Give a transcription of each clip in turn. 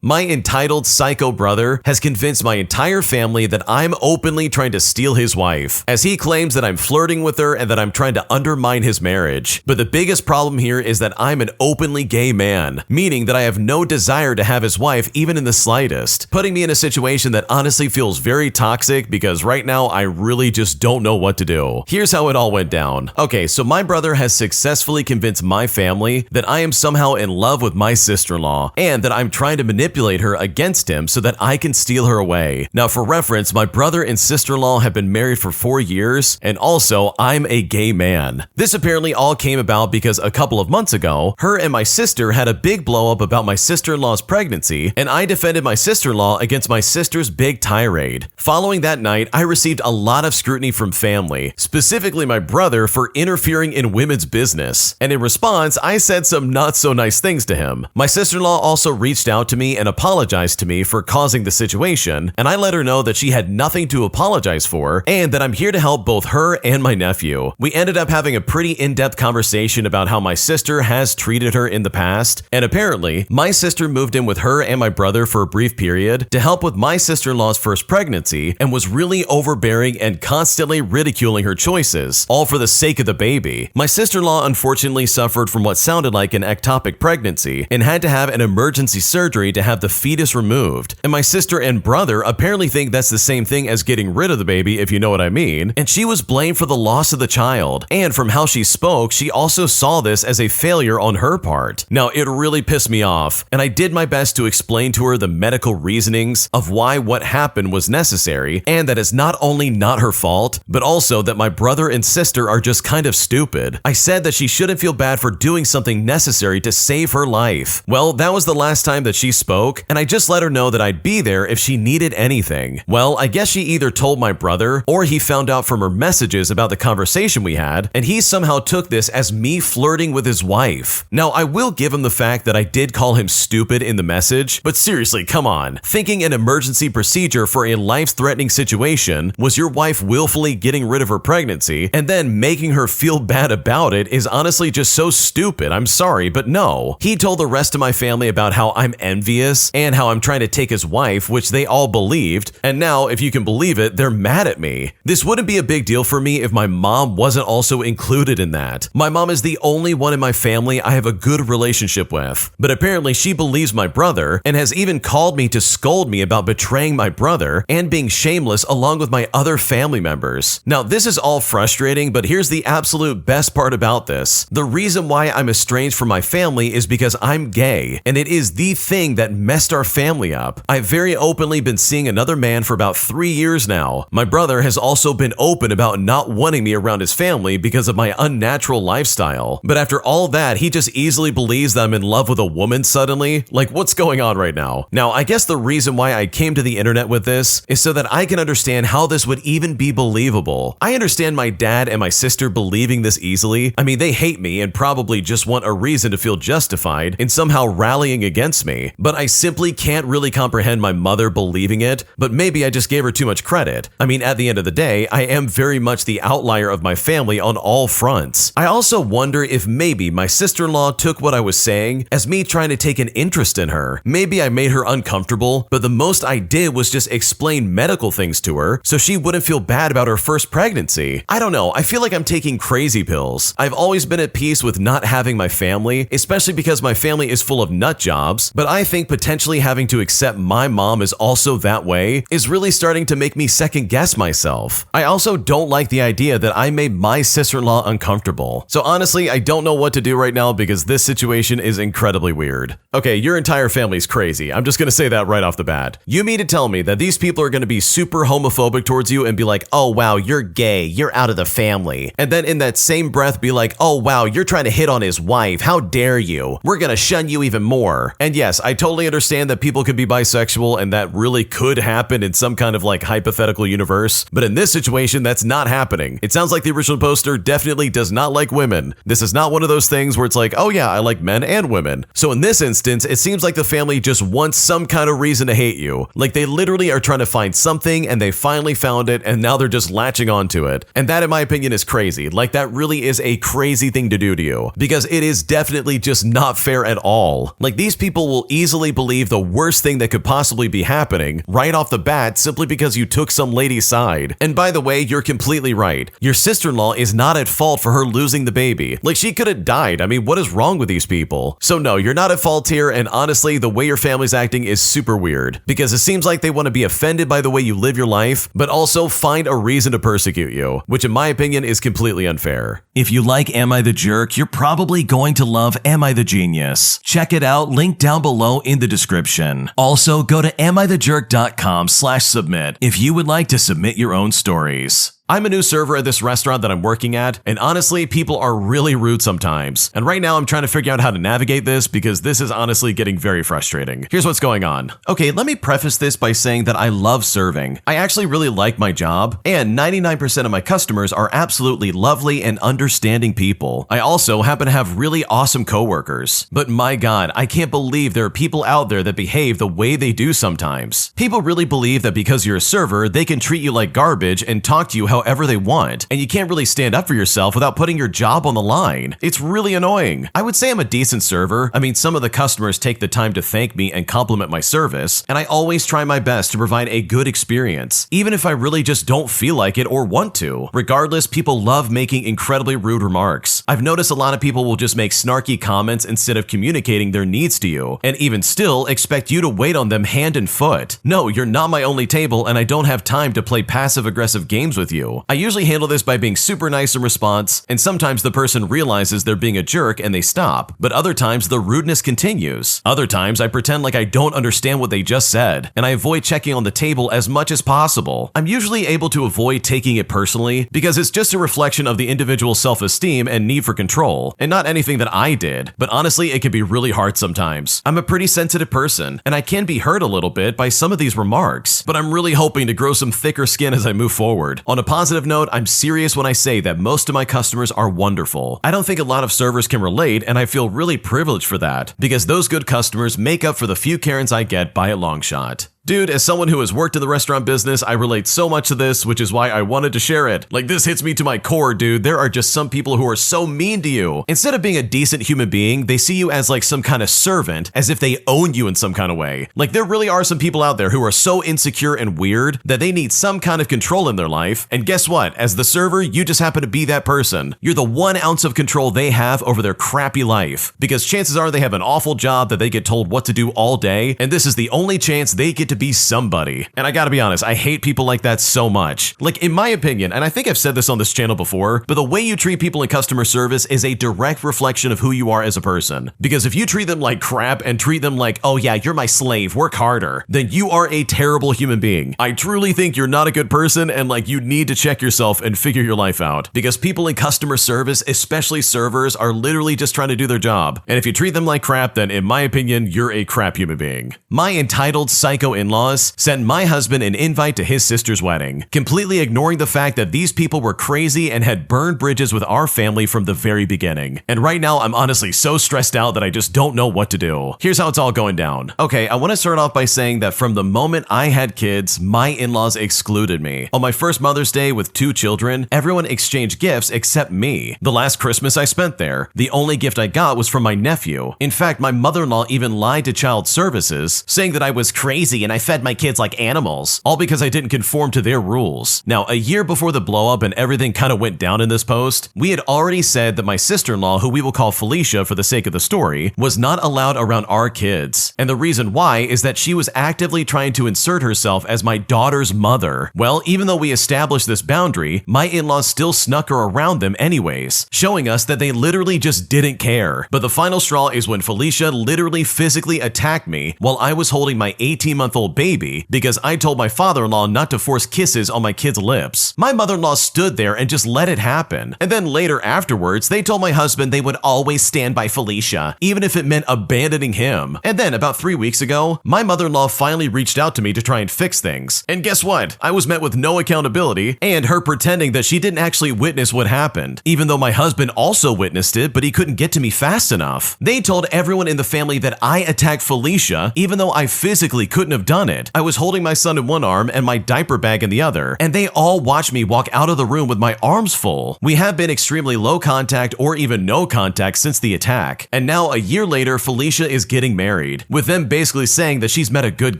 My entitled psycho brother has convinced my entire family that I'm openly trying to steal his wife, as he claims that I'm flirting with her and that I'm trying to undermine his marriage. But the biggest problem here is that I'm an openly gay man, meaning that I have no desire to have his wife even in the slightest, putting me in a situation that honestly feels very toxic because right now I really just don't know what to do. Here's how it all went down. Okay, so my brother has successfully convinced my family that I am somehow in love with my sister-in-law and that I'm trying to manipulate her against him so that I can steal her away. Now, for reference, my brother and sister-in-law have been married for 4 years, and also I'm a gay man. This apparently all came about because a couple of months ago, her and my sister had a big blow-up about my sister-in-law's pregnancy, and I defended my sister-in-law against my sister's big tirade. Following that night, I received a lot of scrutiny from family, specifically my brother for interfering in women's business, and in response, I said some not so nice things to him. My sister-in-law also reached out to me and apologized to me for causing the situation, and I let her know that she had nothing to apologize for and that I'm here to help both her and my nephew. We ended up having a pretty in-depth conversation about how my sister has treated her in the past, and apparently, my sister moved in with her and my brother for a brief period to help with my sister-in-law's first pregnancy and was really overbearing and constantly ridiculing her choices, all for the sake of the baby. My sister-in-law unfortunately suffered from what sounded like an ectopic pregnancy and had to have an emergency surgery to have the fetus removed, and my sister and brother apparently think that's the same thing as getting rid of the baby, if you know what I mean, and she was blamed for the loss of the child, and from how she spoke, she also saw this as a failure on her part. Now, it really pissed me off, and I did my best to explain to her the medical reasonings of why what happened was necessary, and that it's not only not her fault, but also that my brother and sister are just kind of stupid. I said that she shouldn't feel bad for doing something necessary to save her life. Well, that was the last time that she spoke, and I just let her know that I'd be there if she needed anything. Well, I guess she either told my brother, or he found out from her messages about the conversation we had, and he somehow took this as me flirting with his wife. Now, I will give him the fact that I did call him stupid in the message, but seriously, come on. Thinking an emergency procedure for a life-threatening situation was your wife willfully getting rid of her pregnancy and then making her feel bad about it is honestly just so stupid. I'm sorry, but no. He told the rest of my family about how I'm envious and how I'm trying to take his wife, which they all believed, and now, if you can believe it, they're mad at me. This wouldn't be a big deal for me if my mom wasn't also included in that. My mom is the only one in my family I have a good relationship with, but apparently she believes my brother and has even called me to scold me about betraying my brother and being shameless along with my other family members. Now, this is all frustrating, but here's the absolute best part about this. The reason why I'm estranged from my family is because I'm gay, and it is the thing that messed our family up. I've very openly been seeing another man for about 3 years now. My brother has also been open about not wanting me around his family because of my unnatural lifestyle. But after all that, he just easily believes that I'm in love with a woman suddenly. Like, what's going on right now? Now, I guess the reason why I came to the internet with this is so that I can understand how this would even be believable. I understand my dad and my sister believing this easily. I mean, they hate me and probably just want a reason to feel justified in somehow rallying against me, but I simply can't really comprehend my mother believing it, but maybe I just gave her too much credit. I mean, at the end of the day, I am very much the outlier of my family on all fronts. I also wonder if maybe my sister-in-law took what I was saying as me trying to take an interest in her. Maybe I made her uncomfortable, but the most I did was just explain medical things to her so she wouldn't feel bad about her first pregnancy. I don't know, I feel like I'm taking crazy pills. I've always been at peace with not having my family, especially because my family is full of nut jobs, but I think potentially having to accept my mom is also that way is really starting to make me second guess myself. I also don't like the idea that I made my sister-in-law uncomfortable. So honestly, I don't know what to do right now because this situation is incredibly weird. Okay, your entire family's crazy. I'm just gonna say that right off the bat. You mean to tell me that these people are gonna be super homophobic towards you and be like, oh wow, you're gay, you're out of the family. And then in that same breath be like, oh wow, you're trying to hit on his wife, how dare you? We're gonna shun you even more. And yes, I totally understand that people could be bisexual and that really could happen in some kind of like hypothetical universe, but in this situation, that's not happening. It sounds like the original poster definitely does not like women. This is not one of those things where it's like, oh yeah, I like men and women. So in this instance, it seems like the family just wants some kind of reason to hate you. Like they literally are trying to find something and they finally found it and now they're just latching onto it. And that in my opinion is crazy. Like that really is a crazy thing to do to you because it is definitely just not fair at all. Like these people will easily believe the worst thing that could possibly be happening right off the bat simply because you took some lady's side. And by the way, you're completely right. Your sister-in-law is not at fault for her losing the baby. Like, she could have died. I mean, what is wrong with these people? So no, you're not at fault here, and honestly, the way your family's acting is super weird, because it seems like they want to be offended by the way you live your life, but also find a reason to persecute you, which in my opinion is completely unfair. If you like Am I the Jerk, you're probably going to love Am I the Genius. Check it out, link down below in the description. Also, go to amithejerk.com/submit if you would like to submit your own stories. I'm a new server at this restaurant that I'm working at, and honestly, people are really rude sometimes. And right now I'm trying to figure out how to navigate this because this is honestly getting very frustrating. Here's what's going on. Okay, let me preface this by saying that I love serving. I actually really like my job, and 99% of my customers are absolutely lovely and understanding people. I also happen to have really awesome coworkers. But my God, I can't believe there are people out there that behave the way they do sometimes. People really believe that because you're a server, they can treat you like garbage and talk to you however they want, and you can't really stand up for yourself without putting your job on the line. It's really annoying. I would say I'm a decent server. I mean, some of the customers take the time to thank me and compliment my service, and I always try my best to provide a good experience, even if I really just don't feel like it or want to. Regardless, people love making incredibly rude remarks. I've noticed a lot of people will just make snarky comments instead of communicating their needs to you, and even still expect you to wait on them hand and foot. No, you're not my only table, and I don't have time to play passive-aggressive games with you. I usually handle this by being super nice in response, and sometimes the person realizes they're being a jerk and they stop, but other times the rudeness continues. Other times I pretend like I don't understand what they just said, and I avoid checking on the table as much as possible. I'm usually able to avoid taking it personally because it's just a reflection of the individual's self-esteem and need for control, and not anything that I did, but honestly it can be really hard sometimes. I'm a pretty sensitive person, and I can be hurt a little bit by some of these remarks, but I'm really hoping to grow some thicker skin as I move forward. On a positive note, I'm serious when I say that most of my customers are wonderful. I don't think a lot of servers can relate, and I feel really privileged for that, because those good customers make up for the few Karens I get by a long shot. Dude, as someone who has worked in the restaurant business, I relate so much to this, which is why I wanted to share it. Like, this hits me to my core, dude. There are just some people who are so mean to you. Instead of being a decent human being, they see you as like some kind of servant, as if they own you in some kind of way. Like, there really are some people out there who are so insecure and weird that they need some kind of control in their life. And guess what? As the server, you just happen to be that person. You're the 1 ounce of control they have over their crappy life. Because chances are they have an awful job that they get told what to do all day, and this is the only chance they get to be somebody. And I gotta be honest, I hate people like that so much. Like, in my opinion, and I think I've said this on this channel before, but the way you treat people in customer service is a direct reflection of who you are as a person. Because if you treat them like crap and treat them like, oh yeah, you're my slave, work harder, then you are a terrible human being. I truly think you're not a good person, and like, you need to check yourself and figure your life out. Because people in customer service, especially servers, are literally just trying to do their job. And if you treat them like crap, then in my opinion, you're a crap human being. My entitled psycho in-laws sent my husband an invite to his sister's wedding, completely ignoring the fact that these people were crazy and had burned bridges with our family from the very beginning. And right now, I'm honestly so stressed out that I just don't know what to do. Here's how it's all going down. Okay, I want to start off by saying that from the moment I had kids, my in-laws excluded me. On my first Mother's Day with 2 children, everyone exchanged gifts except me. The last Christmas I spent there, the only gift I got was from my nephew. In fact, my mother-in-law even lied to child services, saying that I was crazy and I fed my kids like animals, all because I didn't conform to their rules. Now, a year before the blow up and everything kind of went down in this post, we had already said that my sister-in-law, who we will call Felicia for the sake of the story, was not allowed around our kids. And the reason why is that she was actively trying to insert herself as my daughter's mother. Well, even though we established this boundary, my in-laws still snuck her around them anyways, showing us that they literally just didn't care. But the final straw is when Felicia literally physically attacked me while I was holding my 18-month-old baby because I told my father-in-law not to force kisses on my kid's lips. My mother-in-law stood there and just let it happen. And then later afterwards, they told my husband they would always stand by Felicia, even if it meant abandoning him. And then about 3 weeks ago, my mother-in-law finally reached out to me to try and fix things. And guess what? I was met with no accountability and her pretending that she didn't actually witness what happened, even though my husband also witnessed it, but he couldn't get to me fast enough. They told everyone in the family that I attacked Felicia, even though I physically couldn't have done it. I was holding my son in one arm and my diaper bag in the other, and they all watched me walk out of the room with my arms full. We have been extremely low contact or even no contact since the attack, and now a year later, Felicia is getting married, with them basically saying that she's met a good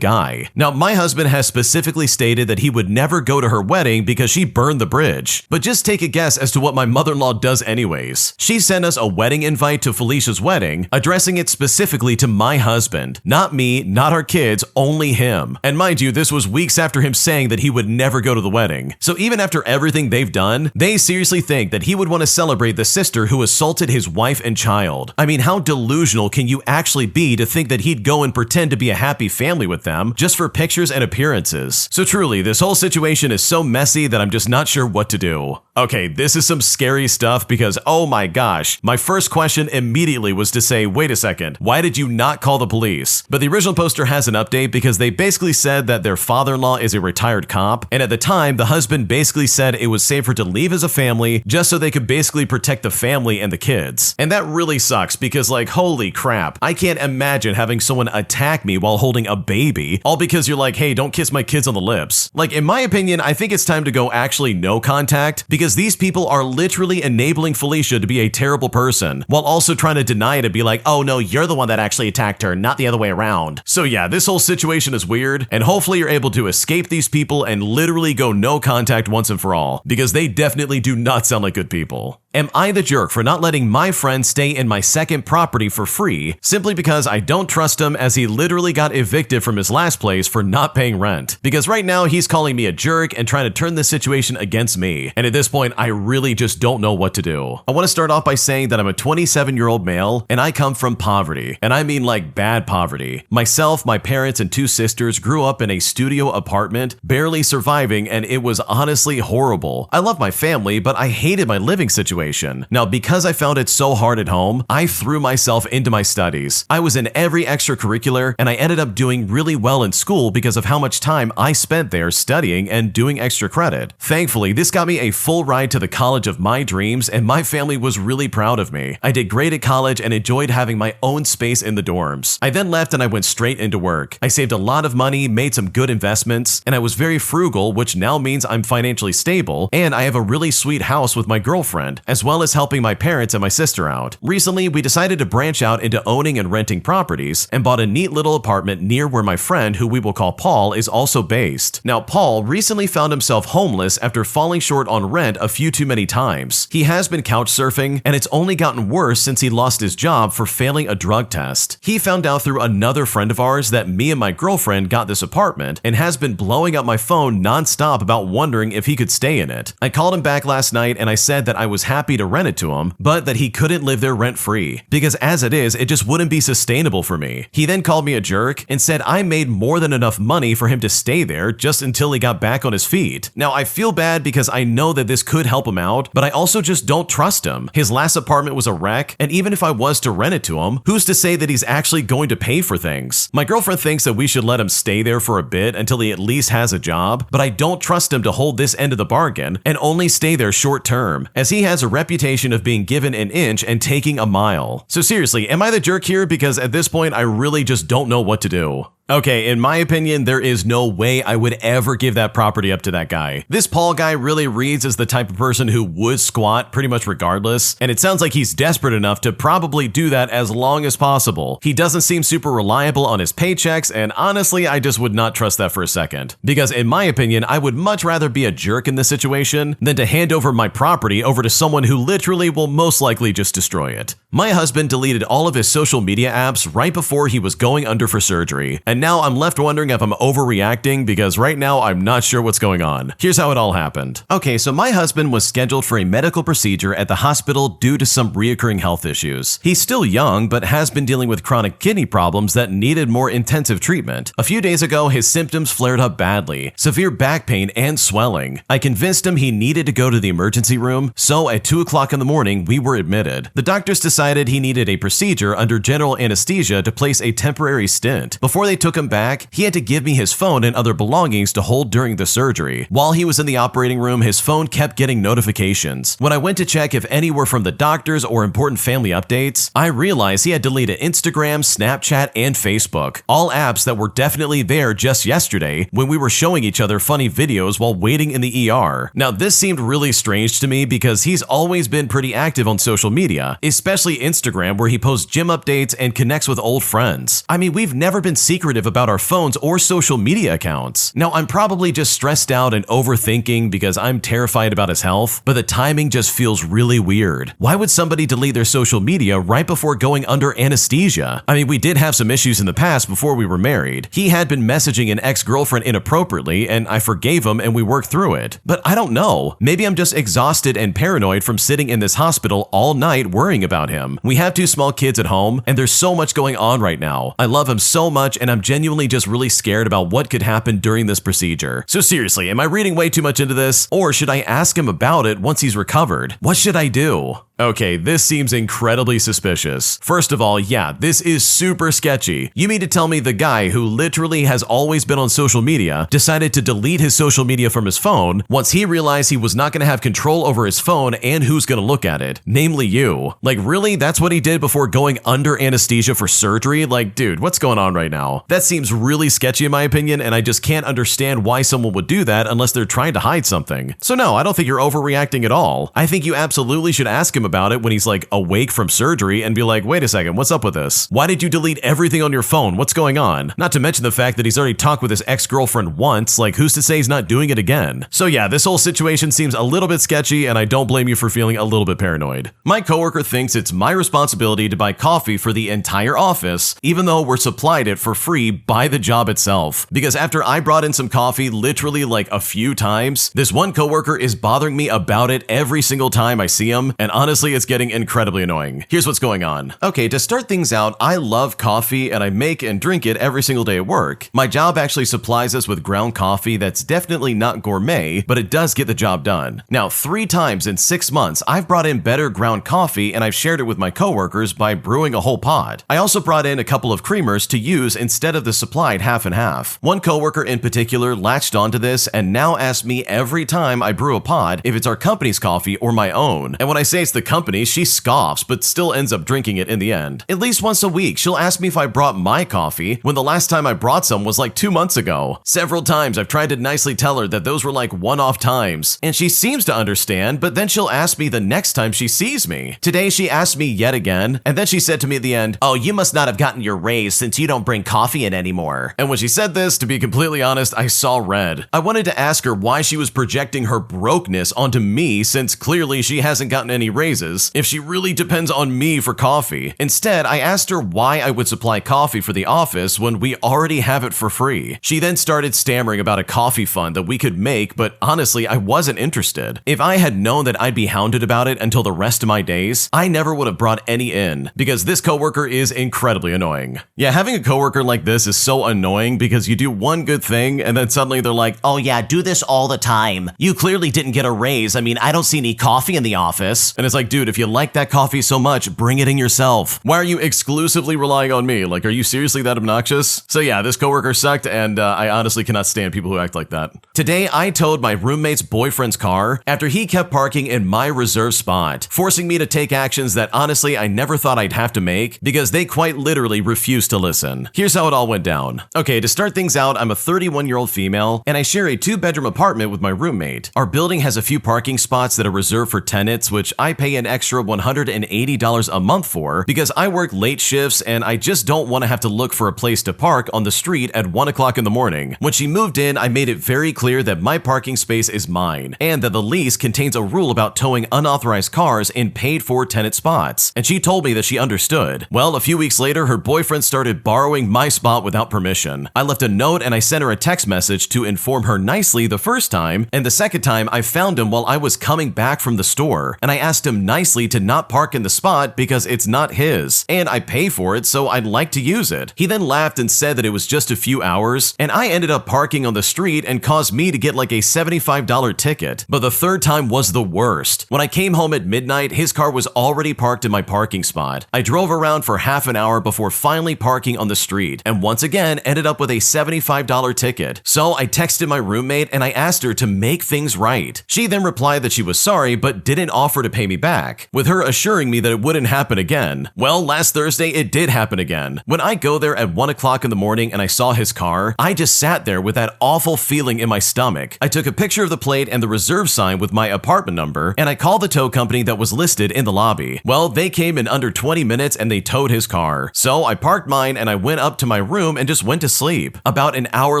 guy. Now, my husband has specifically stated that he would never go to her wedding because she burned the bridge. But just take a guess as to what my mother-in-law does anyways. She sent us a wedding invite to Felicia's wedding, addressing it specifically to my husband. Not me, not our kids, only him. And mind you, this was weeks after him saying that he would never go to the wedding. So even after everything they've done, they seriously think that he would want to celebrate the sister who assaulted his wife and child. I mean, how delusional can you actually be to think that he'd go and pretend to be a happy family with them just for pictures and appearances? So truly, this whole situation is so messy that I'm just not sure what to do. Okay, this is some scary stuff because, oh my gosh, my first question immediately was to say, wait a second, why did you not call the police? But the original poster has an update because they basically said that their father-in-law is a retired cop, and at the time, the husband basically said it was safer to leave as a family just so they could basically protect the family and the kids. And that really sucks because, like, holy crap, I can't imagine having someone attack me while holding a baby, all because you're like, hey, don't kiss my kids on the lips. Like, in my opinion, I think it's time to go actually no contact because these people are literally enabling Felicia to be a terrible person while also trying to deny it and be like, oh no, you're the one that actually attacked her, not the other way around. So yeah, this whole situation is weird, and hopefully you're able to escape these people and literally go no contact once and for all, because they definitely do not sound like good people. Am I the jerk for not letting my friend stay in my second property for free simply because I don't trust him, as he literally got evicted from his last place for not paying rent? Because right now he's calling me a jerk and trying to turn this situation against me, and at this point I really just don't know what to do. I want to start off by saying that I'm a 27-year-old male and I come from poverty, and I mean like bad poverty. Myself, my parents, and two sisters grew up in a studio apartment, barely surviving, and it was honestly horrible. I love my family, but I hated my living situation. Now, because I found it so hard at home, I threw myself into my studies. I was in every extracurricular, and I ended up doing really well in school because of how much time I spent there studying and doing extra credit. Thankfully, this got me a full ride to the college of my dreams, and my family was really proud of me. I did great at college and enjoyed having my own space in the dorms. I then left and I went straight into work. I saved a lot of money, made some good investments, and I was very frugal, which now means I'm financially stable, and I have a really sweet house with my girlfriend, as well as helping my parents and my sister out. Recently, we decided to branch out into owning and renting properties and bought a neat little apartment near where my friend, who we will call Paul, is also based. Now, Paul recently found himself homeless after falling short on rent a few too many times. He has been couch surfing, and it's only gotten worse since he lost his job for failing a drug test. He found out through another friend of ours that me and my girlfriend got this apartment and has been blowing up my phone nonstop about wondering if he could stay in it. I called him back last night and I said that I was happy to rent it to him, but that he couldn't live there rent-free because as it is, it just wouldn't be sustainable for me. He then called me a jerk and said I made more than enough money for him to stay there just until he got back on his feet. Now, I feel bad because I know that this could help him out, but I also just don't trust him. His last apartment was a wreck, and even if I was to rent it to him, who's to say that he's actually going to pay for things? My girlfriend thinks that we should let him stay there for a bit until he at least has a job, but I don't trust him to hold this end of the bargain and only stay there short term, as he has a reputation of being given an inch and taking a mile. So seriously, am I the jerk here? Because at this point, I really just don't know what to do. Okay, in my opinion, there is no way I would ever give that property up to that guy. This Paul guy really reads as the type of person who would squat pretty much regardless, and it sounds like he's desperate enough to probably do that as long as possible. He doesn't seem super reliable on his paychecks, and honestly, I just would not trust that for a second. Because in my opinion, I would much rather be a jerk in this situation than to hand over my property over to someone who literally will most likely just destroy it. My husband deleted all of his social media apps right before he was going under for surgery, and now I'm left wondering if I'm overreacting because right now I'm not sure what's going on. Here's how it all happened. Okay, so my husband was scheduled for a medical procedure at the hospital due to some reoccurring health issues. He's still young, but has been dealing with chronic kidney problems that needed more intensive treatment. A few days ago, his symptoms flared up badly, severe back pain and swelling. I convinced him he needed to go to the emergency room, so at 2 o'clock in the morning, we were admitted. The doctors decided decided he needed a procedure under general anesthesia to place a temporary stent. Before they took him back, he had to give me his phone and other belongings to hold during the surgery. While he was in the operating room, his phone kept getting notifications. When I went to check if any were from the doctors or important family updates, I realized he had deleted Instagram, Snapchat, and Facebook, all apps that were definitely there just yesterday when we were showing each other funny videos while waiting in the ER. Now, this seemed really strange to me because he's always been pretty active on social media, especially Instagram, where he posts gym updates and connects with old friends. I mean, we've never been secretive about our phones or social media accounts. Now, I'm probably just stressed out and overthinking because I'm terrified about his health, but the timing just feels really weird. Why would somebody delete their social media right before going under anesthesia? I mean, we did have some issues in the past before we were married. He had been messaging an ex-girlfriend inappropriately, and I forgave him and we worked through it. But I don't know. Maybe I'm just exhausted and paranoid from sitting in this hospital all night worrying about him. We have 2 small kids at home, and there's so much going on right now. I love him so much, and I'm genuinely just really scared about what could happen during this procedure. So seriously, am I reading way too much into this? Or should I ask him about it once he's recovered? What should I do? Okay, this seems incredibly suspicious. First of all, yeah, this is super sketchy. You mean to tell me the guy who literally has always been on social media decided to delete his social media from his phone once he realized he was not going to have control over his phone and who's going to look at it, namely you. Like, really? That's what he did before going under anesthesia for surgery? Like, dude, what's going on right now? That seems really sketchy in my opinion, and I just can't understand why someone would do that unless they're trying to hide something. So no, I don't think you're overreacting at all. I think you absolutely should ask him about it when he's like awake from surgery and be like, wait a second, what's up with this? Why did you delete everything on your phone? What's going on? Not to mention the fact that he's already talked with his ex-girlfriend once, like who's to say he's not doing it again? So yeah, this whole situation seems a little bit sketchy, and I don't blame you for feeling a little bit paranoid. My coworker thinks it's my responsibility to buy coffee for the entire office, even though we're supplied it for free by the job itself. Because after I brought in some coffee literally like a few times, this one coworker is bothering me about it every single time I see him, and honestly, it's getting incredibly annoying. Here's what's going on. Okay, to start things out, I love coffee and I make and drink it every single day at work. My job actually supplies us with ground coffee that's definitely not gourmet, but it does get the job done. Now, 3 times in 6 months, I've brought in better ground coffee and I've shared it with my coworkers by brewing a whole pod. I also brought in a couple of creamers to use instead of the supplied half and half. One coworker in particular latched onto this and now asks me every time I brew a pod if it's our company's coffee or my own. And when I say it's the company, she scoffs, but still ends up drinking it in the end. At least once a week, she'll ask me if I brought my coffee, when the last time I brought some was like 2 months ago. Several times I've tried to nicely tell her that those were like one-off times, and she seems to understand, but then she'll ask me the next time she sees me. Today she asked me yet again, and then she said to me at the end, "Oh, you must not have gotten your raise since you don't bring coffee in anymore." And when she said this, to be completely honest, I saw red. I wanted to ask her why she was projecting her brokenness onto me since clearly she hasn't gotten any raises, if she really depends on me for coffee. Instead, I asked her why I would supply coffee for the office when we already have it for free. She then started stammering about a coffee fund that we could make, but honestly, I wasn't interested. If I had known that I'd be hounded about it until the rest of my days, I never would have brought any in, because this coworker is incredibly annoying. Yeah, having a coworker like this is so annoying because you do one good thing and then suddenly they're like, "Oh yeah, do this all the time. You clearly didn't get a raise. I mean, I don't see any coffee in the office." And it's like, dude, if you like that coffee so much, bring it in yourself. Why are you exclusively relying on me? Like, are you seriously that obnoxious? So yeah, this coworker sucked, and I honestly cannot stand people who act like that. Today, I towed my roommate's boyfriend's car after he kept parking in my reserved spot, forcing me to take actions that honestly I never thought I'd have to make because they quite literally refused to listen. Here's how it all went down. Okay, to start things out, I'm a 31-year-old female, and I share a 2-bedroom apartment with my roommate. Our building has a few parking spots that are reserved for tenants, which I pay an extra $180 a month for because I work late shifts and I just don't want to have to look for a place to park on the street at 1 o'clock in the morning. When she moved in, I made it very clear that my parking space is mine and that the lease contains a rule about towing unauthorized cars in paid-for tenant spots, and she told me that she understood. Well, a few weeks later, her boyfriend started borrowing my spot without permission. I left a note and I sent her a text message to inform her nicely the first time, and the second time I found him while I was coming back from the store, and I asked him him nicely to not park in the spot because it's not his, and I pay for it, so I'd like to use it. He then laughed and said that it was just a few hours, and I ended up parking on the street and caused me to get like a $75 ticket. But the third time was the worst. When I came home at midnight, his car was already parked in my parking spot. I drove around for half an hour before finally parking on the street, and once again ended up with a $75 ticket. So I texted my roommate and I asked her to make things right. She then replied that she was sorry, but didn't offer to pay me back, with her assuring me that it wouldn't happen again. Well, last Thursday it did happen again. When I go there at 1 o'clock in the morning and I saw his car, I just sat there with that awful feeling in my stomach. I took a picture of the plate and the reserve sign with my apartment number, and I called the tow company that was listed in the lobby. Well, they came in under 20 minutes and they towed his car. So I parked mine and I went up to my room and just went to sleep. About an hour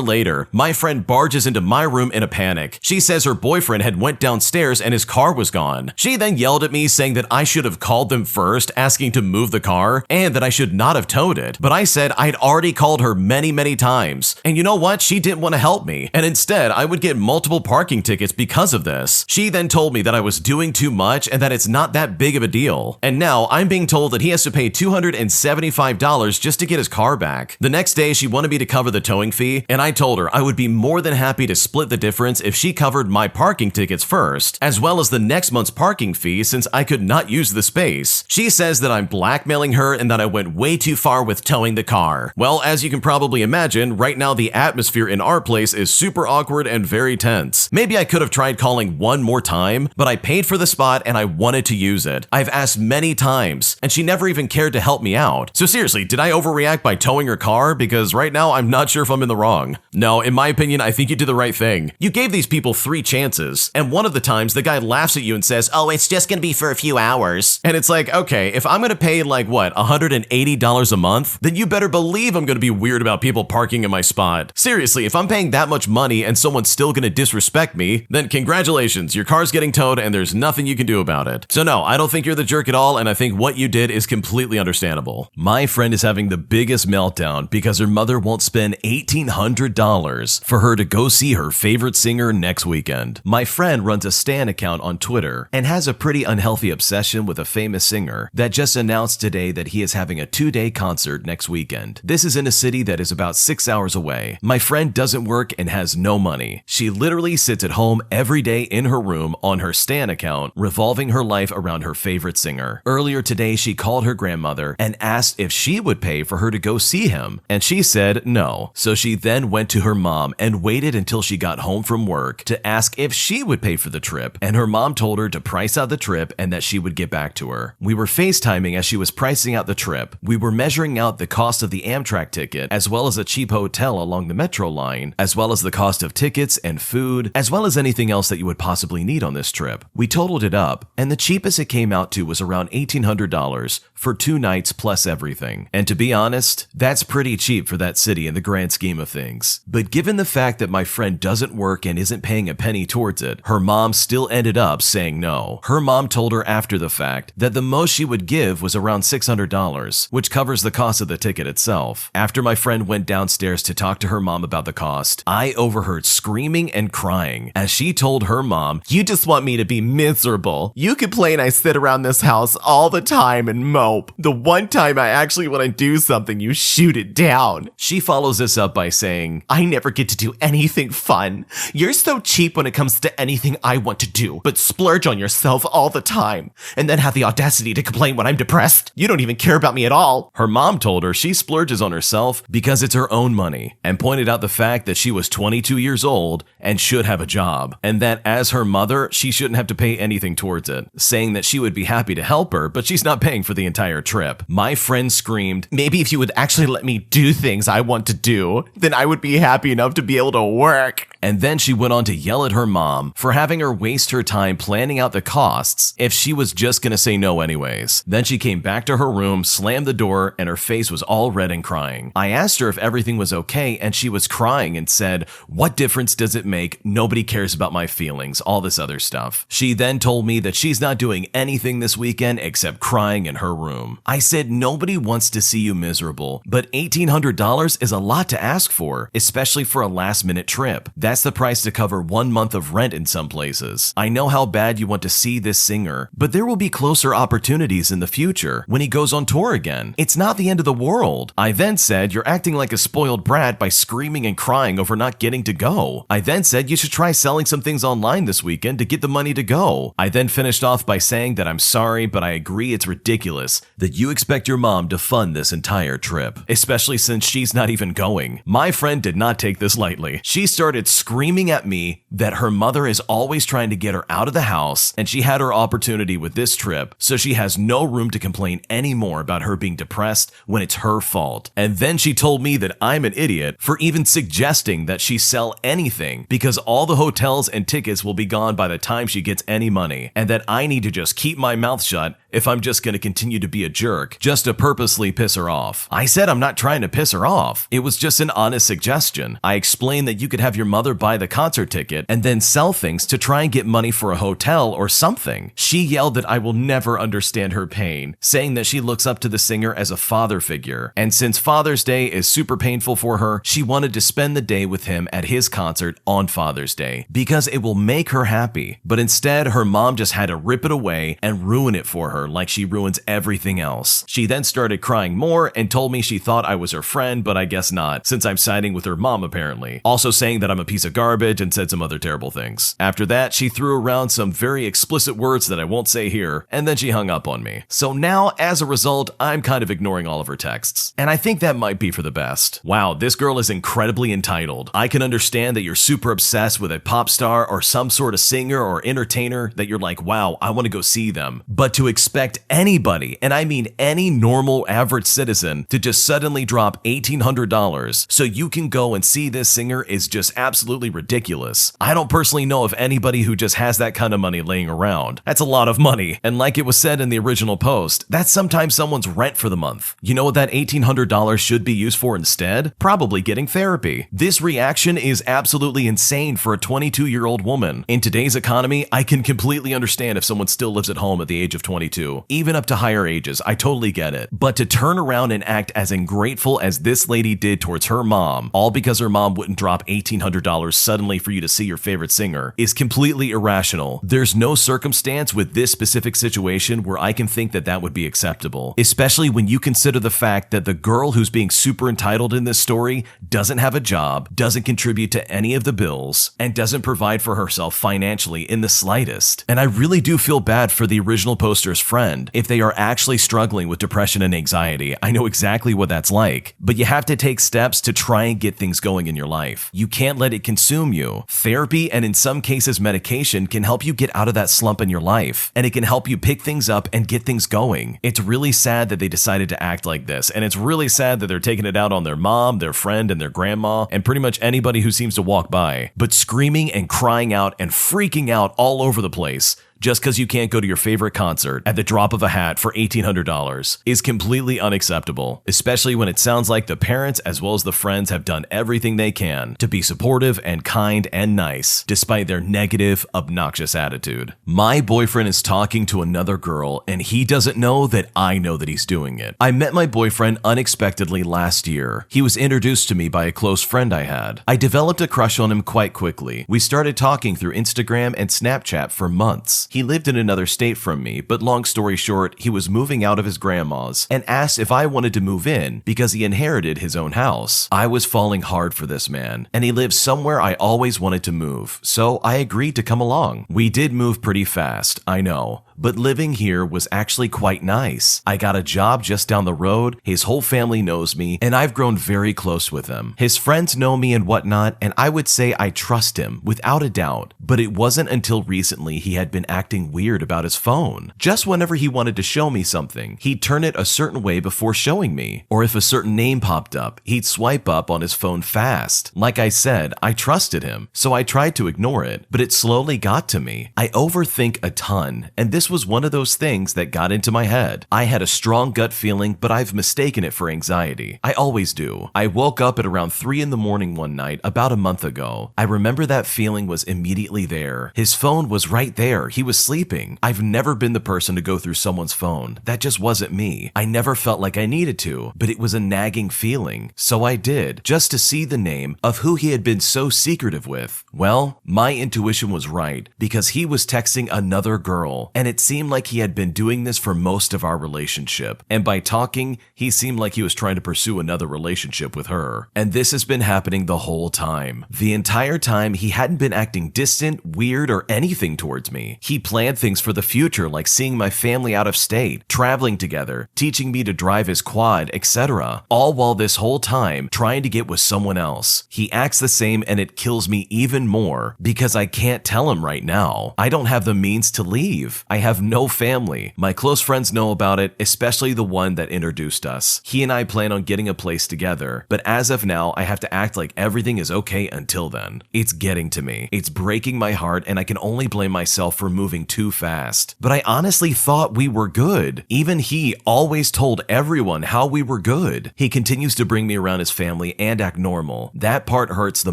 later, my friend barges into my room in a panic. She says her boyfriend had went downstairs and his car was gone. She then yelled at me saying that I should have called them first, asking to move the car, and that I should not have towed it. But I said I'd already called her many times. And you know what? She didn't want to help me. And instead, I would get multiple parking tickets because of this. She then told me that I was doing too much and that it's not that big of a deal. And now I'm being told that he has to pay $275 just to get his car back. The next day, she wanted me to cover the towing fee, and I told her I would be more than happy to split the difference if she covered my parking tickets first, as well as the next month's parking fee since I could not use the space. She says that I'm blackmailing her and that I went way too far with towing the car. Well, as you can probably imagine, right now the atmosphere in our place is super awkward and very tense. Maybe I could have tried calling one more time, but I paid for the spot and I wanted to use it. I've asked many times, and she never even cared to help me out. So seriously, did I overreact by towing her car? Because right now I'm not sure if I'm in the wrong. No, in my opinion, I think you did the right thing. You gave these people 3 chances, and one of the times the guy laughs at you and says, "Oh, it's just gonna be for a few hours." And it's like, okay, if I'm gonna pay like what, $180 a month, then you better believe I'm gonna be weird about people parking in my spot. Seriously, if I'm paying that much money and someone's still gonna disrespect me, then congratulations, your car's getting towed and there's nothing you can do about it. So no, I don't think you're the jerk at all, and I think what you did is completely understandable. My friend is having the biggest meltdown because her mother won't spend $1,800 for her to go see her favorite singer next weekend. My friend runs a stan account on Twitter and has a pretty unhealthy obsession with a famous singer that just announced today that he is having a 2-day concert next weekend. This is in a city that is about 6 hours away. My friend doesn't work and has no money. She literally sits at home every day in her room on her stan account, revolving her life around her favorite singer. Earlier today, she called her grandmother and asked if she would pay for her to go see him, and she said no. So she then went to her mom and waited until she got home from work to ask if she would pay for the trip, and her mom told her to price out the trip and that she would get back to her. We were FaceTiming as she was pricing out the trip. We were measuring out the cost of the Amtrak ticket, as well as a cheap hotel along the metro line, as well as the cost of tickets and food, as well as anything else that you would possibly need on this trip. We totaled it up, and the cheapest it came out to was around $1,800 for 2 nights plus everything. And to be honest, that's pretty cheap for that city in the grand scheme of things. But given the fact that my friend doesn't work and isn't paying a penny towards it, her mom still ended up saying no. Her mom told her after the fact that the most she would give was around $600, which covers the cost of the ticket itself. After my friend went downstairs to talk to her mom about the cost, I overheard screaming and crying as she told her mom, "You just want me to be miserable. You complain I sit around this house all the time and mope. The one time I actually want to do something, you shoot it down." She follows this up by saying, "I never get to do anything fun. You're so cheap when it comes to anything I want to do, but splurge on yourself all the time, and then have the audacity to complain when I'm depressed. You don't even care about me at all." Her mom told her she splurges on herself because it's her own money, and pointed out the fact that she was 22 years old and should have a job, and that as her mother, she shouldn't have to pay anything towards it, saying that she would be happy to help her, but she's not paying for the entire trip. My friend screamed, "Maybe if you would actually let me do things I want to do, then I would be happy enough to be able to work." And then she went on to yell at her mom for having her waste her time planning out the costs if she was just gonna say no anyways. Then she came back to her room, slammed the door, and her face was all red and crying. I asked her if everything was okay, and she was crying and said, "What difference does it make? Nobody cares about my feelings," all this other stuff. She then told me that she's not doing anything this weekend except crying in her room. I said, nobody wants to see you miserable, but $1,800 is a lot to ask for, especially for a last-minute trip. That's the price to cover 1 month of rent in some places. I know how bad you want to see this singer, but there will be closer opportunities in the future when he goes on tour again. It's not the end of the world. I then said, you're acting like a spoiled brat by screaming and crying over not getting to go. I then said you should try selling some things online this weekend to get the money to go. I then finished off by saying that I'm sorry, but I agree it's ridiculous that you expect your mom to fund this entire trip, especially since she's not even going. My friend did not take this lightly. She started screaming at me that her mother is always trying to get her out of the house, and she had her opportunity with this trip, so she has no room to complain anymore about her being depressed when it's her fault. And then she told me that I'm an idiot for even suggesting that she sell anything because all the hotels and tickets will be gone by the time she gets any money, and that I need to just keep my mouth shut if I'm just going to continue to be a jerk, just to purposely piss her off. I said I'm not trying to piss her off. It was just an honest suggestion. I explained that you could have your mother buy the concert ticket and then sell things to try and get money for a hotel or something. She yelled that I will never understand her pain, saying that she looks up to the singer as a father figure. And since Father's Day is super painful for her, she wanted to spend the day with him at his concert on Father's Day because it will make her happy. But instead, her mom just had to rip it away and ruin it for her like she ruins everything else. She then started crying more and told me she thought I was her friend, but I guess not, since I'm siding with her mom apparently. Also saying that I'm a piece of garbage and said some other terrible things. After that, she threw around some very explicit words that I won't say here, and then she hung up on me. So now, as a result, I'm kind of ignoring all of her texts. And I think that might be for the best. Wow, this girl is incredibly entitled. I can understand that you're super obsessed with a pop star or some sort of singer or entertainer that you're like, wow, I want to go see them. But to expect anybody, and I mean any normal average citizen, to just suddenly drop $1,800 so you can go and see this singer is just absolutely ridiculous. I don't personally know of anybody who just has that kind of money laying around. That's a lot of money. And like it was said in the original post, that's sometimes someone's rent for the month. You know what that $1,800 should be used for instead? Probably getting therapy. This reaction is absolutely insane for a 22-year-old woman. In today's economy, I can completely understand if someone still lives at home at the age of 22. Even up to higher ages, I totally get it. But to turn around and act as ungrateful as this lady did towards her mom, all because her mom wouldn't drop $1,800 suddenly for you to see your favorite singer, is completely irrational. There's no circumstance with this specific situation where I can think that that would be acceptable, especially when you consider the fact that the girl who's being super entitled in this story doesn't have a job, doesn't contribute to any of the bills, and doesn't provide for herself financially in the slightest. And I really do feel bad for the original poster's friend if they are actually struggling with depression and anxiety. I know exactly what that's like, but you have to take steps to try and get things going in your life. You can't let it consume you. Therapy, and in some cases medication, can help you get out of that slump in your life, and it can help you pick things up and get things going. It's really sad that they decided to act like this, and it's really sad that they're taking it out on their mom, their friend, and their grandma, and pretty much anybody who seems to walk by. But screaming and crying out and freaking out all over the place just because you can't go to your favorite concert at the drop of a hat for $1,800 is completely unacceptable, especially when it sounds like the parents as well as the friends have done everything they can to be supportive and kind and nice, despite their negative, obnoxious attitude. My boyfriend is talking to another girl, and he doesn't know that I know that he's doing it. I met my boyfriend unexpectedly last year. He was introduced to me by a close friend I had. I developed a crush on him quite quickly. We started talking through Instagram and Snapchat for months. He lived in another state from me, but long story short, he was moving out of his grandma's and asked if I wanted to move in because he inherited his own house. I was falling hard for this man, and he lived somewhere I always wanted to move, so I agreed to come along. We did move pretty fast, I know, but living here was actually quite nice. I got a job just down the road, his whole family knows me, and I've grown very close with him. His friends know me and whatnot, and I would say I trust him, without a doubt. But it wasn't until recently he had been acting weird about his phone. Just whenever he wanted to show me something, he'd turn it a certain way before showing me. Or if a certain name popped up, he'd swipe up on his phone fast. Like I said, I trusted him, so I tried to ignore it, but it slowly got to me. I overthink a ton, and this this was one of those things that got into my head. I had a strong gut feeling, but I've mistaken it for anxiety. I always do. I woke up at around 3 in the morning one night about a month ago. I remember that feeling was immediately there. His phone was right there. He was sleeping. I've never been the person to go through someone's phone. That just wasn't me. I never felt like I needed to, but it was a nagging feeling. So I did, just to see the name of who he had been so secretive with. Well, my intuition was right, because he was texting another girl, and it seemed like he had been doing this for most of our relationship. And by talking, he seemed like he was trying to pursue another relationship with her. And this has been happening the whole time. The entire time, he hadn't been acting distant, weird, or anything towards me. He planned things for the future, like seeing my family out of state, traveling together, teaching me to drive his quad, etc. All while this whole time trying to get with someone else. He acts the same, and it kills me even more because I can't tell him right now. I don't have the means to leave. I have no family. My close friends know about it, especially the one that introduced us. He and I plan on getting a place together, but as of now, I have to act like everything is okay until then. It's getting to me. It's breaking my heart, and I can only blame myself for moving too fast. But I honestly thought we were good. Even he always told everyone how we were good. He continues to bring me around his family and act normal. That part hurts the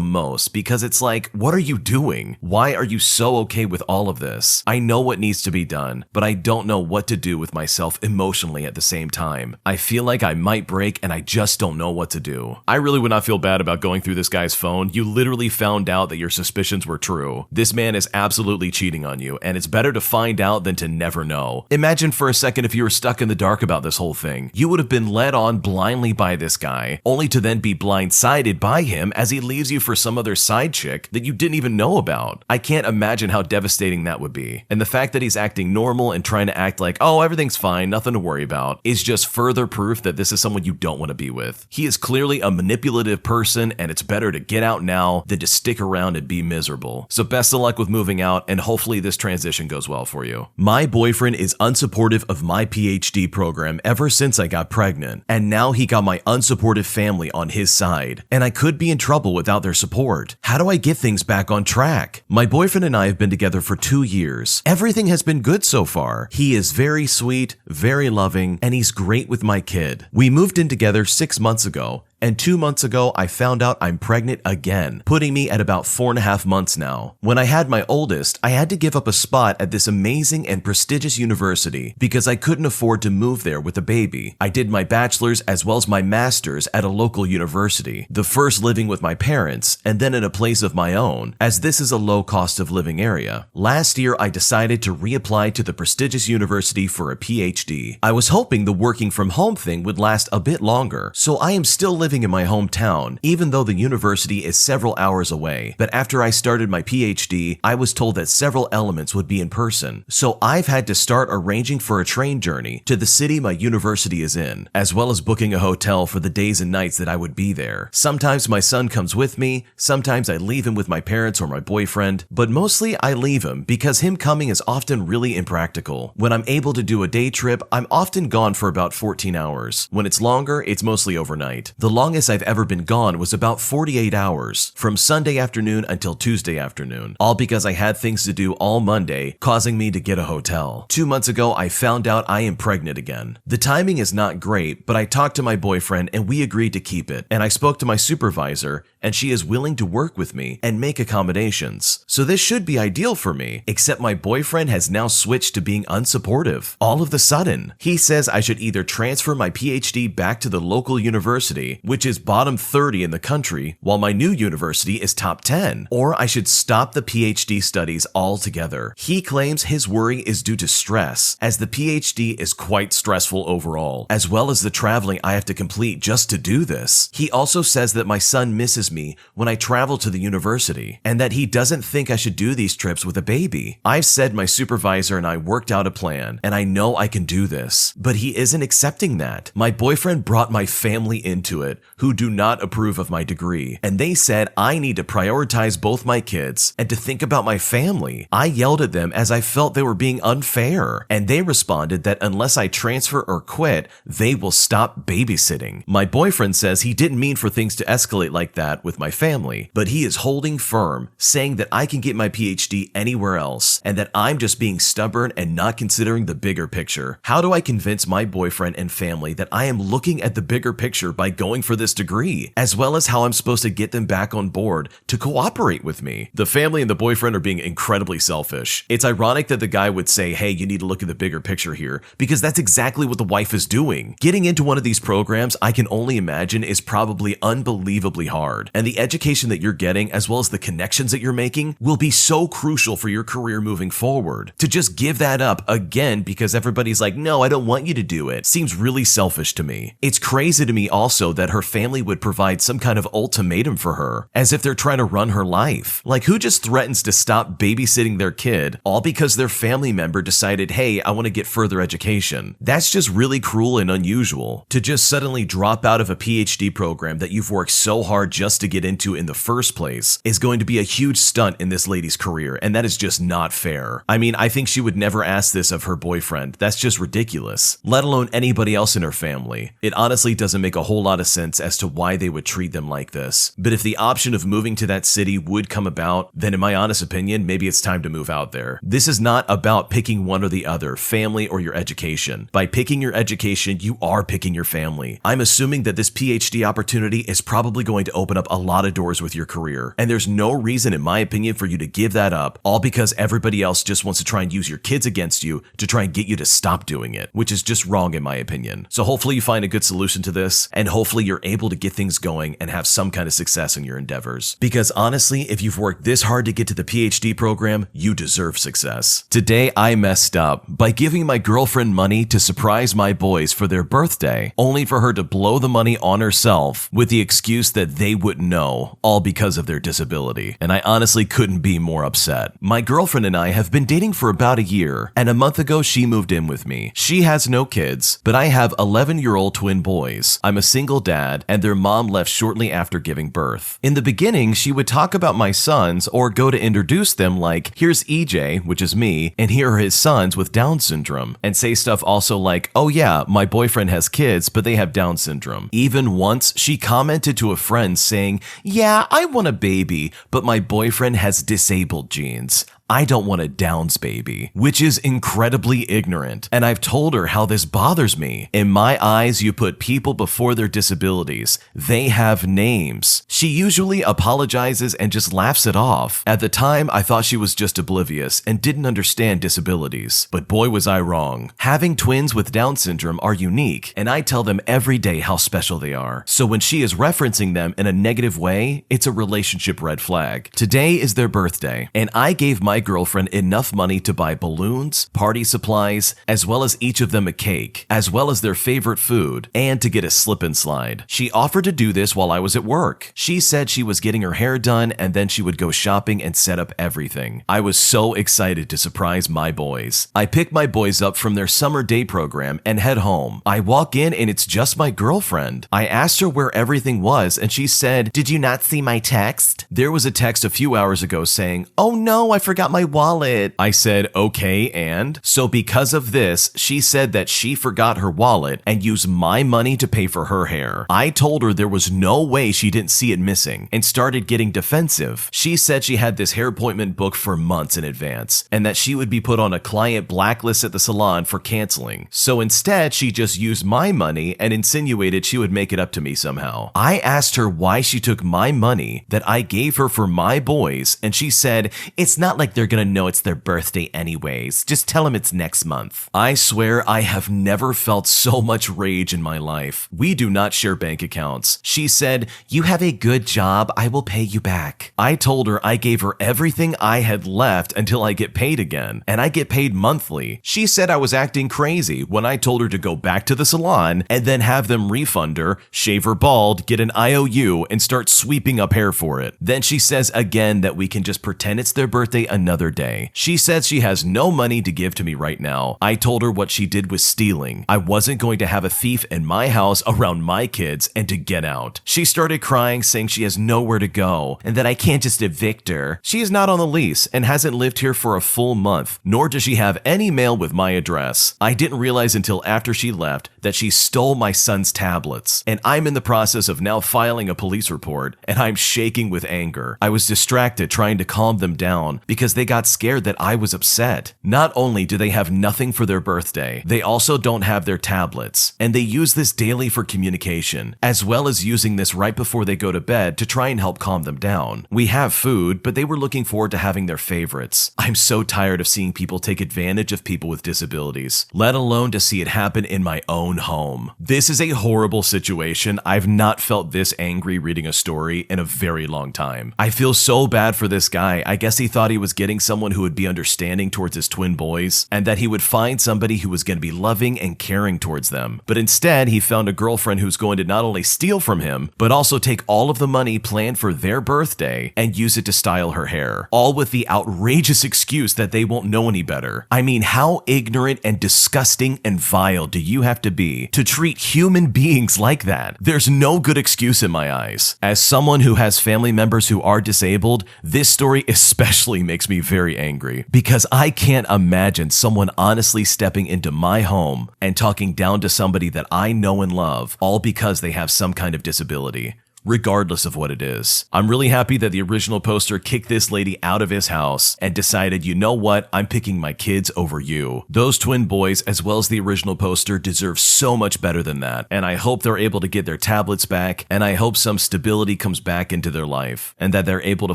most because it's like, what are you doing? Why are you so okay with all of this? I know what needs to be done, but I don't know what to do with myself emotionally at the same time. I feel like I might break and I just don't know what to do. I really would not feel bad about going through this guy's phone. You literally found out that your suspicions were true. This man is absolutely cheating on you, and it's better to find out than to never know. Imagine for a second if you were stuck in the dark about this whole thing. You would have been led on blindly by this guy, only to then be blindsided by him as he leaves you for some other side chick that you didn't even know about. I can't imagine how devastating that would be. And the fact that he's acting normal and trying to act like, oh, everything's fine, nothing to worry about, is just further proof that this is someone you don't want to be with. He is clearly a manipulative person, and it's better to get out now than to stick around and be miserable. So best of luck with moving out, and hopefully this transition goes well for you. My boyfriend is unsupportive of my PhD program ever since I got pregnant, and now he got my unsupportive family on his side, and I could be in trouble without their support. How do I get things back on track? My boyfriend and I have been together for 2 years. Everything has been good so far. He is very sweet, very loving, and he's great with my kid. We moved in together 6 months ago, and 2 months ago, I found out I'm pregnant again, putting me at about 4.5 months now. When I had my oldest, I had to give up a spot at this amazing and prestigious university because I couldn't afford to move there with a baby. I did my bachelor's as well as my master's at a local university, the first living with my parents, and then in a place of my own, as this is a low cost of living area. Last year, I decided to reapply to the prestigious university for a PhD. I was hoping the working from home thing would last a bit longer, so I am still living in my hometown, even though the university is several hours away. But after I started my PhD, I was told that several elements would be in person. So I've had to start arranging for a train journey to the city my university is in, as well as booking a hotel for the days and nights that I would be there. Sometimes my son comes with me, sometimes I leave him with my parents or my boyfriend, but mostly I leave him because him coming is often really impractical. When I'm able to do a day trip, I'm often gone for about 14 hours. When it's longer, it's mostly overnight. The longest I've ever been gone was about 48 hours, from Sunday afternoon until Tuesday afternoon, all because I had things to do all Monday, causing me to get a hotel. 2 months ago, I found out I am pregnant again. The timing is not great, but I talked to my boyfriend and we agreed to keep it, and I spoke to my supervisor, and she is willing to work with me and make accommodations. So this should be ideal for me, except my boyfriend has now switched to being unsupportive. All of the sudden, he says I should either transfer my PhD back to the local university, which is bottom 30 in the country, while my new university is top 10, or I should stop the PhD studies altogether. He claims his worry is due to stress, as the PhD is quite stressful overall, as well as the traveling I have to complete just to do this. He also says that my son misses me when I travel to the university, and that he doesn't think I should do these trips with a baby. I've said my supervisor and I worked out a plan, and I know I can do this, but he isn't accepting that. My boyfriend brought my family into it, who do not approve of my degree, and they said I need to prioritize both my kids and to think about my family. I yelled at them as I felt they were being unfair, and they responded that unless I transfer or quit, they will stop babysitting. My boyfriend says he didn't mean for things to escalate like that, that with my family, but he is holding firm, saying that I can get my PhD anywhere else, and that I'm just being stubborn and not considering the bigger picture. How do I convince my boyfriend and family that I am looking at the bigger picture by going for this degree, as well as how I'm supposed to get them back on board to cooperate with me? The family and the boyfriend are being incredibly selfish. It's ironic that the guy would say, hey, you need to look at the bigger picture here, because that's exactly what the wife is doing. Getting into one of these programs, I can only imagine, is probably unbelievably hard. And the education that you're getting, as well as the connections that you're making, will be so crucial for your career moving forward. To just give that up again because everybody's like, no, I don't want you to do it, seems really selfish to me. It's crazy to me also that her family would provide some kind of ultimatum for her, as if they're trying to run her life. Like, who just threatens to stop babysitting their kid all because their family member decided, hey, I want to get further education? That's just really cruel and unusual. To just suddenly drop out of a PhD program that you've worked so hard just to get into in the first place is going to be a huge stunt in this lady's career, and that is just not fair. I mean, I think she would never ask this of her boyfriend. That's just ridiculous, let alone anybody else in her family. It honestly doesn't make a whole lot of sense as to why they would treat them like this. But if the option of moving to that city would come about, then in my honest opinion, maybe it's time to move out there. This is not about picking one or the other, family or your education. By picking your education, you are picking your family. I'm assuming that this PhD opportunity is probably going to open up a lot of doors with your career, and there's no reason, in my opinion, for you to give that up, all because everybody else just wants to try and use your kids against you to try and get you to stop doing it, which is just wrong in my opinion. So hopefully you find a good solution to this, and hopefully you're able to get things going and have some kind of success in your endeavors. Because honestly, if you've worked this hard to get to the PhD program, you deserve success. Today, I messed up by giving my girlfriend money to surprise my boys for their birthday, only for her to blow the money on herself with the excuse that they wouldn't know, all because of their disability. And I honestly couldn't be more upset. My girlfriend and I have been dating for about a year, and a month ago she moved in with me. She has no kids, but I have 11-year-old twin boys. I'm a single dad, and their mom left shortly after giving birth. In the beginning, she would talk about my sons or go to introduce them like, here's EJ, which is me, and here are his sons with Down syndrome, and say stuff also like, oh yeah, my boyfriend has kids, but they have Down syndrome. Even once, she commented to a friend saying, yeah, I want a baby, but my boyfriend has disabled genes. I don't want a Downs baby, which is incredibly ignorant, and I've told her how this bothers me. In my eyes, you put people before their disabilities. They have names. She usually apologizes and just laughs it off. At the time, I thought she was just oblivious and didn't understand disabilities, but boy was I wrong. Having twins with Down syndrome are unique, and I tell them every day how special they are. So when she is referencing them in a negative way, it's a relationship red flag. Today is their birthday, and I gave my girlfriend enough money to buy balloons, party supplies, as well as each of them a cake, as well as their favorite food, and to get a slip and slide. She offered to do this while I was at work. She said she was getting her hair done and then she would go shopping and set up everything. I was so excited to surprise my boys. I pick my boys up from their summer day program and head home. I walk in and it's just my girlfriend. I asked her where everything was and she said, did you not see my text? There was a text a few hours ago saying, oh no, I forgot my wallet. I said, okay, and? So because of this, she said that she forgot her wallet and used my money to pay for her hair. I told her there was no way she didn't see it missing and started getting defensive. She said she had this hair appointment booked for months in advance and that she would be put on a client blacklist at the salon for canceling. So instead, she just used my money and insinuated she would make it up to me somehow. I asked her why she took my money that I gave her for my boys, and she said, it's not like they're gonna know it's their birthday anyways. Just tell them it's next month. I swear I have never felt so much rage in my life. We do not share bank accounts. She said, you have a good job, I will pay you back. I told her I gave her everything I had left until I get paid again, and I get paid monthly. She said I was acting crazy when I told her to go back to the salon and then have them refund her, shave her bald, get an IOU, and start sweeping up hair for it. Then she says again that we can just pretend it's their birthday another another day. She says she has no money to give to me right now. I told her what she did was stealing. I wasn't going to have a thief in my house around my kids and to get out. She started crying, saying she has nowhere to go and that I can't just evict her. She is not on the lease and hasn't lived here for a full month, nor does she have any mail with my address. I didn't realize until after she left that she stole my son's tablets, and I'm in the process of now filing a police report, and I'm shaking with anger. I was distracted trying to calm them down because they got scared that I was upset. Not only do they have nothing for their birthday, they also don't have their tablets, and they use this daily for communication, as well as using this right before they go to bed to try and help calm them down. We have food, but they were looking forward to having their favorites. I'm so tired of seeing people take advantage of people with disabilities, let alone to see it happen in my own home. This is a horrible situation. I've not felt this angry reading a story in a very long time. I feel so bad for this guy. I guess he thought he was getting someone who would be understanding towards his twin boys, and that he would find somebody who was going to be loving and caring towards them. But instead, he found a girlfriend who's going to not only steal from him, but also take all of the money planned for their birthday and use it to style her hair, all with the outrageous excuse that they won't know any better. I mean, how ignorant and disgusting and vile do you have to be to treat human beings like that? There's no good excuse in my eyes. As someone who has family members who are disabled, this story especially makes me very angry because I can't imagine someone honestly stepping into my home and talking down to somebody that I know and love, all because they have some kind of disability, regardless of what it is. I'm really happy that the original poster kicked this lady out of his house and decided, you know what, I'm picking my kids over you. Those twin boys, as well as the original poster, deserve so much better than that, and I hope they're able to get their tablets back, and I hope some stability comes back into their life, and that they're able to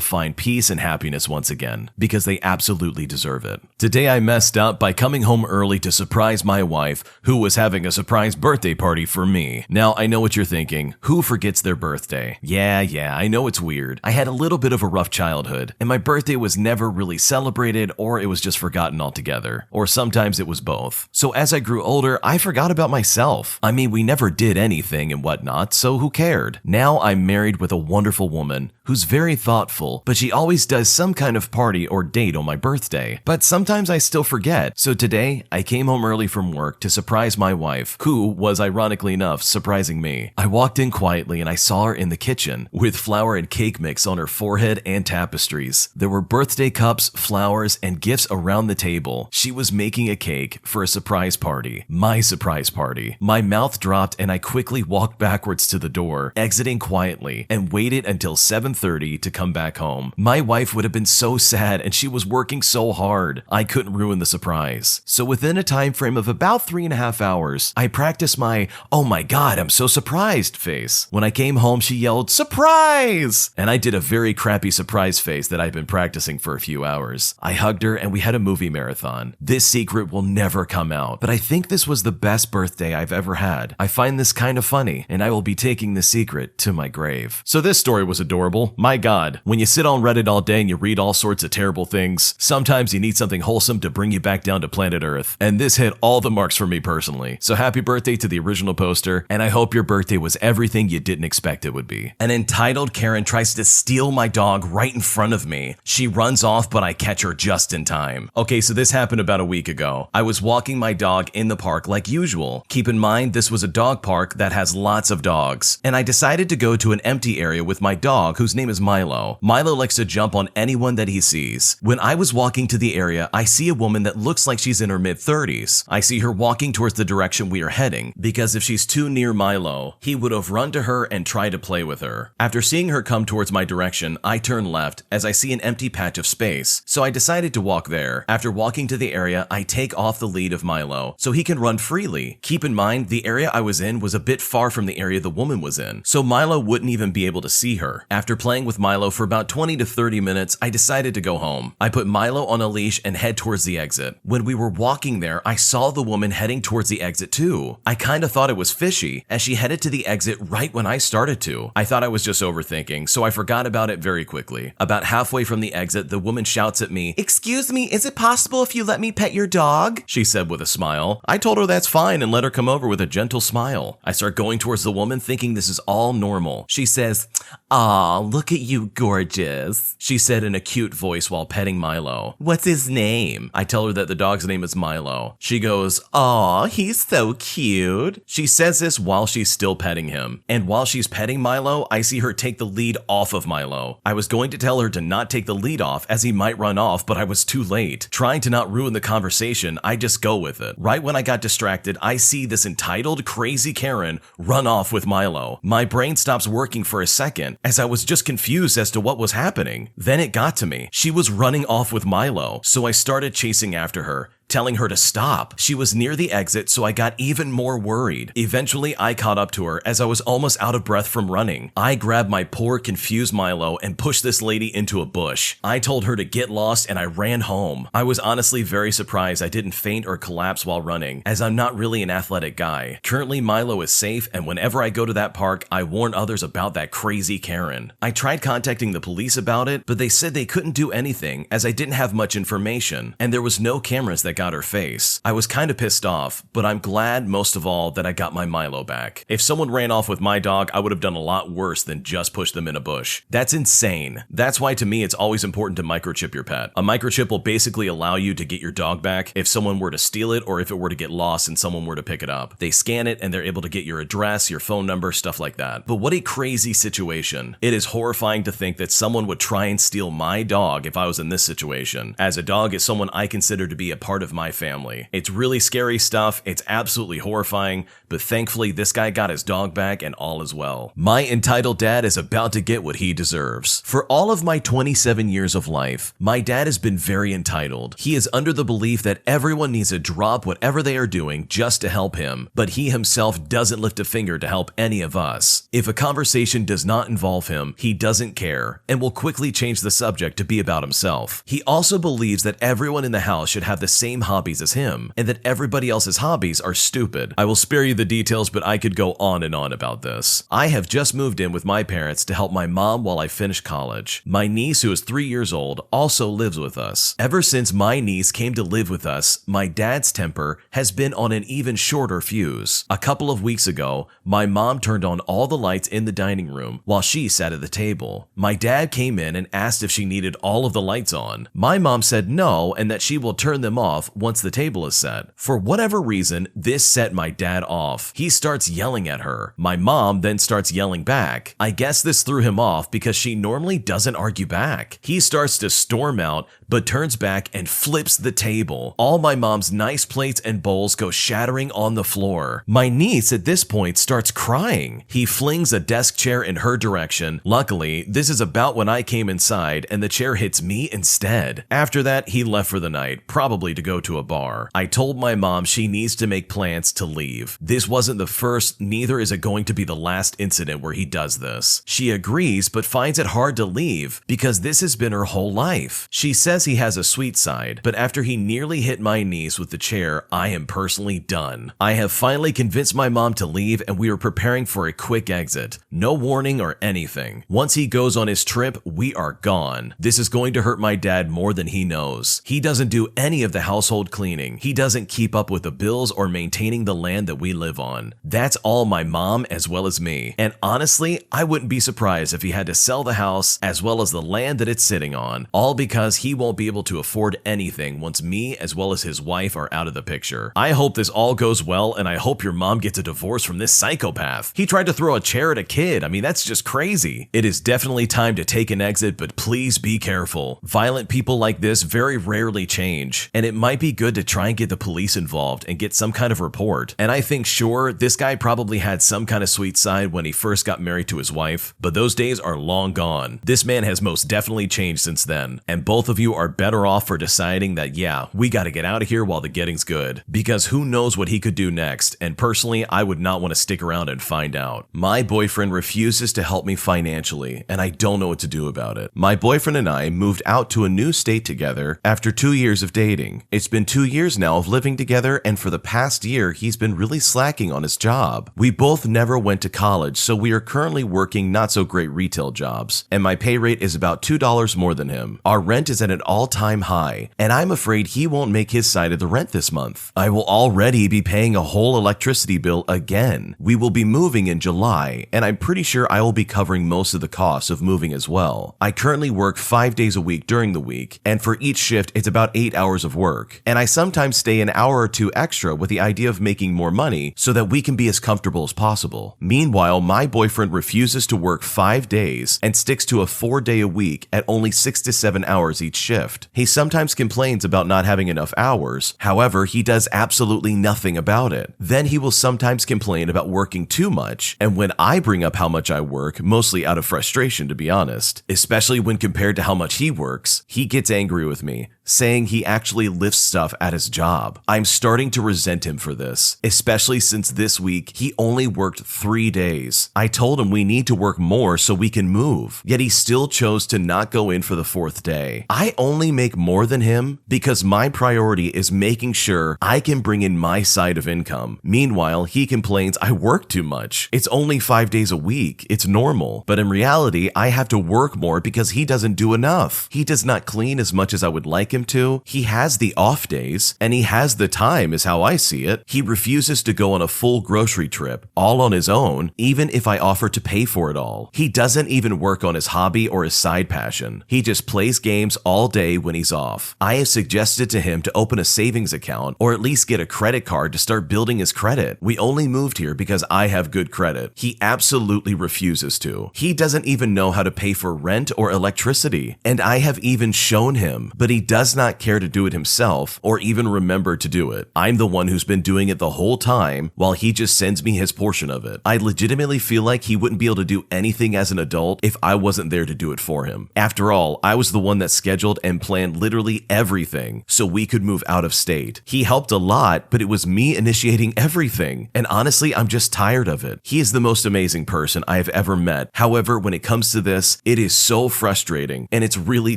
find peace and happiness once again, because they absolutely deserve it. Today I messed up by coming home early to surprise my wife, who was having a surprise birthday party for me. Now, I know what you're thinking. Who forgets their birthday? Yeah, I know it's weird. I had a little bit of a rough childhood, and my birthday was never really celebrated, or it was just forgotten altogether. Or sometimes it was both. So as I grew older, I forgot about myself. I mean, we never did anything and whatnot, so who cared? Now I'm married with a wonderful woman who's very thoughtful, but she always does some kind of party or date on my birthday. But sometimes I still forget. So today, I came home early from work to surprise my wife, who was ironically enough surprising me. I walked in quietly and I saw her in the kitchen with flour and cake mix on her forehead and tapestries. There were birthday cups, flowers, and gifts around the table. She was making a cake for a surprise party. My surprise party. My mouth dropped and I quickly walked backwards to the door, exiting quietly, and waited until 7:30 to come back home. My wife would have been so sad and she was working so hard. I couldn't ruin the surprise. So within a time frame of about 3.5 hours, I practiced my, "Oh my God, I'm so surprised" face. When I came home, she yelled, "Surprise!" And I did a very crappy surprise face that I've been practicing for a few hours. I hugged her and we had a movie marathon. This secret will never come out, but I think this was the best birthday I've ever had. I find this kind of funny, and I will be taking the secret to my grave. So this story was adorable. My God, when you sit on Reddit all day and you read all sorts of terrible things, sometimes you need something wholesome to bring you back down to planet Earth. And this hit all the marks for me personally. So happy birthday to the original poster, and I hope your birthday was everything you didn't expect it would be. An entitled Karen tries to steal my dog right in front of me. She runs off, but I catch her just in time. Okay, so this happened about a week ago. I was walking my dog in the park like usual. Keep in mind, this was a dog park that has lots of dogs. And I decided to go to an empty area with my dog, whose name is Milo. Milo likes to jump on anyone that he sees. When I was walking to the area, I see a woman that looks like she's in her mid-30s. I see her walking towards the direction we are heading, because if she's too near Milo, he would have run to her and tried to play with her. After seeing her come towards my direction, I turn left as I see an empty patch of space, so I decided to walk there. After walking to the area, I take off the lead of Milo, so he can run freely. Keep in mind, the area I was in was a bit far from the area the woman was in, so Milo wouldn't even be able to see her. After playing with Milo for about 20 to 30 minutes, I decided to go home. I put Milo on a leash and head towards the exit. When we were walking there, I saw the woman heading towards the exit too. I kinda thought it was fishy, as she headed to the exit right when I started to. to. I thought I was just overthinking, so I forgot about it very quickly. About halfway from the exit, the woman shouts at me, "Excuse me, is it possible if you let me pet your dog?" she said with a smile. I told her that's fine and let her come over with a gentle smile. I start going towards the woman thinking this is all normal. She says, "Aw, look at you, gorgeous," she said in a cute voice while petting Milo. "What's his name?" I tell her that the dog's name is Milo. She goes, "Aw, he's so cute." She says this while she's still petting him. And while she's petting Milo, I see her take the lead off of Milo. I was going to tell her to not take the lead off as he might run off, but I was too late. Trying to not ruin the conversation, I just go with it. Right when I got distracted, I see this entitled crazy Karen run off with Milo. My brain stops working for a second as I was just confused as to what was happening. Then it got to me. She was running off with Milo, so I started chasing after her, telling her to stop. She was near the exit, so I got even more worried. Eventually, I caught up to her as I was almost out of breath from running. I grabbed my poor, confused Milo and pushed this lady into a bush. I told her to get lost and I ran home. I was honestly very surprised I didn't faint or collapse while running, as I'm not really an athletic guy. Currently, Milo is safe, and whenever I go to that park, I warn others about that crazy Karen. I tried contacting the police about it, but they said they couldn't do anything as I didn't have much information, and there was no cameras that got her face. I was kind of pissed off, but I'm glad most of all that I got my Milo back. If someone ran off with my dog, I would have done a lot worse than just push them in a bush. That's insane. That's why to me it's always important to microchip your pet. A microchip will basically allow you to get your dog back if someone were to steal it or if it were to get lost and someone were to pick it up. They scan it and they're able to get your address, your phone number, stuff like that. But what a crazy situation. It is horrifying to think that someone would try and steal my dog if I was in this situation, as a dog is someone I consider to be a part of my family. It's really scary stuff, it's absolutely horrifying, but thankfully this guy got his dog back and all is well. My entitled dad is about to get what he deserves. For all of my 27 years of life, my dad has been very entitled. He is under the belief that everyone needs to drop whatever they are doing just to help him, but he himself doesn't lift a finger to help any of us. If a conversation does not involve him, he doesn't care and will quickly change the subject to be about himself. He also believes that everyone in the house should have the same hobbies as him, and that everybody else's hobbies are stupid. I will spare you the details, but I could go on and on about this. I have just moved in with my parents to help my mom while I finish college. My niece, who is 3 years old, also lives with us. Ever since my niece came to live with us, my dad's temper has been on an even shorter fuse. A couple of weeks ago, my mom turned on all the lights in the dining room while she sat at the table. My dad came in and asked if she needed all of the lights on. My mom said no and that she will turn them off once the table is set. For whatever reason, this set my dad off. He starts yelling at her. My mom then starts yelling back. I guess this threw him off because she normally doesn't argue back. He starts to storm out, but turns back and flips the table. All my mom's nice plates and bowls go shattering on the floor. My niece at this point starts crying. He flings a desk chair in her direction. Luckily, this is about when I came inside and the chair hits me instead. After that, he left for the night, probably to go to a bar. I told my mom she needs to make plans to leave. This wasn't the first, neither is it going to be the last incident where he does this. She agrees, but finds it hard to leave because this has been her whole life. She says he has a sweet side, but after he nearly hit my niece with the chair, I am personally done. I have finally convinced my mom to leave and we are preparing for a quick exit. No warning or anything. Once he goes on his trip, we are gone. This is going to hurt my dad more than he knows. He doesn't do any of the household cleaning. He doesn't keep up with the bills or maintaining the land that we live on. That's all my mom as well as me. And honestly, I wouldn't be surprised if he had to sell the house as well as the land that it's sitting on, all because he won't be able to afford anything once me as well as his wife are out of the picture. I hope this all goes well and I hope your mom gets a divorce from this psychopath. He tried to throw a chair at a kid. I mean, that's just crazy. It is definitely time to take an exit, but please be careful. Violent people like this very rarely change, and it might be good to try and get the police involved and get some kind of report. And I think sure, this guy probably had some kind of sweet side when he first got married to his wife, but those days are long gone. This man has most definitely changed since then, and both of you are better off for deciding that yeah, we gotta get out of here while the getting's good, because who knows what he could do next, and personally, I would not want to stick around and find out. My boyfriend refuses to help me financially, and I don't know what to do about it. My boyfriend and I moved out to a new state together after 2 years of dating. It It's been 2 years now of living together, and for the past year, he's been really slacking on his job. We both never went to college, so we are currently working not so great retail jobs, and my pay rate is about $2 more than him. Our rent is at an all-time high, and I'm afraid he won't make his side of the rent this month. I will already be paying a whole electricity bill again. We will be moving in July, and I'm pretty sure I will be covering most of the costs of moving as well. I currently work 5 days a week during the week, and for each shift, it's about 8 hours of work. And I sometimes stay an hour or two extra with the idea of making more money so that we can be as comfortable as possible. Meanwhile, my boyfriend refuses to work 5 days and sticks to a 4-day a week at only 6 to 7 hours each shift. He sometimes complains about not having enough hours. However, he does absolutely nothing about it. Then he will sometimes complain about working too much, and when I bring up how much I work, mostly out of frustration to be honest, especially when compared to how much he works, he gets angry with me, saying he actually lifts stuff at his job. I'm starting to resent him for this, especially since this week he only worked 3 days. I told him we need to work more so we can move, yet he still chose to not go in for the 4th day. I only make more than him because my priority is making sure I can bring in my side of income. Meanwhile, he complains I work too much. It's only 5 days a week. It's normal. But in reality, I have to work more because he doesn't do enough. He does not clean as much as I would like him to. He has the off days, and he has the time is how I see it. He refuses to go on a full grocery trip, all on his own, even if I offer to pay for it all. He doesn't even work on his hobby or his side passion. He just plays games all day when he's off. I have suggested to him to open a savings account or at least get a credit card to start building his credit. We only moved here because I have good credit. He absolutely refuses to. He doesn't even know how to pay for rent or electricity, and I have even shown him, but he does not care to do it himself or even remember to do it. I'm the one who's been doing it the whole time while he just sends me his portion of it. I legitimately feel like he wouldn't be able to do anything as an adult if I wasn't there to do it for him. After all, I was the one that scheduled and planned literally everything so we could move out of state. He helped a lot, but it was me initiating everything, and honestly, I'm just tired of it. He is the most amazing person I have ever met. However, when it comes to this, it is so frustrating, and it's really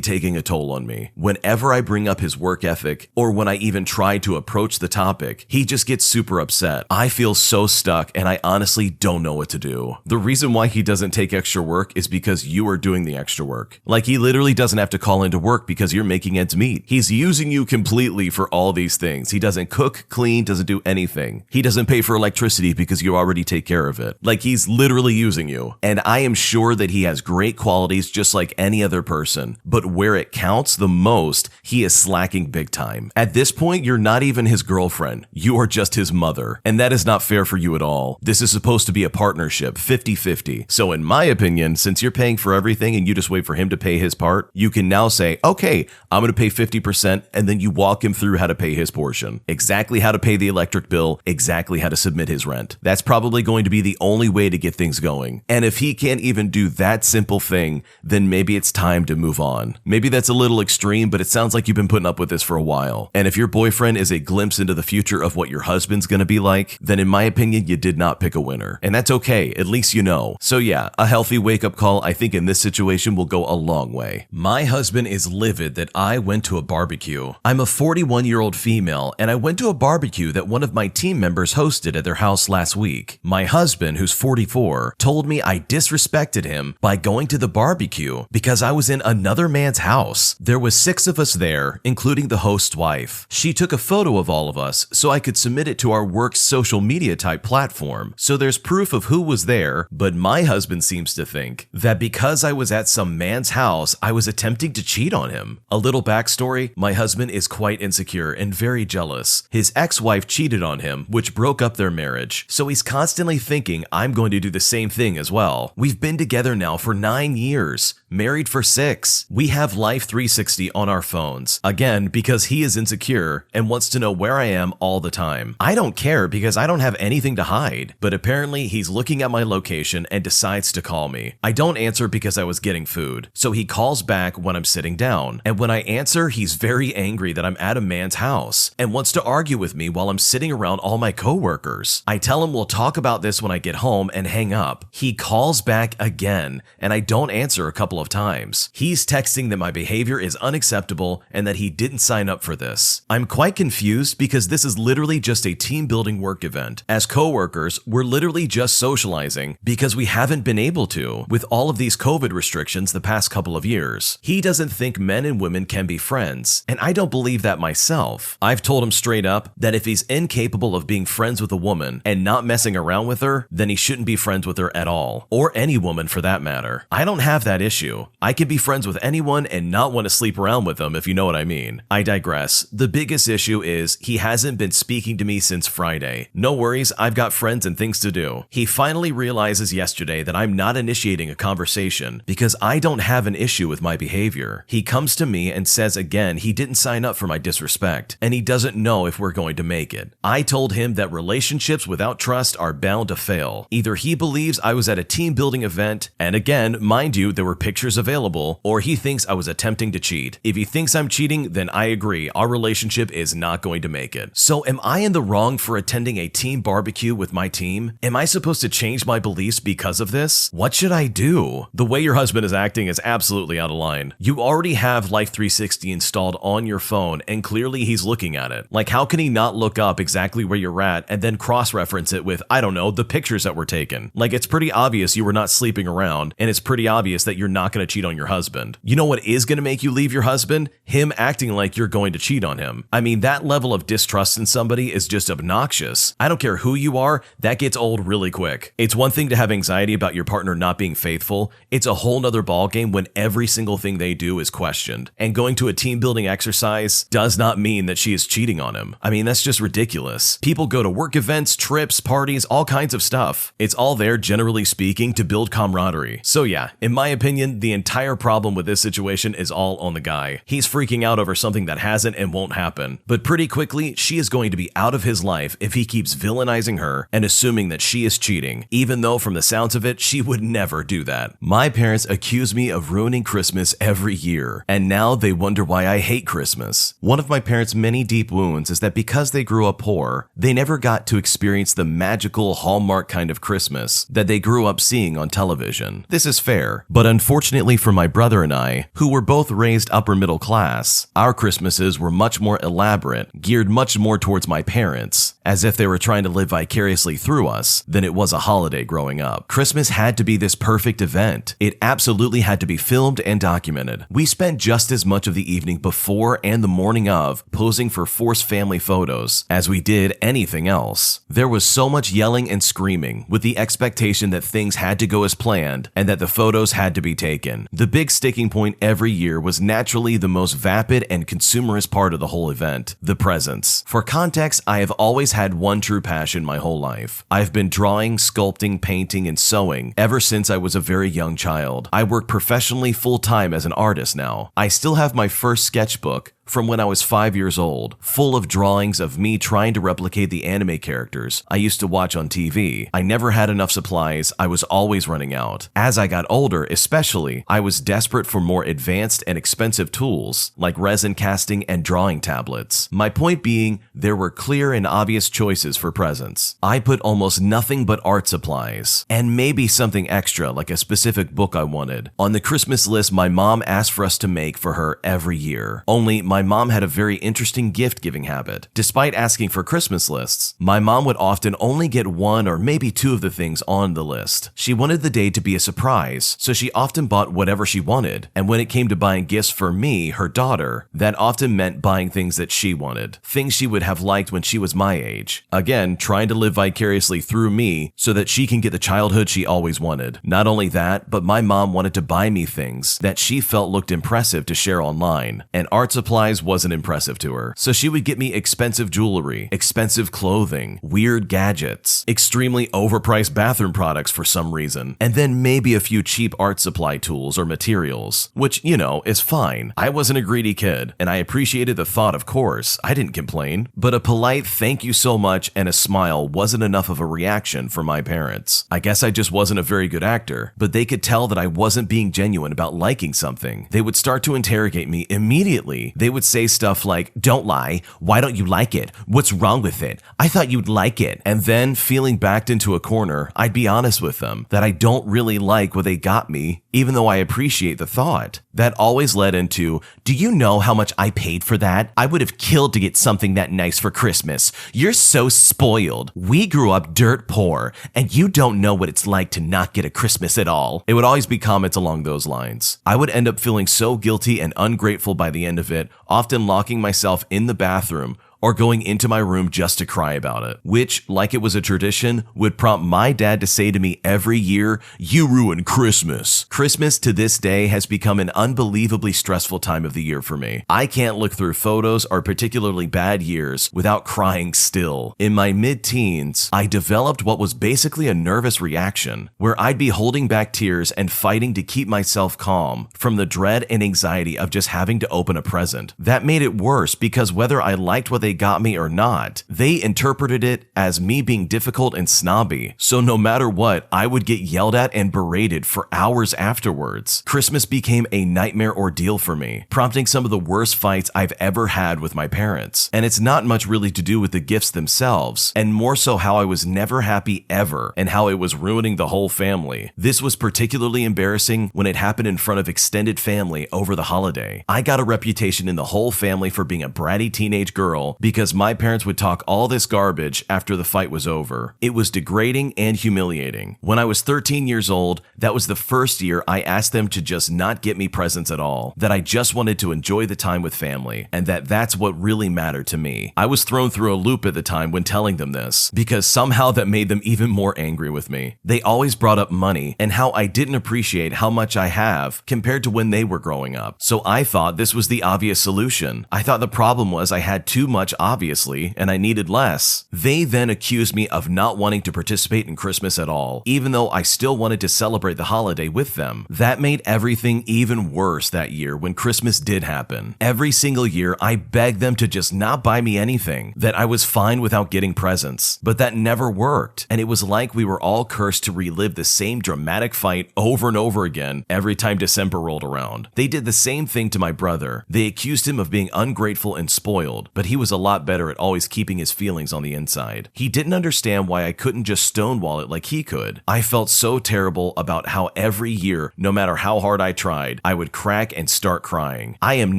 taking a toll on me. Whenever I bring up his work ethic, or when I even try to approach the topic, he just gets super upset. I feel so stuck, and I honestly don't know what to do. The reason why he doesn't take extra work is because you are doing the extra work. Like, he literally doesn't have to call into work because you're making ends meet. He's using you completely for all these things. He doesn't cook, clean, doesn't do anything. He doesn't pay for electricity because you already take care of it. Like, he's literally using you. And I am sure that he has great qualities just like any other person. But where it counts the most, he is slacking big time. At this point, you're not even his girlfriend. You are just his mother. And that is not fair for you at all. This is supposed to be a partnership, 50-50. So in my opinion, since you're paying for everything and you just wait for him to pay his part, you can now say, okay, I'm going to pay 50%, and then you walk him through how to pay his portion. Exactly how to pay the electric bill, exactly how to submit his rent. That's probably going to be the only way to get things going. And if he can't even do that simple thing, then maybe it's time to move on. Maybe that's a little extreme, but it sounds like you've been putting up with this for a while. And if your boyfriend is a glimpse into the future of what your husband's going to be like, then in my opinion, you did not pick a winner. And that's okay, at least you know. So yeah, a healthy wake-up call I think in this situation will go a long way. My husband is livid that I went to a barbecue. I'm a 41-year-old female, and I went to a barbecue that one of my team members hosted at their house last week. My husband, who's 44, told me I disrespected him by going to the barbecue because I was in another man's house. There was 6 of us there, including the host's wife. She took a photo of all of us so I could submit it to our work's social media type platform. So there's proof of who was there, but my husband seems to think that because I was at some man's house, I was attempting to cheat on him. A little backstory, my husband is quite insecure and very jealous. His ex-wife cheated on him, which broke up their marriage, so he's constantly thinking I'm going to do the same thing as well. We've been together now for 9 years, married for 6. We have Life 360 on our phones, again because he is insecure and wants to know where I am all the time. I don't care because I don't have anything to hide, but apparently he's looking at my location and decides to call me. I don't answer because I was getting food, so he calls back when I'm sitting down, and when I answer, he's very angry that I'm at a man's house and wants to argue with me while I'm sitting around all my coworkers. I tell him we'll talk about this when I get home and hang up. He calls back again, and I don't answer a couple couple of times. He's texting that my behavior is unacceptable and that he didn't sign up for this. I'm quite confused because this is literally just a team building work event. As coworkers, we're literally just socializing because we haven't been able to with all of these COVID restrictions the past couple of years. He doesn't think men and women can be friends, and I don't believe that myself. I've told him straight up that if he's incapable of being friends with a woman and not messing around with her, then he shouldn't be friends with her at all, or any woman for that matter. I don't have that issue. I can be friends with anyone and not want to sleep around with them, if you know what I mean. I digress. The biggest issue is he hasn't been speaking to me since Friday. No worries, I've got friends and things to do. He finally realizes yesterday that I'm not initiating a conversation because I don't have an issue with my behavior. He comes to me and says again he didn't sign up for my disrespect, and he doesn't know if we're going to make it. I told him that relationships without trust are bound to fail. Either he believes I was at a team building event, and again, mind you, there were pictures available, or he thinks I was attempting to cheat. If he thinks I'm cheating, then I agree, our relationship is not going to make it. So am I in the wrong for attending a team barbecue with my team? Am I supposed to change my beliefs because of this? What should I do? The way your husband is acting is absolutely out of line. You already have Life 360 installed on your phone, and clearly he's looking at it. Like, how can he not look up exactly where you're at and then cross-reference it with, I don't know, the pictures that were taken? Like, it's pretty obvious you were not sleeping around, and it's pretty obvious that you're not going to cheat on your husband. You know what is going to make you leave your husband? Him acting like you're going to cheat on him. I mean, that level of distrust in somebody is just obnoxious. I don't care who you are, that gets old really quick. It's one thing to have anxiety about your partner not being faithful. It's a whole nother ballgame when every single thing they do is questioned. And going to a team building exercise does not mean that she is cheating on him. I mean, that's just ridiculous. People go to work events, trips, parties, all kinds of stuff. It's all there, generally speaking, to build camaraderie. So yeah, in my opinion, the entire problem with this situation is all on the guy. He's freaking out over something that hasn't and won't happen. But pretty quickly, she is going to be out of his life if he keeps villainizing her and assuming that she is cheating, even though from the sounds of it, she would never do that. My parents accuse me of ruining Christmas every year, and now they wonder why I hate Christmas. One of my parents' many deep wounds is that because they grew up poor, they never got to experience the magical Hallmark kind of Christmas that they grew up seeing on television. This is fair, but unfortunately for my brother and I, who were both raised upper middle class, our Christmases were much more elaborate, geared much more towards my parents, as if they were trying to live vicariously through us, than it was a holiday growing up. Christmas had to be this perfect event. It absolutely had to be filmed and documented. We spent just as much of the evening before and the morning of posing for forced family photos as we did anything else. There was so much yelling and screaming with the expectation that things had to go as planned and that the photos had to be taken. The big sticking point every year was naturally the most vapid and consumerist part of the whole event, the presents. For context, I have always had one true passion my whole life. I've been drawing, sculpting, painting, and sewing ever since I was a very young child. I work professionally full-time as an artist now. I still have my first sketchbook from when I was 5 years old, full of drawings of me trying to replicate the anime characters I used to watch on TV. I never had enough supplies, I was always running out. As I got older, especially, I was desperate for more advanced and expensive tools, like resin casting and drawing tablets. My point being, there were clear and obvious choices for presents. I put almost nothing but art supplies, and maybe something extra like a specific book I wanted, on the Christmas list my mom asked for us to make for her every year. Only my mom had a very interesting gift-giving habit. Despite asking for Christmas lists, my mom would often only get one or maybe two of the things on the list. She wanted the day to be a surprise, so she often bought whatever she wanted, and when it came to buying gifts for me, her daughter, that often meant buying things that she wanted, things she would have liked when she was my age. Again, trying to live vicariously through me so that she can get the childhood she always wanted. Not only that, but my mom wanted to buy me things that she felt looked impressive to share online, and art supplies wasn't impressive to her. So she would get me expensive jewelry, expensive clothing, weird gadgets, extremely overpriced bathroom products for some reason, and then maybe a few cheap art supply tools or materials, which, you know, is fine. I wasn't a greedy kid, and I appreciated the thought, of course. I didn't complain, but a polite thank you so much and a smile wasn't enough of a reaction from my parents. I guess I just wasn't a very good actor, but they could tell that I wasn't being genuine about liking something. They would start to interrogate me immediately. They would would say stuff like, "Don't lie. Why don't you like it? What's wrong with it? I thought you'd like it." And then, feeling backed into a corner, I'd be honest with them that I don't really like what they got me, even though I appreciate the thought. That always led into, "Do you know how much I paid for that? I would have killed to get something that nice for Christmas. You're so spoiled. We grew up dirt poor, and you don't know what it's like to not get a Christmas at all." It would always be comments along those lines. I would end up feeling so guilty and ungrateful by the end of it, often locking myself in the bathroom or going into my room just to cry about it, which, like it was a tradition, would prompt my dad to say to me every year, "You ruined Christmas." Christmas to this day has become an unbelievably stressful time of the year for me. I can't look through photos or particularly bad years without crying still. In my mid-teens, I developed what was basically a nervous reaction, where I'd be holding back tears and fighting to keep myself calm from the dread and anxiety of just having to open a present. That made it worse because whether I liked what they got me or not, they interpreted it as me being difficult and snobby. So no matter what, I would get yelled at and berated for hours afterwards. Christmas became a nightmare ordeal for me, prompting some of the worst fights I've ever had with my parents. And it's not much really to do with the gifts themselves, and more so how I was never happy ever and how it was ruining the whole family. This was particularly embarrassing when it happened in front of extended family over the holiday. I got a reputation in the whole family for being a bratty teenage girl because my parents would talk all this garbage after the fight was over. It was degrading and humiliating. When I was 13 years old, that was the first year I asked them to just not get me presents at all, that I just wanted to enjoy the time with family, and that's what really mattered to me. I was thrown through a loop at the time when telling them this, because somehow that made them even more angry with me. They always brought up money and how I didn't appreciate how much I have compared to when they were growing up. So I thought this was the obvious solution. I thought the problem was I had too much, obviously, and I needed less. They then accused me of not wanting to participate in Christmas at all, even though I still wanted to celebrate the holiday with them. That made everything even worse that year when Christmas did happen. Every single year, I begged them to just not buy me anything, that I was fine without getting presents. But that never worked, and it was like we were all cursed to relive the same dramatic fight over and over again every time December rolled around. They did the same thing to my brother. They accused him of being ungrateful and spoiled, but he was a lot better at always keeping his feelings on the inside. He didn't understand why I couldn't just stonewall it like he could. I felt so terrible about how every year, no matter how hard I tried, I would crack and start crying. I am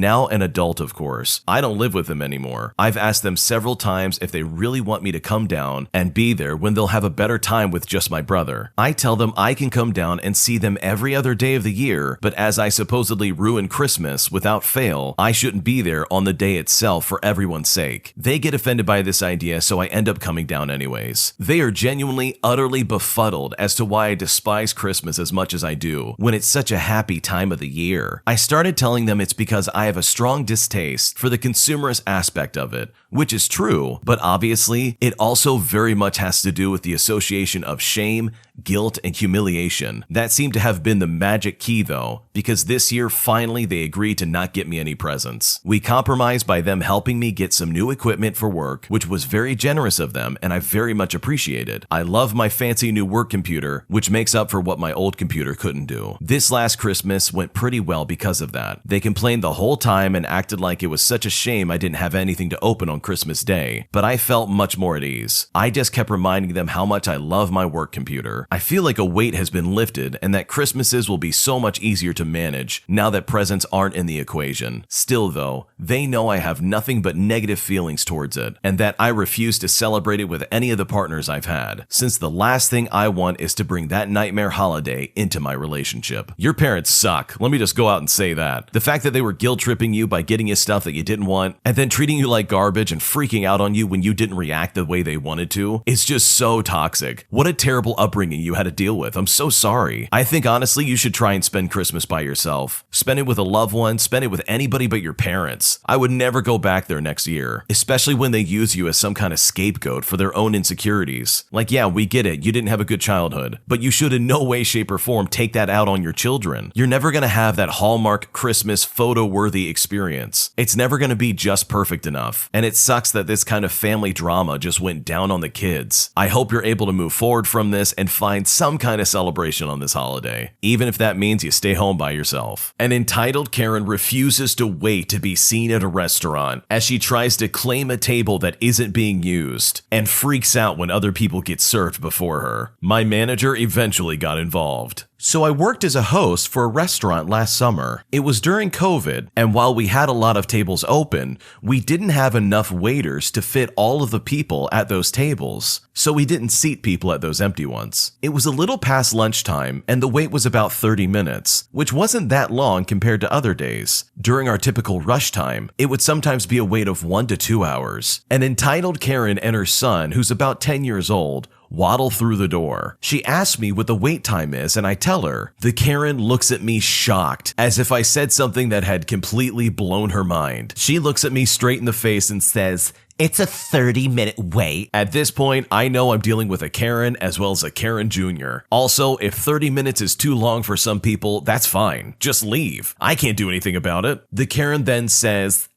now an adult, of course. I don't live with them anymore. I've asked them several times if they really want me to come down and be there when they'll have a better time with just my brother. I tell them I can come down and see them every other day of the year, but as I supposedly ruin Christmas without fail, I shouldn't be there on the day itself for everyone's sake. They get offended by this idea, so I end up coming down anyways. They are genuinely, utterly befuddled as to why I despise Christmas as much as I do, when it's such a happy time of the year. I started telling them it's because I have a strong distaste for the consumerist aspect of it, which is true, but obviously, it also very much has to do with the association of shame, guilt, and humiliation. That seemed to have been the magic key though, because this year finally they agreed to not get me any presents. We compromised by them helping me get some new equipment for work, which was very generous of them and I very much appreciated. I love my fancy new work computer, which makes up for what my old computer couldn't do. This last Christmas went pretty well because of that. They complained the whole time and acted like it was such a shame I didn't have anything to open on Christmas Day, but I felt much more at ease. I just kept reminding them how much I love my work computer. I feel like a weight has been lifted and that Christmases will be so much easier to manage now that presents aren't in the equation. Still though, they know I have nothing but negative feelings towards it and that I refuse to celebrate it with any of the partners I've had, since the last thing I want is to bring that nightmare holiday into my relationship. Your parents suck. Let me just go out and say that. The fact that they were guilt-tripping you by getting you stuff that you didn't want and then treating you like garbage and freaking out on you when you didn't react the way they wanted to is just so toxic. What a terrible upbringing you had to deal with. I'm so sorry. I think honestly you should try and spend Christmas by yourself. Spend it with a loved one, spend it with anybody but your parents. I would never go back there next year, especially when they use you as some kind of scapegoat for their own insecurities. Like, yeah, we get it, you didn't have a good childhood, but you should in no way, shape, or form take that out on your children. You're never gonna have that Hallmark Christmas photo-worthy experience. It's never gonna be just perfect enough, and it sucks that this kind of family drama just went down on the kids. I hope you're able to move forward from this and find find some kind of celebration on this holiday, even if that means you stay home by yourself. An entitled Karen refuses to wait to be seen at a restaurant as she tries to claim a table that isn't being used and freaks out when other people get served before her. My manager eventually got involved. So I worked as a host for a restaurant last summer. It was during COVID, and while we had a lot of tables open, we didn't have enough waiters to fit all of the people at those tables, so we didn't seat people at those empty ones. It was a little past lunchtime, and the wait was about 30 minutes, which wasn't that long compared to other days. During our typical rush time, it would sometimes be a wait of 1 to 2 hours. An entitled Karen and her son, who's about 10 years old, waddle through the door. She asks me what the wait time is, and I tell her. The Karen looks at me shocked, as if I said something that had completely blown her mind. She looks at me straight in the face and says, "It's a 30-minute wait." At this point, I know I'm dealing with a Karen as well as a Karen Jr. Also, if 30 minutes is too long for some people, that's fine. Just leave. I can't do anything about it. The Karen then says,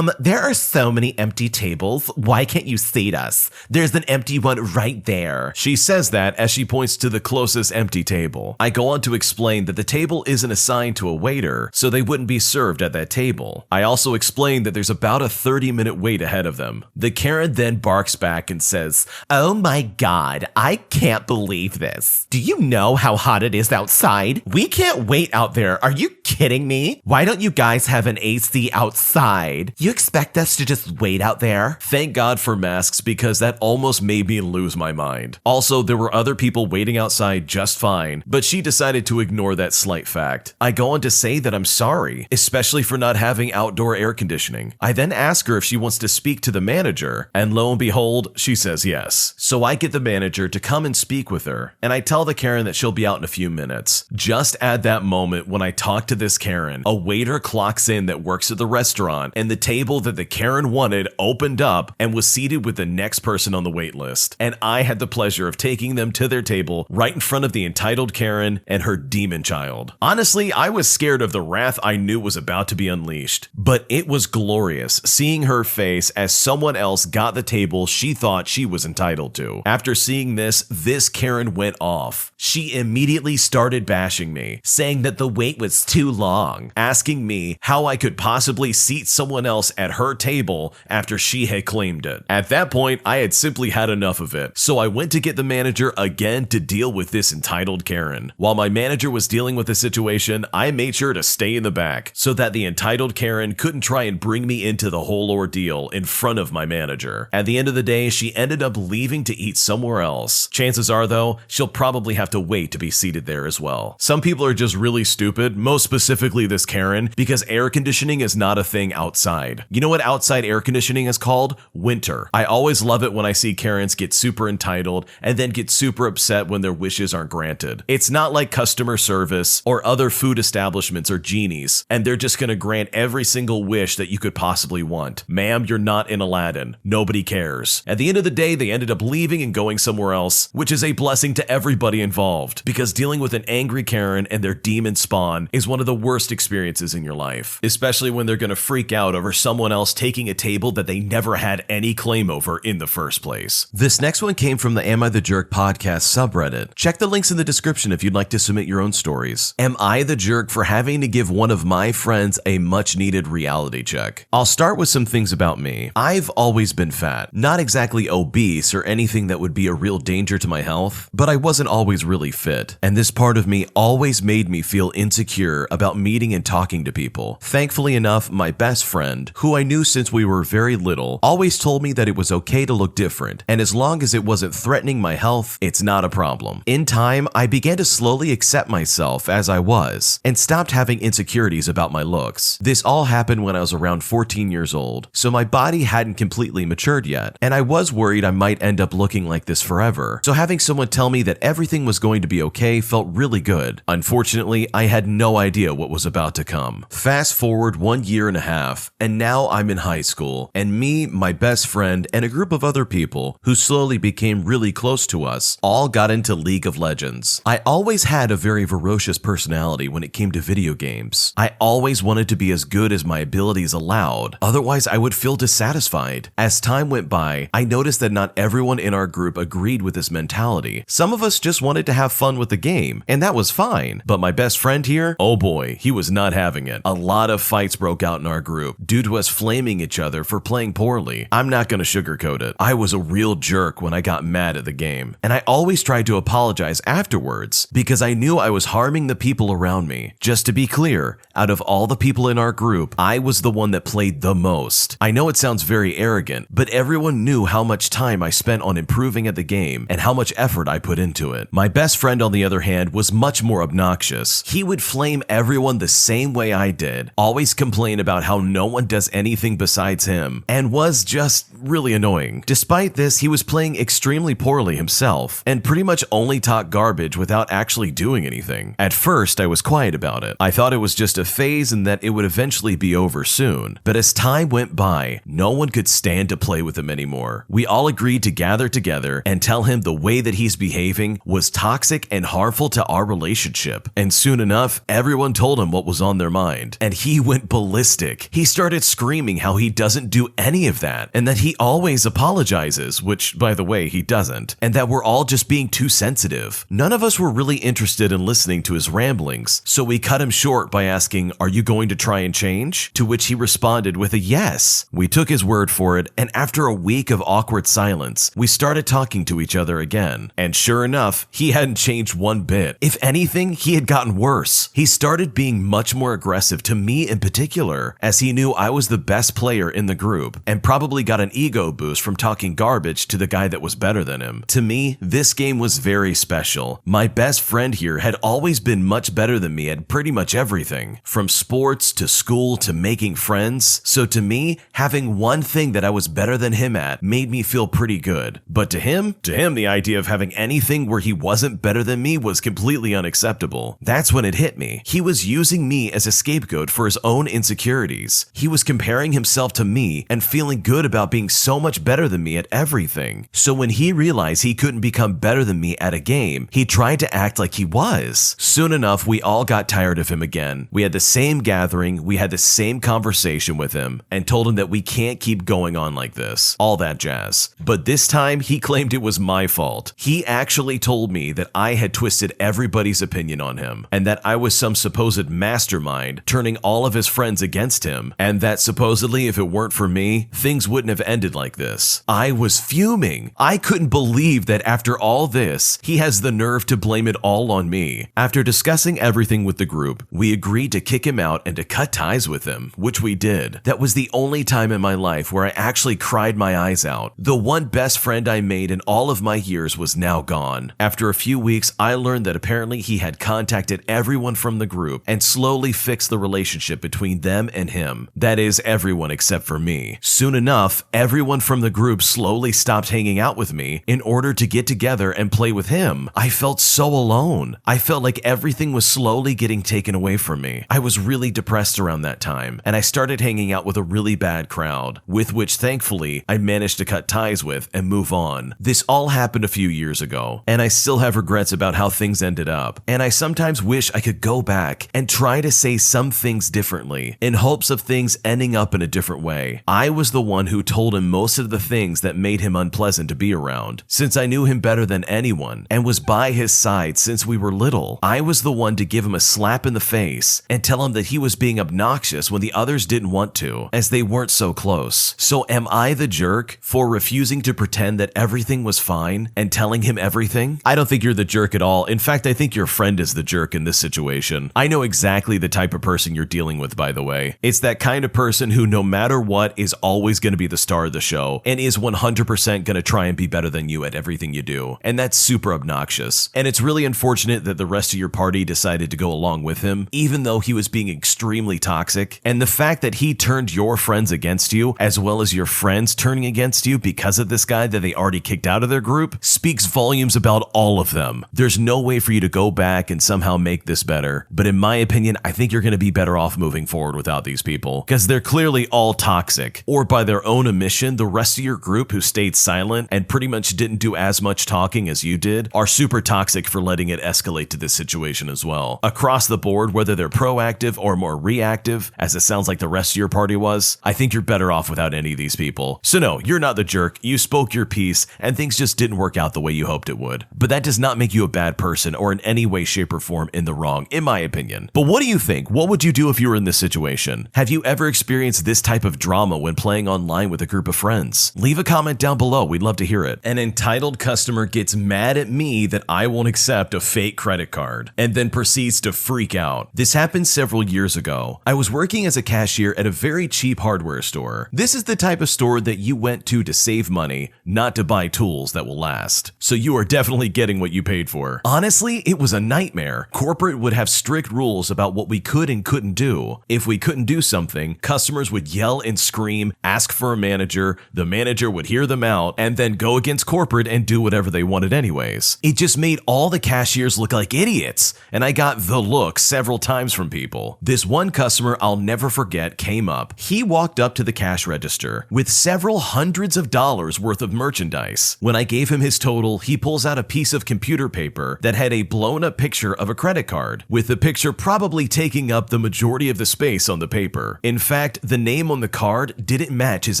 there are so many empty tables. Why can't you seat us? There's an empty one right there. She says that as she points to the closest empty table. I go on to explain that the table isn't assigned to a waiter, so they wouldn't be served at that table. I also explain that there's about a 30-minute wait ahead of them. The Karen then barks back and says, "Oh my God, I can't believe this. Do you know how hot it is outside? We can't wait out there. Are you kidding me? Why don't you guys have an AC outside? You expect us to just wait out there?" Thank God for masks, because that almost made me lose my mind. Also, there were other people waiting outside just fine, but she decided to ignore that slight fact. I go on to say that I'm sorry, especially for not having outdoor air conditioning. I then ask her if she wants to speak to the manager, and lo and behold, she says yes. So I get the manager to come and speak with her, and I tell the Karen that she'll be out in a few minutes. Just at that moment when I talk to this Karen, a waiter clocks in that works at the restaurant, and the table that the Karen wanted opened up and was seated with the next person on the wait list. And I had the pleasure of taking them to their table right in front of the entitled Karen and her demon child. Honestly, I was scared of the wrath I knew was about to be unleashed, but it was glorious seeing her face as someone else got the table she thought she was entitled to. After seeing this Karen went off. She immediately started bashing me, saying that the wait was too long, asking me how I could possibly seat someone else at her table after she had claimed it. At that point, I had simply had enough of it, so I went to get the manager again to deal with this entitled Karen. While my manager was dealing with the situation, I made sure to stay in the back so that the entitled Karen couldn't try and bring me into the whole ordeal in front of my manager. At the end of the day, she ended up leaving to eat somewhere else. Chances are, though, she'll probably have to wait to be seated there as well. Some people are just really stupid, most specifically this Karen, because air conditioning is not a thing outside. You know what outside air conditioning is called? Winter. I always love it when I see Karens get super entitled and then get super upset when their wishes aren't granted. It's not like customer service or other food establishments or genies, and they're just gonna grant every single wish that you could possibly want. Ma'am, you're not in Aladdin. Nobody cares. At the end of the day, they ended up leaving and going somewhere else, which is a blessing to everybody involved, because dealing with an angry Karen and their demon spawn is one of the worst experiences in your life, especially when they're gonna freak out over someone else taking a table that they never had any claim over in the first place. This next one came from the Am I the Jerk podcast subreddit. Check the links in the description if you'd like to submit your own stories. Am I the jerk for having to give one of my friends a much needed reality check? I'll start with some things about me. I've always been fat, not exactly obese or anything that would be a real danger to my health, but I wasn't always really fit, and this part of me always made me feel insecure about meeting and talking to people. Thankfully enough, my best friend, who I knew since we were very little, always told me that it was okay to look different, and as long as it wasn't threatening my health, it's not a problem. In time, I began to slowly accept myself as I was, and stopped having insecurities about my looks. This all happened when I was around 14 years old, so my body hadn't completely matured yet, and I was worried I might end up looking like this forever. So having someone tell me that everything was going to be okay felt really good. Unfortunately, I had no idea idea what was about to come. Fast forward 1.5 years, and now I'm in high school, and me, my best friend, and a group of other people who slowly became really close to us all got into League of Legends. I always had a very ferocious personality when it came to video games. I always wanted to be as good as my abilities allowed, otherwise I would feel dissatisfied. As time went by, I noticed that not everyone in our group agreed with this mentality. Some of us just wanted to have fun with the game, and that was fine. But my best friend here, oh boy, he was not having it. A lot of fights broke out in our group due to us flaming each other for playing poorly. I'm not gonna sugarcoat it. I was a real jerk when I got mad at the game, and I always tried to apologize afterwards because I knew I was harming the people around me. Just to be clear, out of all the people in our group, I was the one that played the most. I know it sounds very arrogant, but everyone knew how much time I spent on improving at the game and how much effort I put into it. My best friend, on the other hand, was much more obnoxious. He would flame everyone the same way I did, always complain about how no one does anything besides him, and was just really annoying. Despite this, he was playing extremely poorly himself, and pretty much only talked garbage without actually doing anything. At first, I was quiet about it. I thought it was just a phase and that it would eventually be over soon. But as time went by, no one could stand to play with him anymore. We all agreed to gather together and tell him the way that he's behaving was toxic and harmful to our relationship. And soon enough, everyone told him what was on their mind, and he went ballistic. He started screaming how he doesn't do any of that, and that he always apologizes, which, by the way, he doesn't, and that we're all just being too sensitive. None of us were really interested in listening to his ramblings, so we cut him short by asking, "Are you going to try and change?" To which he responded with a yes. We took his word for it, and after a week of awkward silence, we started talking to each other again. And sure enough, he hadn't changed one bit. If anything, he had gotten worse. He started being much more aggressive to me in particular, as he knew I was the best player in the group, and probably got an ego boost from talking garbage to the guy that was better than him. To me, this game was very special. My best friend here had always been much better than me at pretty much everything, from sports to school to making friends. So to me, having one thing that I was better than him at made me feel pretty good. But to him, the idea of having anything where he wasn't better than me was completely unacceptable. That's when it hit me. He was using me as a scapegoat for his own insecurities. He was comparing himself to me and feeling good about being so much better than me at everything. So when he realized he couldn't become better than me at a game, he tried to act like he was. Soon enough, we all got tired of him again. We had the same gathering, we had the same conversation with him, and told him that we can't keep going on like this. All that jazz. But this time, he claimed it was my fault. He actually told me that I had twisted everybody's opinion on him, and that I was some supposed mastermind turning all of his friends against him, and that supposedly if it weren't for me, things wouldn't have ended like this. I was fuming. I couldn't believe that after all this, he has the nerve to blame it all on me. After discussing everything with the group, we agreed to kick him out and to cut ties with him, which we did. That was the only time in my life where I actually cried my eyes out. The one best friend I made in all of my years was now gone. After a few weeks, I learned that apparently he had contacted everyone from the group and slowly fixed the relationship between them and him. That is, everyone except for me. Soon enough, everyone from the group slowly stopped hanging out with me in order to get together and play with him. I felt so alone. I felt like everything was slowly getting taken away from me. I was really depressed around that time, and I started hanging out with a really bad crowd, with which thankfully I managed to cut ties with and move on. This all happened a few years ago, and I still have regrets about how things ended up, and I sometimes wish I could go back and try to say some things differently in hopes of things ending up in a different way. I was the one who told him most of the things that made him unpleasant to be around, since I knew him better than anyone and was by his side since we were little. I was the one to give him a slap in the face and tell him that he was being obnoxious when the others didn't want to, as they weren't so close. So am I the jerk for refusing to pretend that everything was fine and telling him everything? I don't think you're the jerk at all. In fact, I think your friend is the jerk in this situation. I know exactly the type of person you're dealing with, by the way. It's that kind of person who, no matter what, is always going to be the star of the show and is 100% going to try and be better than you at everything you do. And that's super obnoxious. And it's really unfortunate that the rest of your party decided to go along with him, even though he was being extremely toxic. And the fact that he turned your friends against you, as well as your friends turning against you because of this guy that they already kicked out of their group, speaks volumes about all of them. There's no way for you to go back and somehow make this better. But but in my opinion, I think you're going to be better off moving forward without these people, because they're clearly all toxic, or by their own admission, the rest of your group who stayed silent and pretty much didn't do as much talking as you did are super toxic for letting it escalate to this situation as well. Across the board, whether they're proactive or more reactive, as it sounds like the rest of your party was, I think you're better off without any of these people. So no, you're not the jerk, you spoke your piece, and things just didn't work out the way you hoped it would. But that does not make you a bad person or in any way, shape, or form in the wrong, in my opinion. But what do you think? What would you do if you were in this situation? Have you ever experienced this type of drama when playing online with a group of friends? Leave a comment down below, we'd love to hear it. An entitled customer gets mad at me that I won't accept a fake credit card, and then proceeds to freak out. This happened several years ago. I was working as a cashier at a very cheap hardware store. This is the type of store that you went to save money, not to buy tools that will last. So you are definitely getting what you paid for. Honestly, it was a nightmare. Corporate would have strict rules about what we could and couldn't do. If we couldn't do something, customers would yell and scream, ask for a manager, the manager would hear them out, and then go against corporate and do whatever they wanted anyways. It just made all the cashiers look like idiots, and I got the look several times from people. This one customer I'll never forget came up. He walked up to the cash register with several hundreds of dollars worth of merchandise. When I gave him his total, he pulls out a piece of computer paper that had a blown up picture of a credit card, with the picture probably taking up the majority of the space on the paper. In fact, the name on the card didn't match his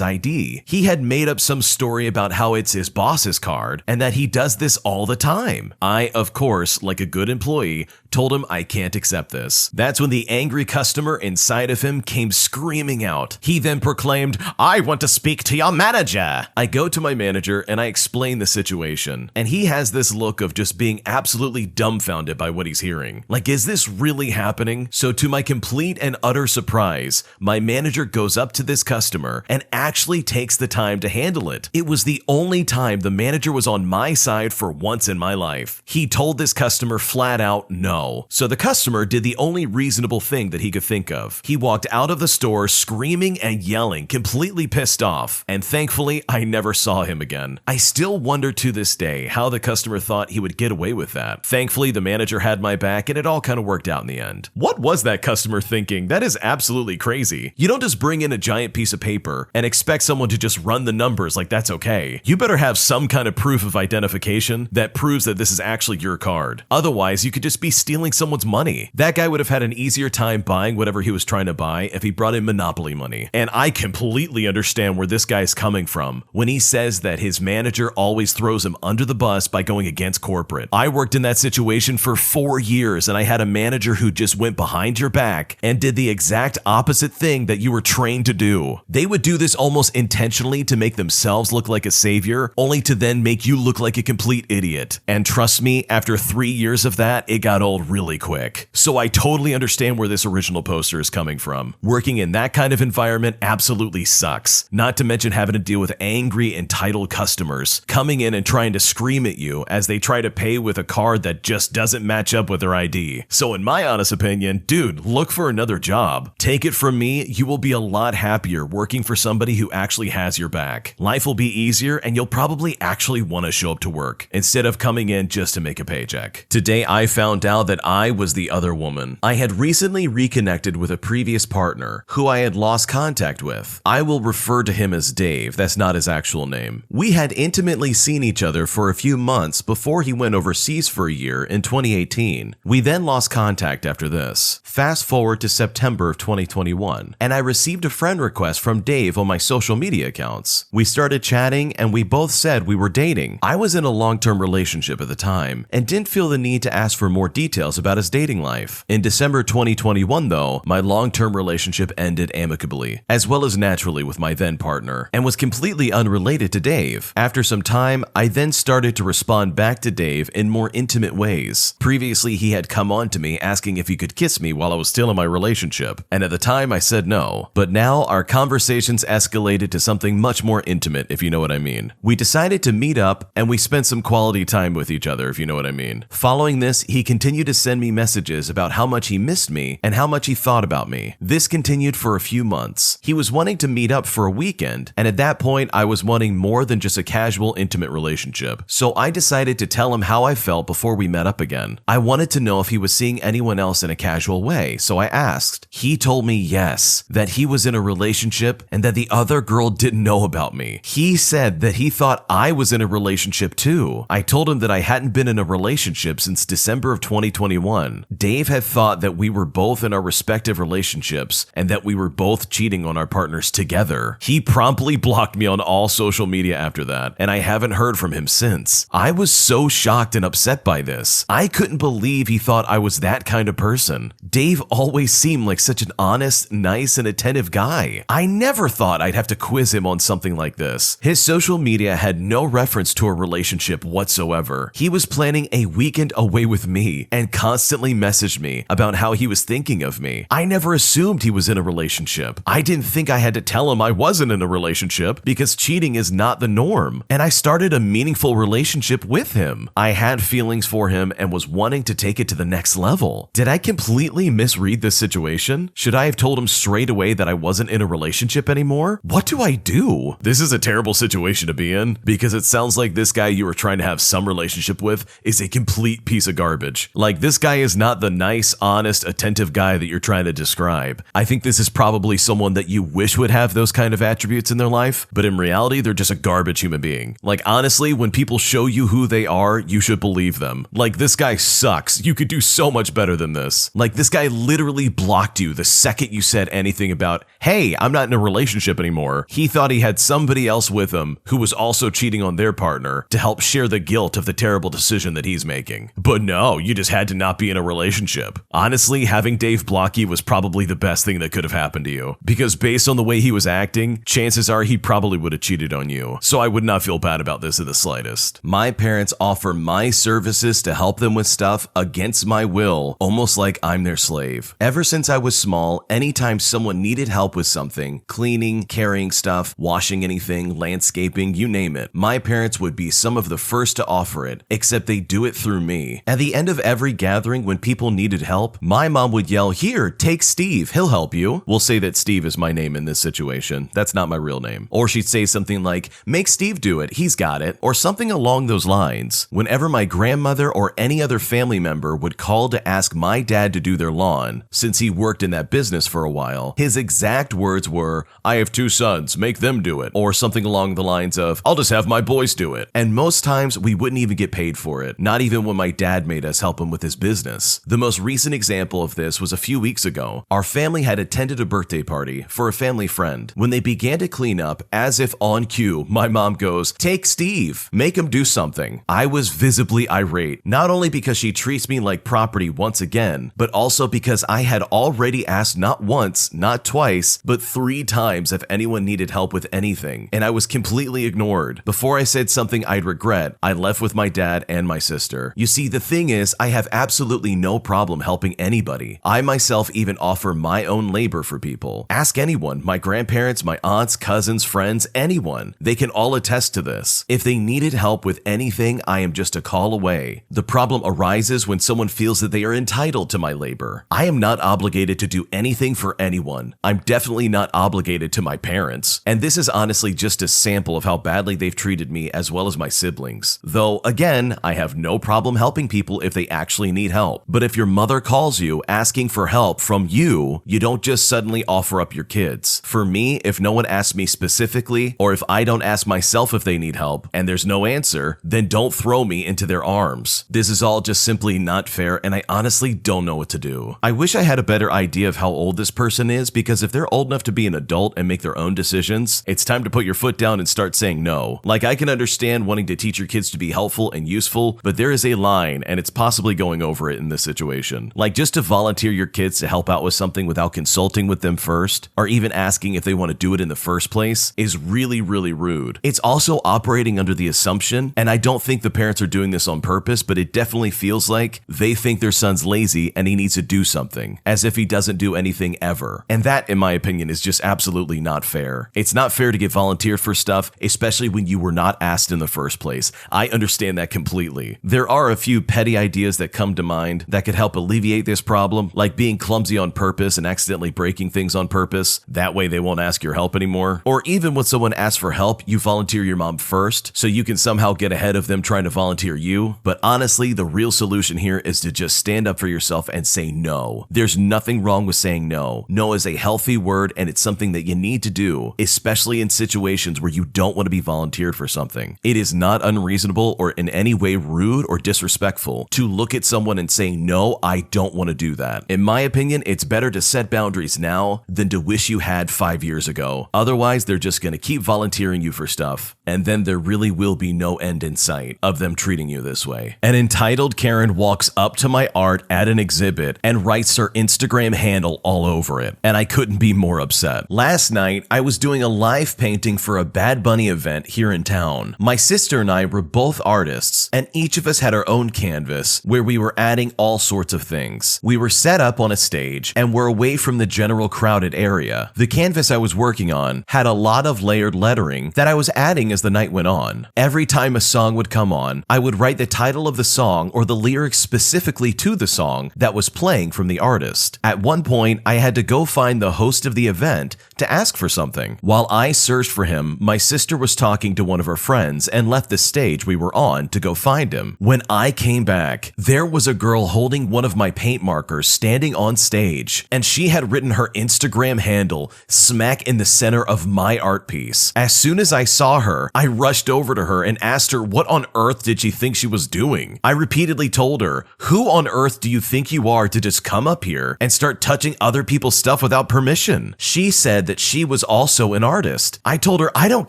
ID. He had made up some story about how it's his boss's card and that he does this all the time. I, of course, like a good employee, told him I can't accept this. That's when the angry customer inside of him came screaming out. He then proclaimed, "I want to speak to your manager." I go to my manager and I explain the situation, and he has this look of just being absolutely dumbfounded by what he's hearing. Like, is this really happening? So to my complete and utter surprise, my manager goes up to this customer and actually takes the time to handle it. It was the only time the manager was on my side for once in my life. He told this customer flat out no. So the customer did the only reasonable thing that he could think of. He walked out of the store screaming and yelling, completely pissed off, and thankfully I never saw him again. I still wonder to this day how the customer thought he would get away with that. Thankfully, the manager had my back and it all kind of worked out in the end. What was that customer thinking? That is absolutely crazy. You don't just bring in a giant piece of paper and expect someone to just run the numbers like that's okay. You better have some kind of proof of identification that proves that this is actually your card. Otherwise, you could just be stealing someone's money. That guy would have had an easier time buying whatever he was trying to buy if he brought in Monopoly money. And I completely understand where this guy's coming from when he says that his manager always throws him under the bus by going against corporate. I worked in that situation for 4 years and I had a manager who just went behind your back and did the exact opposite thing that you were trained to do. They would do this almost intentionally to make themselves look like a savior, only to then make you look like a complete idiot. And trust me, after 3 years of that, it got old really quick. So I totally understand where this original poster is coming from. Working in that kind of environment absolutely sucks. Not to mention having to deal with angry, entitled customers coming in and trying to scream at you as they try to pay with a card that just doesn't match up with their ID. So in my honest opinion, dude, look for another job. Take it from me, you will be a lot happier working for somebody who actually has your back. Life will be easier and you'll probably actually want to show up to work instead of coming in just to make a paycheck. Today I found out that I was the other woman. I had recently reconnected with a previous partner who I had lost contact with. I will refer to him as Dave, that's not his actual name. We had intimately seen each other for a few months before he went overseas for a year in 2018. We then lost contact after this. Fast forward to September of 2021, and I received a friend request from Dave on my social media accounts. We started chatting and we both said we were dating. I was in a long-term relationship at the time and didn't feel the need to ask for more details about his dating life. In December 2021 though, my long-term relationship ended amicably, as well as naturally with my then partner, and was completely unrelated to Dave. After some time, I then started to respond back to Dave in more intimate ways. Previously, he had come on to me asking if he could kiss me while I was still in my relationship, and at the time I said no. But now our conversations escalated to something much more intimate, if you know what I mean. We decided to meet up and we spent some quality time with each other, if you know what I mean. Following this, he continued to send me messages about how much he missed me and how much he thought about me. This continued for a few months. He was wanting to meet up for a weekend, and at that point, I was wanting more than just a casual, intimate relationship. So I decided to tell him how I felt before we met up again. I wanted to know if he was seeing anyone else in a casual way, so I asked. He told me yes, that he was in a relationship and that the other girl didn't know about me. He said that he thought I was in a relationship too. I told him that I hadn't been in a relationship since December of 2021. Dave had thought that we were both in our respective relationships and that we were both cheating on our partners together. He promptly blocked me on all social media after that, and I haven't heard from him since. I was so shocked and upset by this. I couldn't believe he thought I was that kind of person. Dave always seemed like such an honest, nice, and attentive guy. I never thought I'd have to quiz him on something like this. His social media had no reference to a relationship whatsoever. He was planning a weekend away with me and constantly messaged me about how he was thinking of me. I never assumed he was in a relationship. I didn't think I had to tell him I wasn't in a relationship because cheating is not the norm. And I started a meaningful relationship with him. I had feelings for him and was wanting to take it to the next level. Did I completely misread this situation? Should I have told him straight away that I wasn't in a relationship anymore? What do I do? This is a terrible situation to be in because it sounds like this guy you were trying to have some relationship with is a complete piece of garbage. Like, this guy is not the nice, honest, attentive guy that you're trying to describe. I think this is probably someone that you wish would have those kind of attributes in their life, but in reality, they're just a garbage human being. Like, honestly, when people show you who they are, you should believe them. Like, this guy sucks. You could do so much better than this. Like, this guy literally blocked you the second you said anything about, hey, I'm not in a relationship anymore. He thought he had somebody else with him who was also cheating on their partner to help share the guilt of the terrible decision that he's making. But no, you just had to not be in a relationship. Honestly, having Dave block you was probably the best thing that could have happened to you, because based on the way he was acting, chances are he probably would have cheated on you. So I would not feel bad about this in the slightest. My parents offer my services to help them with stuff against my will, almost like I'm their slave. Ever since I was small, anytime someone needed help with something, cleaning, carrying stuff, washing anything, landscaping, you name it, my parents would be some of the first to offer it, except they do it through me. At the end of every gathering when people needed help, my mom would yell, "Here, take Steve, he'll help you." We'll say that Steve is my name in this situation. That's not my real name. Or she'd say something like, "Make Steve do it, he's got it," or something along those lines. Whenever my grandmother or any other family member would call to ask my dad to do their lawn, since he worked in that business for a while, his exact words were, "I have 2 sons, make them do it," or something along the lines of, "I'll just have my boys do it." And most times we wouldn't even get paid for it, not even when my dad made us help him with his business. The most recent example of this was a few weeks ago. Our family had attended a birthday party for a family friend. When they began to clean up, as if on cue, my mom goes, "Take Steve, make him do something." I was visibly irate, not only because she treats me like property once again, but also because I had already asked not once, not twice, but 3 times if anyone needed help with anything, and I was completely ignored. Before I said something I'd regret, I left with my dad and my sister. You see, the thing is, I have absolutely no problem helping anybody. I myself even offer my own labor for people. Ask anyone, my grandparents, my aunts, cousins, friends, anyone. They can all attest to this. If they needed help with anything, I am just a call away. The problem arises when someone feels that they are entitled to my labor. I am not obligated to do anything for anyone. I'm definitely not obligated to my parents. And this is honestly just a sample of how badly they've treated me as well as my siblings. Though, again, I have no problem helping people if they actually need help. But if your mother calls you asking for help from you, you don't just suddenly offer up your kids. For me, if no one asks me specifically, or if I don't ask myself if they need help, and there's no answer, then don't throw me into their arms. This is all just simply not fair, and I honestly don't know what to do. I wish I had a better idea of how old this person is, because if they're old enough to be an adult and make their own decisions, it's time to put your foot down and start saying no. Like, I can understand wanting to teach your kids to be helpful and useful, but there is a line, and it's possibly going over it in this situation. Like, just to volunteer your kids to help out with something without consulting with them first, or even asking if they want to do it in the first place, is really, really rude. It's also operating under the assumption, and I don't think the parents are doing this on purpose, but it definitely feels like they think their son's lazy and he needs to do something, as if he doesn't do anything ever. And that, in my opinion, is just absolutely not fair. It's not fair to get volunteered for stuff, especially when you were not asked in the first place. I understand that completely. There are a few petty ideas that come to mind that could help alleviate this problem, like being clumsy on purpose and accidentally breaking things on purpose. That way they won't don't ask your help anymore. Or even when someone asks for help, you volunteer your mom first so you can somehow get ahead of them trying to volunteer you. But honestly, the real solution here is to just stand up for yourself and say no. There's nothing wrong with saying no. No is a healthy word, and it's something that you need to do, especially in situations where you don't want to be volunteered for something. It is not unreasonable or in any way rude or disrespectful to look at someone and say, no, I don't want to do that. In my opinion, it's better to set boundaries now than to wish you had 5 years ago. Otherwise, they're just going to keep volunteering you for stuff, and then there really will be no end in sight of them treating you this way. An entitled Karen walks up to my art at an exhibit and writes her Instagram handle all over it, and I couldn't be more upset. Last night, I was doing a live painting for a Bad Bunny event here in town. My sister and I were both artists, and each of us had our own canvas where we were adding all sorts of things. We were set up on a stage and were away from the general crowded area. The canvas I was working on had a lot of layered lettering that I was adding as the night went on. Every time a song would come on, I would write the title of the song or the lyrics specifically to the song that was playing from the artist. At one point, I had to go find the host of the event to ask for something. While I searched for him, my sister was talking to one of her friends and left the stage we were on to go find him. When I came back, there was a girl holding one of my paint markers standing on stage, and she had written her Instagram handle smack in the center of my art piece. As soon as I saw her, I rushed over to her and asked her what on earth did she think she was doing. I repeatedly told her, who on earth do you think you are to just come up here and start touching other people's stuff without permission? She said that she was also an artist. I told her, I don't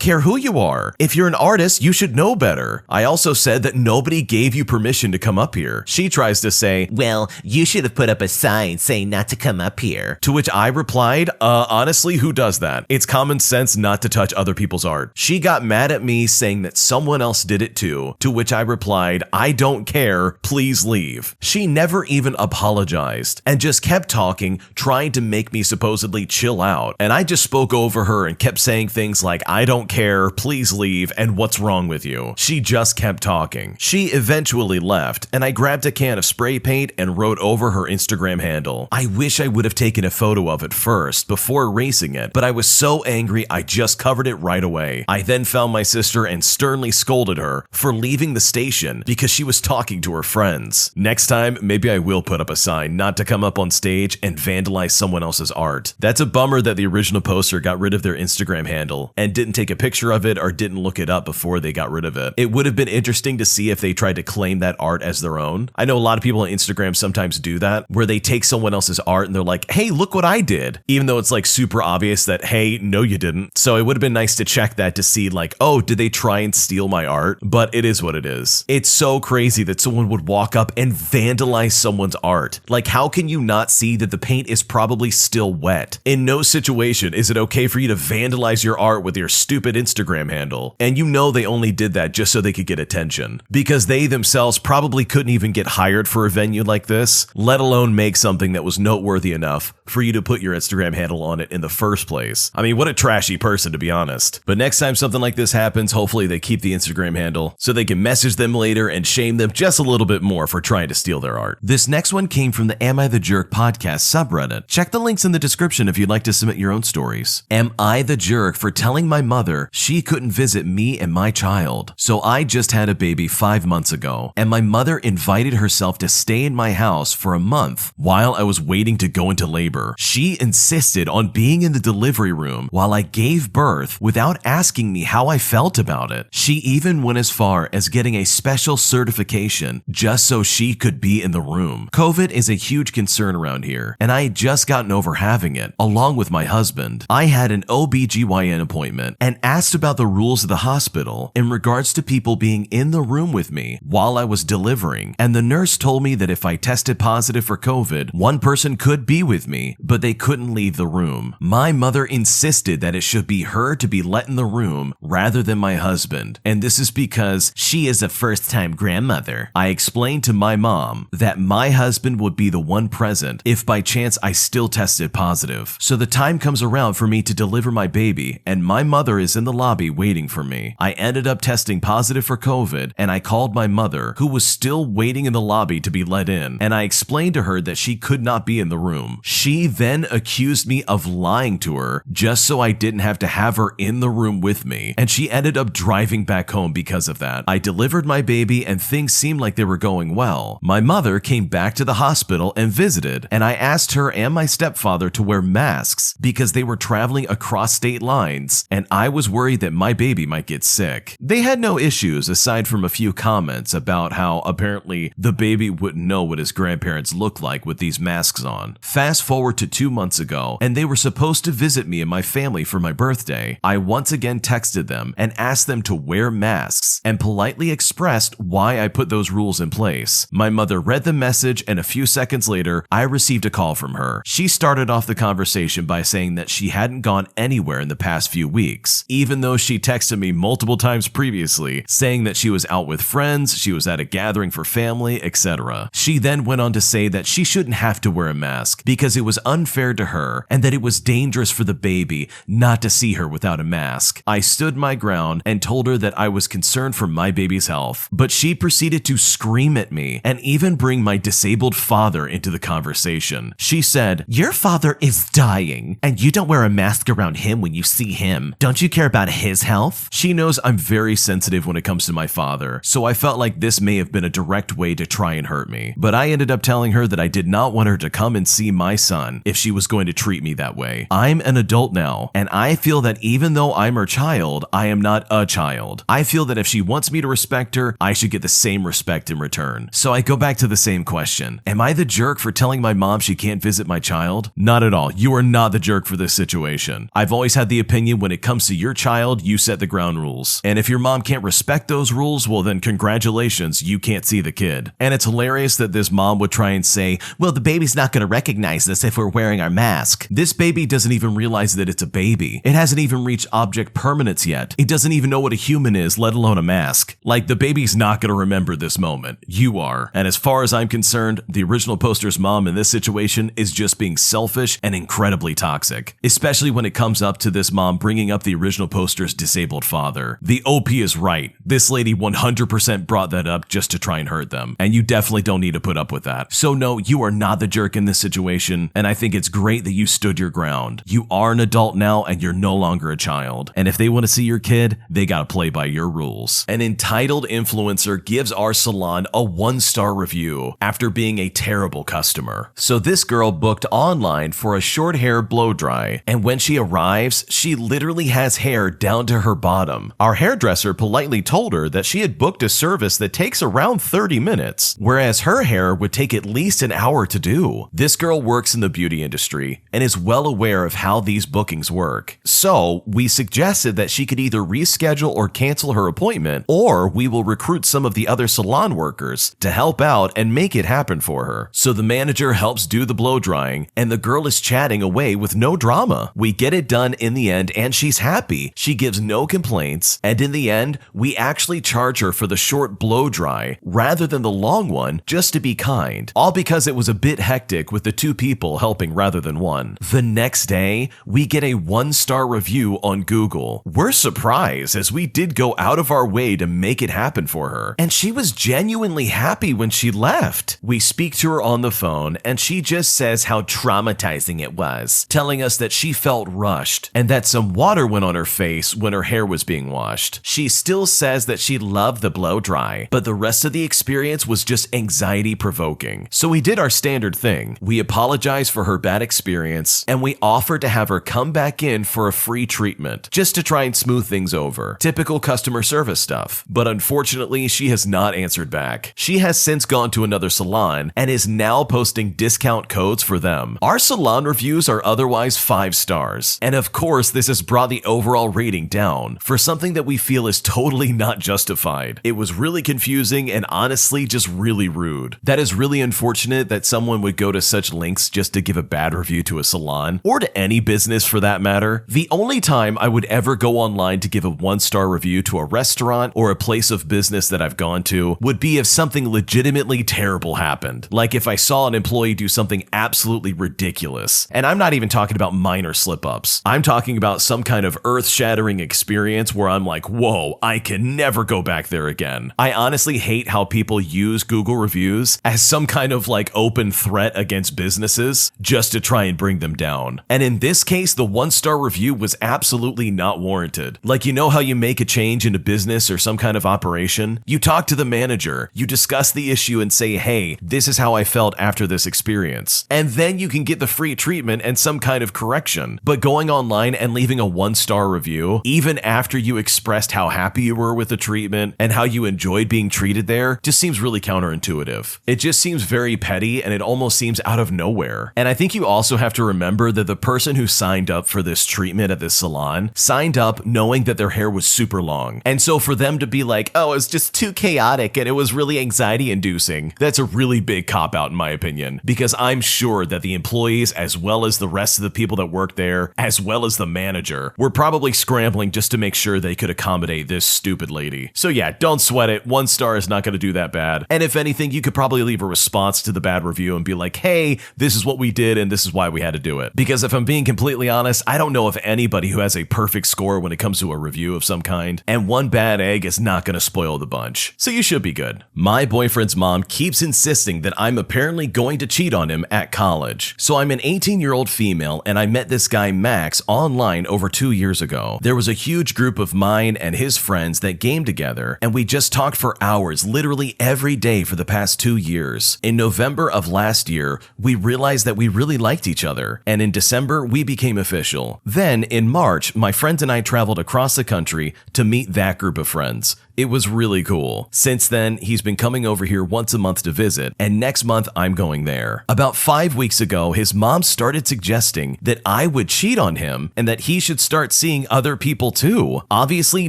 care who you are. If you're an artist, you should know better. I also said that nobody gave you permission to come up here. She tries to say, well, you should have put up a sign saying not to come up here. To which I replied, honestly, who does that? It's common sense not to touch other people's art. She got mad at me saying that someone else did it too, to which I replied, I don't care, please leave. She never even apologized and just kept talking, trying to make me supposedly chill out. And I just spoke over her and kept saying things like, I don't care, please leave, and what's wrong with you? She just kept talking. She eventually left, and I grabbed a can of spray paint and wrote over her Instagram handle. I wish I would have taken a photo of it first before erasing it, but I was so angry I just covered it right away. I then found my sister and sternly scolded her for leaving the station because she was talking to her friends. Next time, maybe I will put up a sign not to come up on stage and vandalize someone else's art. That's a bummer that the original poster got rid of their Instagram handle and didn't take a picture of it or didn't look it up before they got rid of it. It would have been interesting to see if they tried to claim that art as their own. I know a lot of people on Instagram sometimes do that, where they take someone else's art and they're like, hey, look what I did. Even though it's like super obvious that, hey, no, you didn't. So it would have been nice to check that to see like, oh, did they try and steal my art? But it is what it is. It's so crazy that someone would walk up and vandalize someone's art. Like, how can you not see that the paint is probably still wet? In no situation is it okay for you to vandalize your art with your stupid Instagram handle. And you know they only did that just so they could get attention, because they themselves probably couldn't even get hired for a venue like this, let alone make something that was noteworthy enough for you to put your Instagram handle on it in the first place. I mean, what a trashy person, to be honest. But next time something like this happens, hopefully they keep the Instagram handle so they can message them later and shame them just a little bit more for trying to steal their art. This next one came from the Am I the Jerk podcast subreddit. Check the links in the description if you'd like to submit your own stories. Am I the jerk for telling my mother she couldn't visit me and my child? So I just had a baby 5 months ago, and my mother invited herself to stay in my house for a month while I was waiting to go into labor. She insisted on being in the delivery room while I gave birth without asking me how I felt about it. She even went as far as getting a special certification just so she could be in the room. COVID is a huge concern around here, and I had just gotten over having it, along with my husband. I had an OBGYN appointment and asked about the rules of the hospital in regards to people being in the room with me while I was delivering, and the nurse told me that if I tested positive for COVID, one person could be with me, but they couldn't leave the room. My mother insisted that it should be her to be let in the room rather than my husband, and this is because she is a first-time grandmother. I explained to my mom that my husband would be the one present if by chance I still tested positive. So the time comes around around for me to deliver my baby, and my mother is in the lobby waiting for me. I ended up testing positive for COVID, and I called my mother, who was still waiting in the lobby to be let in, and I explained to her that she could not be in the room. She then accused me of lying to her just so I didn't have to have her in the room with me, and she ended up driving back home because of that. I delivered my baby and things seemed like they were going well. My mother came back to the hospital and visited, and I asked her and my stepfather to wear masks because they were traveling across state lines, and I was worried that my baby might get sick. They had no issues aside from a few comments about how apparently the baby wouldn't know what his grandparents look like with these masks on. Fast forward to 2 months ago, and they were supposed to visit me and my family for my birthday. I once again texted them and asked them to wear masks and politely expressed why I put those rules in place. My mother read the message, and a few seconds later, I received a call from her. She started off the conversation by saying that she hadn't gone anywhere in the past few weeks, even though she texted me multiple times previously saying that she was out with friends, she was at a gathering for family, etc. She then went on to say that she shouldn't have to wear a mask because it was unfair to her and that it was dangerous for the baby not to see her without a mask. I stood my ground and told her that I was concerned for my baby's health, but she proceeded to scream at me and even bring my disabled father into the conversation. She said, "Your father is dying and you don't wear a mask around him when you see him. Don't you care about his health?" She knows I'm very sensitive when it comes to my father, so I felt like this may have been a direct way to try and hurt me. But I ended up telling her that I did not want her to come and see my son if she was going to treat me that way. I'm an adult now, and I feel that even though I'm her child, I am not a child. I feel that if she wants me to respect her, I should get the same respect in return. So I go back to the same question. Am I the jerk for telling my mom she can't visit my child? Not at all. You are not the jerk for this situation. I've always had the opinion when it comes to your child, you set the ground rules. And if your mom can't respect those rules, well then congratulations, you can't see the kid. And it's hilarious that this mom would try and say, well, the baby's not going to recognize us if we're wearing our mask. This baby doesn't even realize that it's a baby. It hasn't even reached object permanence yet. It doesn't even know what a human is, let alone a mask. Like, the baby's not going to remember this moment. You are. And as far as I'm concerned, the original poster's mom in this situation is just being selfish and incredibly toxic. Especially when it comes up to this mom bringing up the original poster's disabled father. The OP is right. This lady 100% brought that up just to try and hurt them. And you definitely don't need to put up with that. So no, you are not the jerk in this situation. And I think it's great that you stood your ground. You are an adult now and you're no longer a child. And if they want to see your kid, they gotta play by your rules. An entitled influencer gives our salon a 1-star review after being a terrible customer. So this girl booked online for a short hair blow dry, and when she arrives, she literally has hair down to her bottom. Our hairdresser politely told her that she had booked a service that takes around 30 minutes, whereas her hair would take at least an hour to do. This girl works in the beauty industry and is well aware of how these bookings work. So we suggested that she could either reschedule or cancel her appointment, or we will recruit some of the other salon workers to help out and make it happen for her. So the manager helps do the blow drying, and the girl is chatting away with no drama. We get it done in the end, and she's happy. She gives no complaints, and in the end, we actually charge her for the short blow dry rather than the long one, just to be kind. All because it was a bit hectic with the 2 people helping rather than 1. The next day, we get a 1-star review on Google. We're surprised, as we did go out of our way to make it happen for her, and she was genuinely happy when she left. We speak to her on the phone, and she just says how traumatizing it was, telling us that she felt rushed and that some water went on her face when her hair was being washed. She still says that she loved the blow dry, but the rest of the experience was just anxiety provoking. So we did our standard thing. We apologized for her bad experience, and we offered to have her come back in for a free treatment, just to try and smooth things over. Typical customer service stuff. But unfortunately, she has not answered back. She has since gone to another salon and is now posting discount codes for them. Our salon reviews are otherwise 5 stars. And of course, this has brought the overall rating down for something that we feel is totally not justified. It was really confusing and honestly just really rude. That is really unfortunate that someone would go to such lengths just to give a bad review to a salon, or to any business for that matter. The only time I would ever go online to give a 1-star review to a restaurant or a place of business that I've gone to would be if something legitimately terrible happened. Like if I saw an employee do something absolutely ridiculous. And I'm not even talking about minor slip-ups. I'm talking about some kind of earth-shattering experience where I'm like, whoa, I can never go back there again. I honestly hate how people use Google reviews as some kind of like open threat against businesses just to try and bring them down. And in this case, the 1-star review was absolutely not warranted. Like, you know how you make a change in a business or some kind of operation? You talk to the manager, you discuss the issue and say, hey, this is how I felt after this experience. And then you can get the free treatment and some kind of correction. But going online and leaving a 1-star review, even after you expressed how happy you were with the treatment and how you enjoyed being treated there, just seems really counterintuitive. It just seems very petty and it almost seems out of nowhere. And I think you also have to remember that the person who signed up for this treatment at this salon signed up knowing that their hair was super long. And so for them to be like, oh, it's just too chaotic and it was really anxiety inducing, that's a really big cop out in my opinion, because I'm sure that the employees, as well as the rest of the people that work there, as well as the manager, were probably scrambling just to make sure they could accommodate this stupid lady. So yeah, don't sweat it. 1 star is not going to do that bad. And if anything, you could probably leave a response to the bad review and be like, hey, this is what we did and this is why we had to do it. Because if I'm being completely honest, I don't know of anybody who has a perfect score when it comes to a review of some kind, and one bad egg is not going to spoil the bunch. So you should be good. My boyfriend's mom keeps insisting that I'm apparently going to cheat on him at college. So I'm an 18-year-old female and I met this guy Max online over 2 years ago. There was a huge group of mine and his friends that gamed together and we just talked for hours literally every day for the past 2 years. In November of last year, we realized that we really liked each other, and in December, we became official. Then, in March, my friends and I traveled across the country to meet that group of friends. It was really cool. Since then, he's been coming over here once a month to visit, and next month I'm going there. About 5 weeks ago, his mom started suggesting that I would cheat on him and that he should start seeing other people too. Obviously,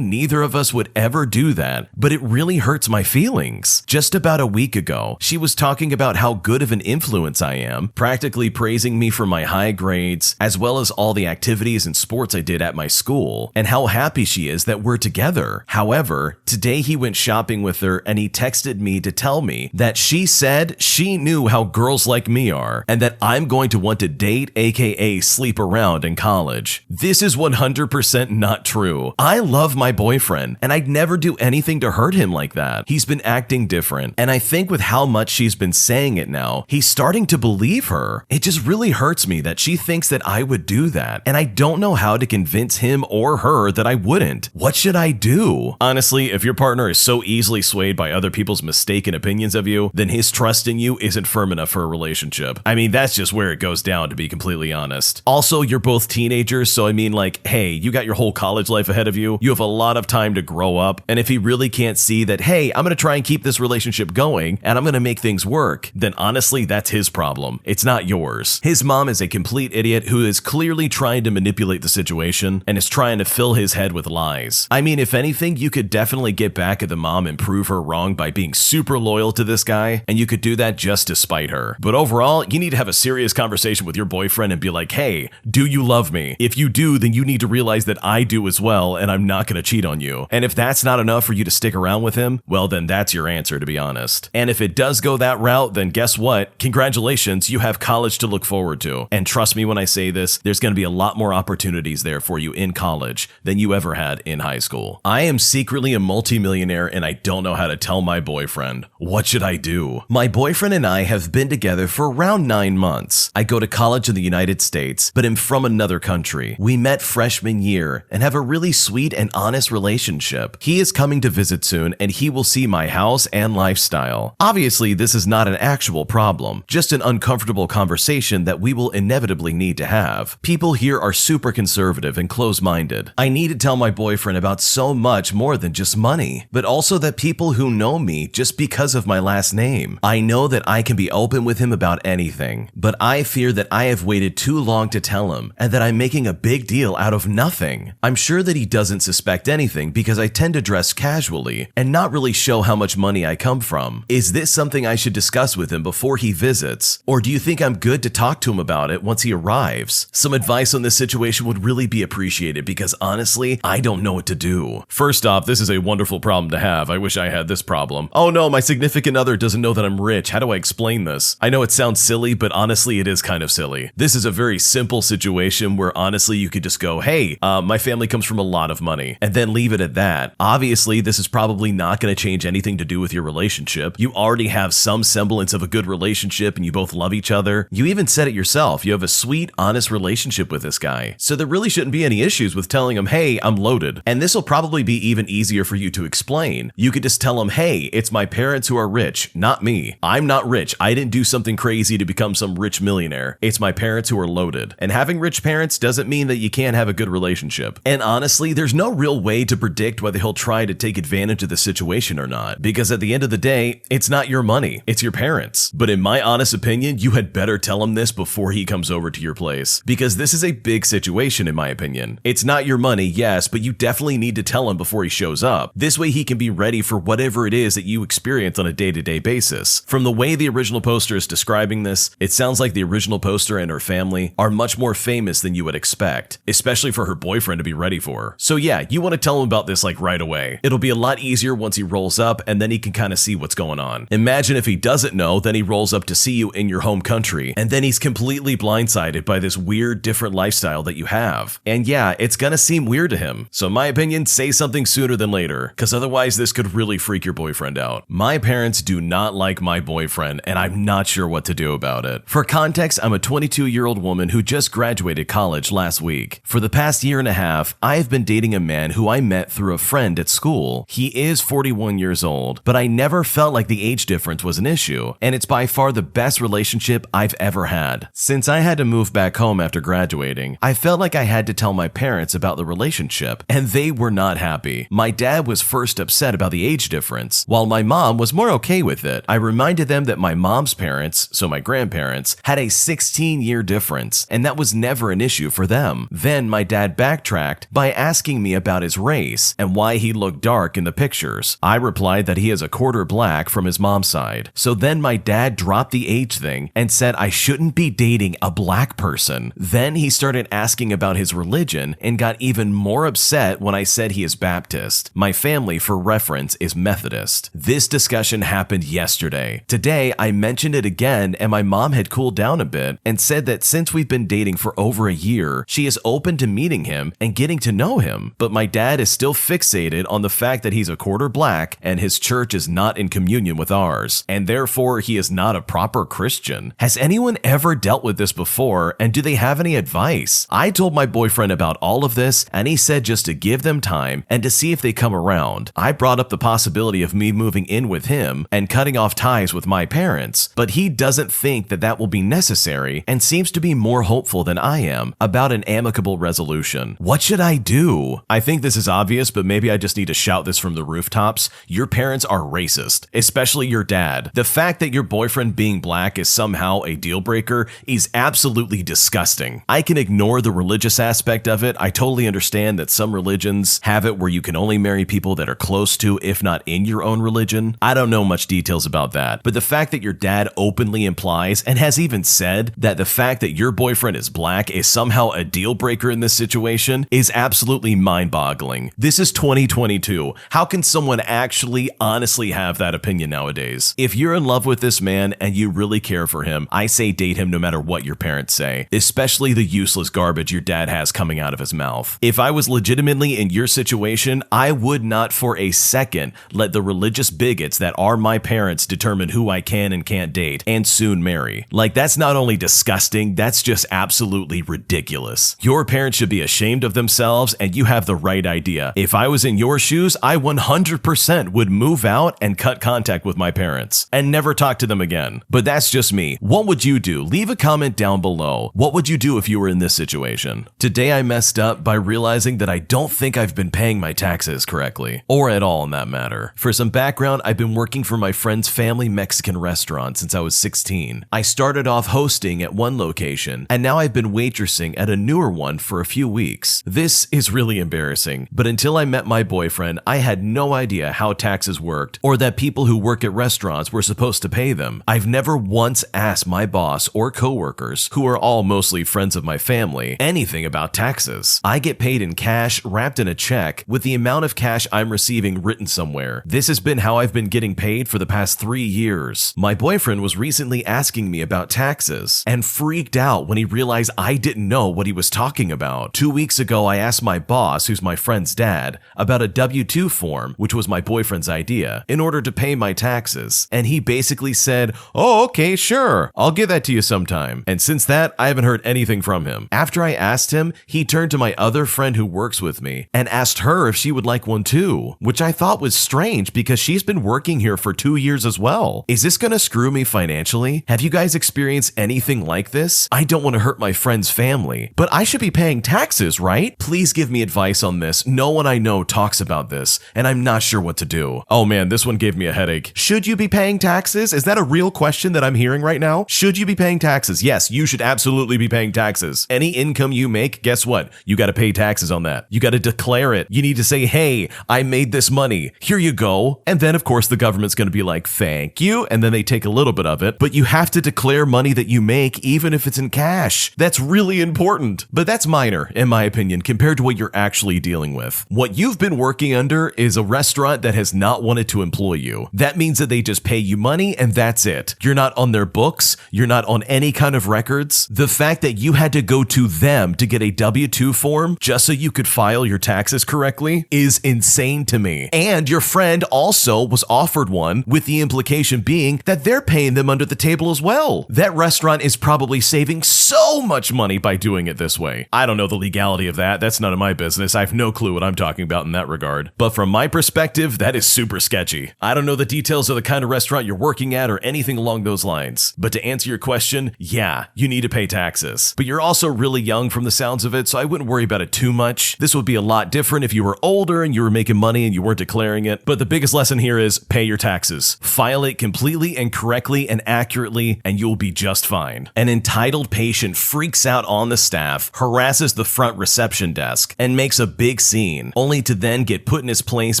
neither of us would ever do that, but it really hurts my feelings. Just about a week ago, she was talking about how good of an influence I am, practically praising me for my high grades, as well as all the activities and sports I did at my school, and how happy she is that we're together. However, today he went shopping with her and he texted me to tell me that she said she knew how girls like me are and that I'm going to want to date, aka sleep around in college. This is 100% not true. I love my boyfriend and I'd never do anything to hurt him like that. He's been acting different, and I think with how much she's been saying it now, he's starting to believe her. It just really hurts me that she thinks that I would do that, and I don't know how to convince him or her that I wouldn't. What should I do? Honestly, if your partner is so easily swayed by other people's mistaken opinions of you, then his trust in you isn't firm enough for a relationship. I mean, that's just where it goes down, to be completely honest. Also, you're both teenagers, so I mean, like, hey, you got your whole college life ahead of you. You have a lot of time to grow up, and if he really can't see that, hey, I'm gonna try and keep this relationship going, and I'm gonna make things work, then honestly, that's his problem. It's not yours. His mom is a complete idiot who is clearly trying to manipulate the situation and is trying to fill his head with lies. I mean, if anything, you could definitely get back at the mom and prove her wrong by being super loyal to this guy, and you could do that just to spite her. But overall, you need to have a serious conversation with your boyfriend and be like, hey, do you love me? If you do, then you need to realize that I do as well, and I'm not gonna cheat on you. And if that's not enough for you to stick around with him, well, then that's your answer, to be honest. And if it does go that route, then guess what? Congratulations, you have college to look forward to. And trust me when I say this, there's gonna be a lot more opportunities there for you in college than you ever had in high school. I am secretly a multimillionaire and I don't know how to tell my boyfriend. What should I do? My boyfriend and I have been together for around 9 months. I go to college in the United States, but am from another country. We met freshman year and have a really sweet and honest relationship. He is coming to visit soon and he will see my house and lifestyle. Obviously, this is not an actual problem, just an uncomfortable conversation that we will inevitably need to have. People here are super conservative and close-minded. I need to tell my boyfriend about so much more than just money, but also that people who know me just because of my last name. I know that I can be open with him about anything, but I fear that I have waited too long to tell him and that I'm making a big deal out of nothing. I'm sure that he doesn't suspect anything because I tend to dress casually and not really show how much money I come from. Is this something I should discuss with him before he visits? Or do you think I'm good to talk to him about it once he arrives? Some advice on this situation would really be appreciated because honestly, I don't know what to do. First off, this is a wonderful problem to have. I wish I had this problem. Oh no, my significant other doesn't know that I'm rich. How do I explain this? I know it sounds silly, but honestly, it is kind of silly. This is a very simple simple situation where honestly you could just go, hey, my family comes from a lot of money, and then leave it at that. Obviously, this is probably not going to change anything to do with your relationship. You already have some semblance of a good relationship and you both love each other. You even said it yourself. You have a sweet, honest relationship with this guy. So there really shouldn't be any issues with telling him, hey, I'm loaded. And this will probably be even easier for you to explain. You could just tell him, hey, it's my parents who are rich, not me. I'm not rich. I didn't do something crazy to become some rich millionaire. It's my parents who are loaded. And having rich parents doesn't mean that you can't have a good relationship. And honestly, there's no real way to predict whether he'll try to take advantage of the situation or not. Because at the end of the day, it's not your money. It's your parents. But in my honest opinion, you had better tell him this before he comes over to your place. Because this is a big situation in my opinion. It's not your money, yes, but you definitely need to tell him before he shows up. This way he can be ready for whatever it is that you experience on a day-to-day basis. From the way the original poster is describing this, it sounds like the original poster and her family are much more famous than you would expect, especially for her boyfriend to be ready for. So yeah, you want to tell him about this like right away. It'll be a lot easier once he rolls up and then he can kind of see what's going on. Imagine if he doesn't know, then he rolls up to see you in your home country and then he's completely blindsided by this weird different lifestyle that you have. And yeah, it's gonna seem weird to him. So in my opinion, say something sooner than later, because otherwise this could really freak your boyfriend out. My parents do not like my boyfriend and I'm not sure what to do about it. For context, I'm a 22-year-old woman who just graduated college last week. For the past year and a half, I have been dating a man who I met through a friend at school. He is 41 years old, but I never felt like the age difference was an issue, and it's by far the best relationship I've ever had. Since I had to move back home after graduating, I felt like I had to tell my parents about the relationship, and they were not happy. My dad was first upset about the age difference, while my mom was more okay with it. I reminded them that my mom's parents, so my grandparents, had a 16-year difference, and that was never an issue for them. Then my dad backtracked by asking me about his race and why he looked dark in the pictures. I replied that he is a quarter black from his mom's side. So then my dad dropped the age thing and said I shouldn't be dating a black person. Then he started asking about his religion and got even more upset when I said he is Baptist. My family, for reference, is Methodist. This discussion happened yesterday. Today, I mentioned it again and my mom had cooled down a bit and said that since we've been dating for over a year, she is open to meeting him and getting to know him. But my dad is still fixated on the fact that he's a quarter black and his church is not in communion with ours, and therefore he is not a proper Christian. Has anyone ever dealt with this before, and do they have any advice? I told my boyfriend about all of this and he said just to give them time and to see if they come around. I brought up the possibility of me moving in with him and cutting off ties with my parents, but he doesn't think that that will be necessary and seems to be more hopeful than I am about an amicable resolution. What should I do? I think this is obvious, but maybe I just need to shout this from the rooftops. Your parents are racist, especially your dad. The fact that your boyfriend being black is somehow a deal breaker is absolutely disgusting. I can ignore the religious aspect of it. I totally understand that some religions have it where you can only marry people that are close to, if not in your own religion. I don't know much details about that, but the fact that your dad openly implies and has even said that the fact that your boyfriend is black is somehow a deal breaker in this situation is absolutely mind-boggling. This is 2022. How can someone actually honestly have that opinion nowadays? If you're in love with this man and you really care for him, I say date him no matter what your parents say, especially the useless garbage your dad has coming out of his mouth. If I was legitimately in your situation, I would not for a second let the religious bigots that are my parents determine who I can and can't date and soon marry. Like, that's not only disgusting, that's just absolutely ridiculous. Your parents should be ashamed of themselves, and you have the right idea. If I was in your shoes, I 100% would move out and cut contact with my parents and never talk to them again. But that's just me. What would you do? Leave a comment down below. What would you do if you were in this situation? Today I messed up by realizing that I don't think I've been paying my taxes correctly, or at all in that matter. For some background, I've been working for my friend's family Mexican restaurant since I was 16. I started off hosting at one location, and now I've been waitressing at a newer one for a few weeks. This is really embarrassing, but until I met my boyfriend, I had no idea how taxes worked or that people who work at restaurants were supposed to pay them. I've never once asked my boss or coworkers, who are all mostly friends of my family, anything about taxes. I get paid in cash wrapped in a check with the amount of cash I'm receiving written somewhere. This has been how I've been getting paid for the past 3 years. My boyfriend was recently asking me about taxes and freaked out when he realized realize I didn't know what he was talking about. 2 weeks ago, I asked my boss, who's my friend's dad, about a W-2 form, which was my boyfriend's idea, in order to pay my taxes. And he basically said, "Oh, okay, sure. I'll give that to you sometime." And since that, I haven't heard anything from him. After I asked him, he turned to my other friend who works with me and asked her if she would like one too, which I thought was strange because she's been working here for 2 years as well. Is this gonna screw me financially? Have you guys experienced anything like this? I don't want to hurt my friend's family, but I should be paying taxes, right? Please give me advice on this. No one I know talks about this, and I'm not sure what to do. Oh man, this one gave me a headache. Should you be paying taxes? Is that a real question that I'm hearing right now? Should you be paying taxes? Yes, you should absolutely be paying taxes. Any income you make, guess what? You got to pay taxes on that. You got to declare it. You need to say, "Hey, I made this money. Here you go." And then of course the government's going to be like, "Thank you." And then they take a little bit of it, but you have to declare money that you make even if it's in cash. That's really important. But that's minor, in my opinion, compared to what you're actually dealing with. What you've been working under is a restaurant that has not wanted to employ you. That means that they just pay you money and that's it. You're not on their books. You're not on any kind of records. The fact that you had to go to them to get a W-2 form just so you could file your taxes correctly is insane to me. And your friend also was offered one, with the implication being that they're paying them under the table as well. That restaurant is probably saving so much money by doing it this way. I don't know the legality of that. That's none of my business. I have no clue what I'm talking about in that regard. But from my perspective, that is super sketchy. I don't know the details of the kind of restaurant you're working at or anything along those lines. But to answer your question, yeah, you need to pay taxes. But you're also really young from the sounds of it, so I wouldn't worry about it too much. This would be a lot different if you were older and you were making money and you weren't declaring it. But the biggest lesson here is pay your taxes. File it completely and correctly and accurately, and you'll be just fine. An entitled patient freaks out on the staff, harasses the front reception desk, and makes a big scene, only to then get put in his place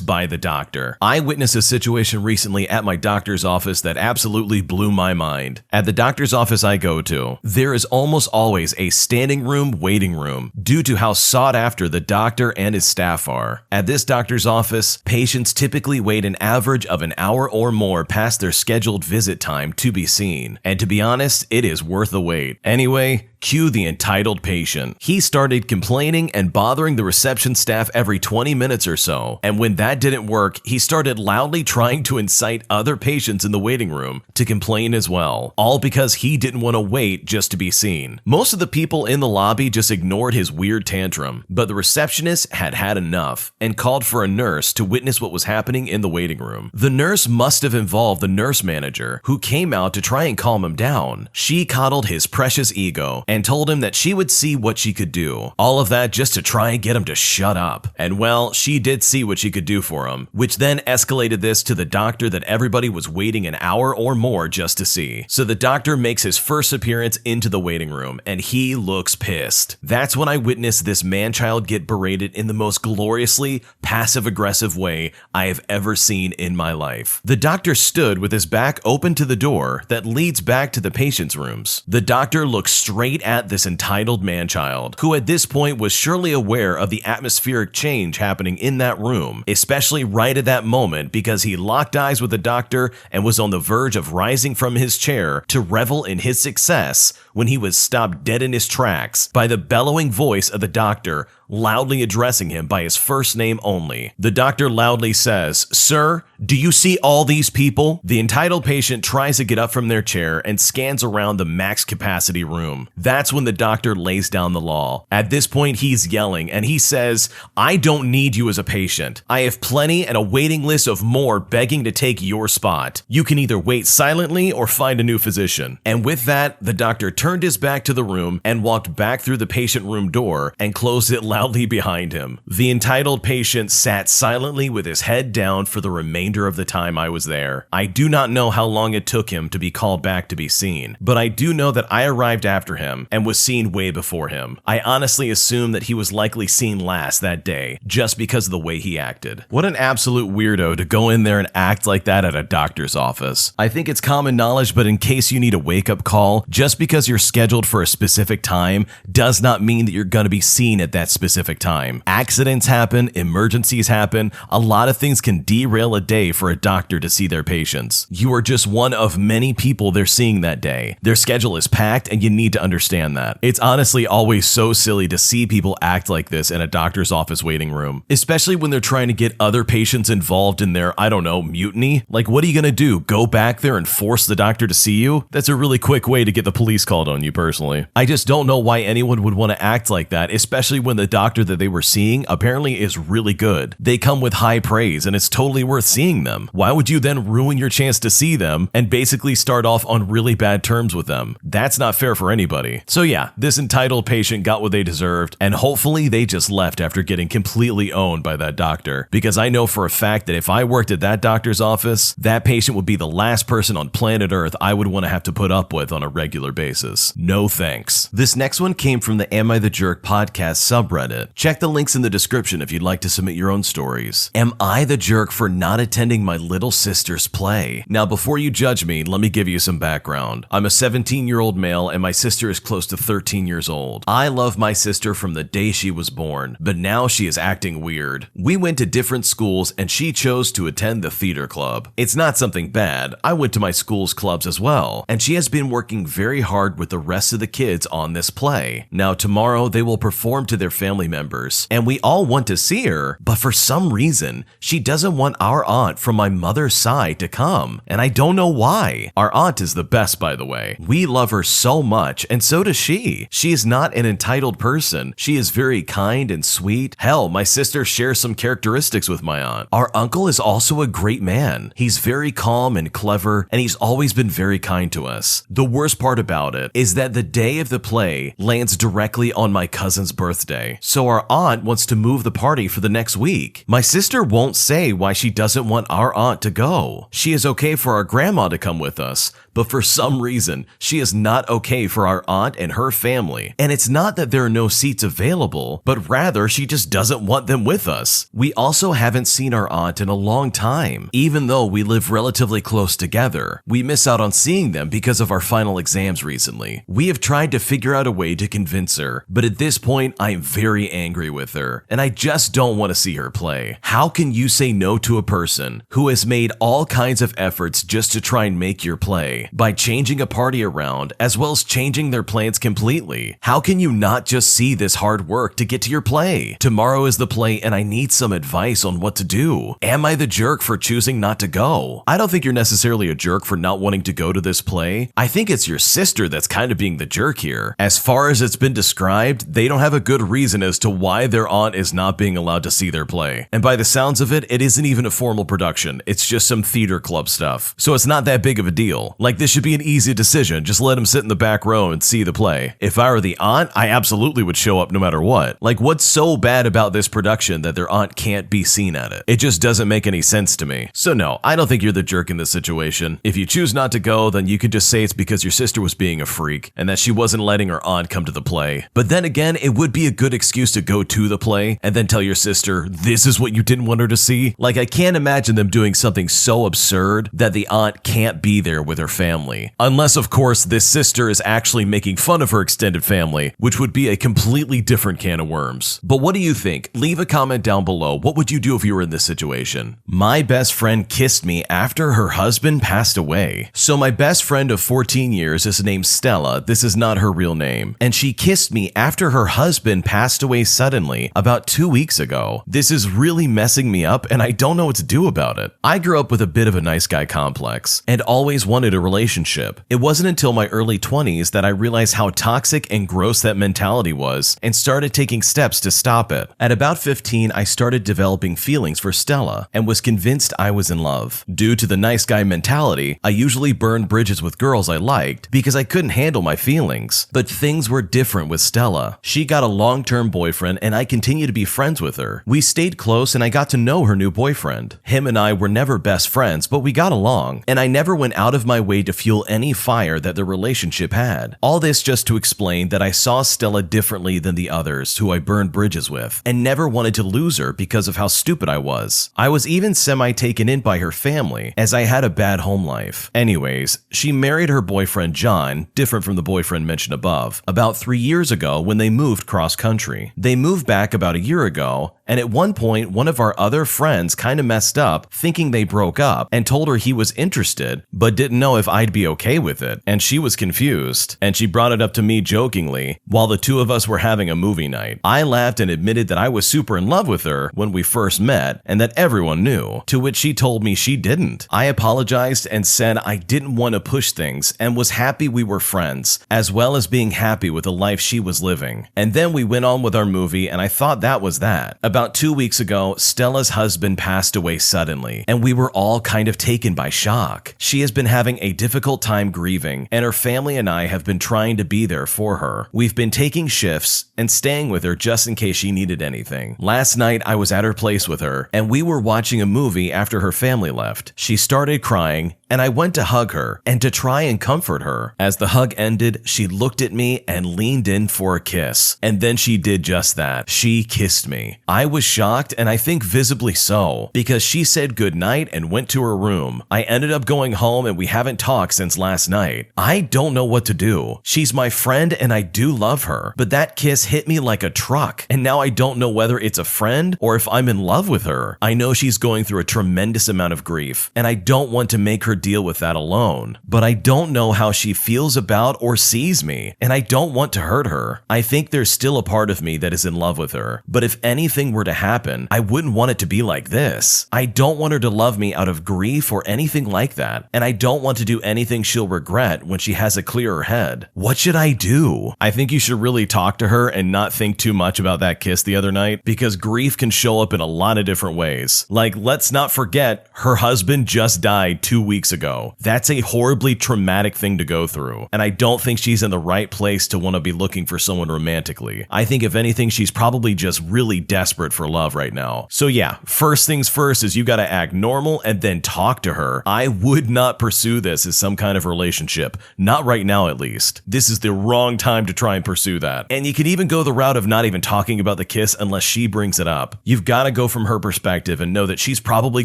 by the doctor. I witnessed a situation recently at my doctor's office that absolutely blew my mind. At the doctor's office I go to, there is almost always a standing room waiting room due to how sought after the doctor and his staff are. At this doctor's office, patients typically wait an average of an hour or more past their scheduled visit time to be seen. And to be honest, it is worth the wait. Anyway, cue the entitled patient. He started complaining and bothering the reception staff every 20 minutes or so. And when that didn't work, he started loudly trying to incite other patients in the waiting room to complain as well. All because he didn't want to wait just to be seen. Most of the people in the lobby just ignored his weird tantrum, but the receptionist had had enough and called for a nurse to witness what was happening in the waiting room. The nurse must have involved the nurse manager, who came out to try and calm him down. She coddled his precious ego and told him that she would see what she could do. All of that just to try and get him to shut up. And well, she did see what she could do for him, which then escalated this to the doctor that everybody was waiting an hour or more just to see. So the doctor makes his first appearance into the waiting room, and he looks pissed. That's when I witnessed this man-child get berated in the most gloriously passive-aggressive way I have ever seen in my life. The doctor stood with his back open to the door that leads back to the patient's rooms. The doctor looked straight at this entitled man-child, who at this point was surely aware of the atmospheric change happening in that room, especially right at that moment because he locked eyes with the doctor and was on the verge of rising from his chair to revel in his success when he was stopped dead in his tracks by the bellowing voice of the doctor, loudly addressing him by his first name only. The doctor loudly says, "Sir, do you see all these people?" The entitled patient tries to get up from their chair and scans around the max capacity room. That's when the doctor lays down the law. At this point, he's yelling and he says, "I don't need you as a patient. I have plenty and a waiting list of more begging to take your spot. You can either wait silently or find a new physician." And with that, the doctor turned his back to the room and walked back through the patient room door and closed it loudly behind him. The entitled patient sat silently with his head down for the remainder of the time I was there. I do not know how long it took him to be called back to be seen, but I do know that I arrived after him and was seen way before him. I honestly assume that he was likely seen last that day, just because of the way he acted. What an absolute weirdo to go in there and act like that at a doctor's office. I think it's common knowledge, but in case you need a wake-up call, just because you're scheduled for a specific time does not mean that you're going to be seen at that specific specific time. Accidents happen, emergencies happen, a lot of things can derail a day for a doctor to see their patients. You are just one of many people they're seeing that day. Their schedule is packed and you need to understand that. It's honestly always so silly to see people act like this in a doctor's office waiting room, especially when they're trying to get other patients involved in their, mutiny. Like, what are you gonna do? Go back there and force the doctor to see you? That's a really quick way to get the police called on you personally. I just don't know why anyone would want to act like that, especially when the doctor that they were seeing apparently is really good. They come with high praise and it's totally worth seeing them. Why would you then ruin your chance to see them and basically start off on really bad terms with them? That's not fair for anybody. So yeah, this entitled patient got what they deserved, and hopefully they just left after getting completely owned by that doctor, because I know for a fact that if I worked at that doctor's office, that patient would be the last person on planet Earth I would want to have to put up with on a regular basis. No thanks. This next one came from the Am I the Jerk podcast subreddit. Check the links in the description if you'd like to submit your own stories. Am I the jerk for not attending my little sister's play? Now, before you judge me, let me give you some background. I'm a 17-year-old male and my sister is close to 13 years old. I love my sister from the day she was born, but now she is acting weird. We went to different schools and she chose to attend the theater club. It's not something bad. I went to my school's clubs as well, and she has been working very hard with the rest of the kids on this play. Now, tomorrow they will perform to their family members, and we all want to see her, but for some reason, she doesn't want our aunt from my mother's side to come, and I don't know why. Our aunt is the best, by the way. We love her so much, and so does she. She is not an entitled person. She is very kind and sweet. Hell, my sister shares some characteristics with my aunt. Our uncle is also a great man. He's very calm and clever, and he's always been very kind to us. The worst part about it is that the day of the play lands directly on my cousin's birthday, so our aunt wants to move the party for the next week. My sister won't say why she doesn't want our aunt to go. She is okay for our grandma to come with us, but for some reason, she is not okay for our aunt and her family. And it's not that there are no seats available, but rather she just doesn't want them with us. We also haven't seen our aunt in a long time. Even though we live relatively close together, we miss out on seeing them because of our final exams recently. We have tried to figure out a way to convince her, but at this point, I am very angry with her, and I just don't want to see her play. How can you say no to a person who has made all kinds of efforts just to try and make your play by changing a party around as well as changing their plans completely? How can you not just see this hard work to get to your play? Tomorrow is the play and I need some advice on what to do. Am I the jerk for choosing not to go? I don't think you're necessarily a jerk for not wanting to go to this play. I think it's your sister that's kind of being the jerk here. As far as it's been described, they don't have a good reason as to why their aunt is not being allowed to see their play. And by the sounds of it, it isn't even a formal production. It's just some theater club stuff. So it's not that big of a deal. Like, this should be an easy decision. Just let them sit in the back row and see the play. If I were the aunt, I absolutely would show up no matter what. Like, what's so bad about this production that their aunt can't be seen at it? It just doesn't make any sense to me. So no, I don't think you're the jerk in this situation. If you choose not to go, then you could just say it's because your sister was being a freak and that she wasn't letting her aunt come to the play. But then again, it would be a good excuse to go to the play and then tell your sister, this is what you didn't want her to see. Like, I can't imagine them doing something so absurd that the aunt can't be there with her family. Unless, of course, this sister is actually making fun of her extended family, which would be a completely different can of worms. But what do you think? Leave a comment down below. What would you do if you were in this situation? My best friend kissed me after her husband passed away. So my best friend of 14 years is named Stella. This is not her real name. And she kissed me after her husband passed away suddenly about 2 weeks ago. This is really messing me up and I don't know what to do about it. I grew up with a bit of a nice guy complex and always wanted a relationship. It wasn't until my early 20s that I realized how toxic and gross that mentality was and started taking steps to stop it. At about 15, I started developing feelings for Stella and was convinced I was in love. Due to the nice guy mentality, I usually burned bridges with girls I liked because I couldn't handle my feelings. But things were different with Stella. She got a long-term boyfriend and I continued to be friends with her. We stayed close and I got to know her new boyfriend. Him and I were never best friends, but we got along, and I never went out of my way to fuel any fire that the relationship had. All this just to explain that I saw Stella differently than the others who I burned bridges with, and never wanted to lose her because of how stupid I was. I was even semi-taken in by her family, as I had a bad home life. Anyways, she married her boyfriend John, different from the boyfriend mentioned above, about 3 years ago when they moved cross-country. country. They moved back about a year ago, and at one point, one of our other friends kind of messed up, thinking they broke up, and told her he was interested, but didn't know if I'd be okay with it, and she was confused, and she brought it up to me jokingly while the two of us were having a movie night. I laughed and admitted that I was super in love with her when we first met, and that everyone knew, to which she told me she didn't. I apologized and said I didn't want to push things and was happy we were friends, as well as being happy with the life she was living. And then we went on with our movie, and I thought that was that. About 2 weeks ago, Stella's husband passed away suddenly, and we were all kind of taken by shock. She has been having a difficult time grieving, and her family and I have been trying to be there for her. We've been taking shifts and staying with her just in case she needed anything. Last night, I was at her place with her, and we were watching a movie after her family left. She started crying, and I went to hug her and to try and comfort her. As the hug ended, she looked at me and leaned in for a kiss. And then she did just that. She kissed me. I was shocked, and I think visibly so, because she said goodnight and went to her room. I ended up going home, and we haven't talked since last night. I don't know what to do. She's my friend, and I do love her, but that kiss hit me like a truck, and now I don't know whether it's a friend or if I'm in love with her. I know she's going through a tremendous amount of grief, and I don't want to make her deal with that alone, but I don't know how she feels about or sees me, and I don't want to hurt her. I think there's still a part of me that is in love with her, but if anything were to happen, I wouldn't want it to be like this. I don't want her to love me out of grief or anything like that, and I don't want to do anything she'll regret when she has a clearer head. What should I do? I think you should really talk to her and not think too much about that kiss the other night, because grief can show up in a lot of different ways. Like, let's not forget, her husband just died 2 weeks ago. That's a horribly traumatic thing to go through, and I don't think she's in the right place to want to be looking for someone romantically. I think if anything, she's probably just really desperate for love right now. So yeah, first things first is you gotta act normal and then talk to her. I would not pursue this as some kind of relationship. Not right now, at least. This is the wrong time to try and pursue that. And you could even go the route of not even talking about the kiss unless she brings it up. You've gotta go from her perspective and know that she's probably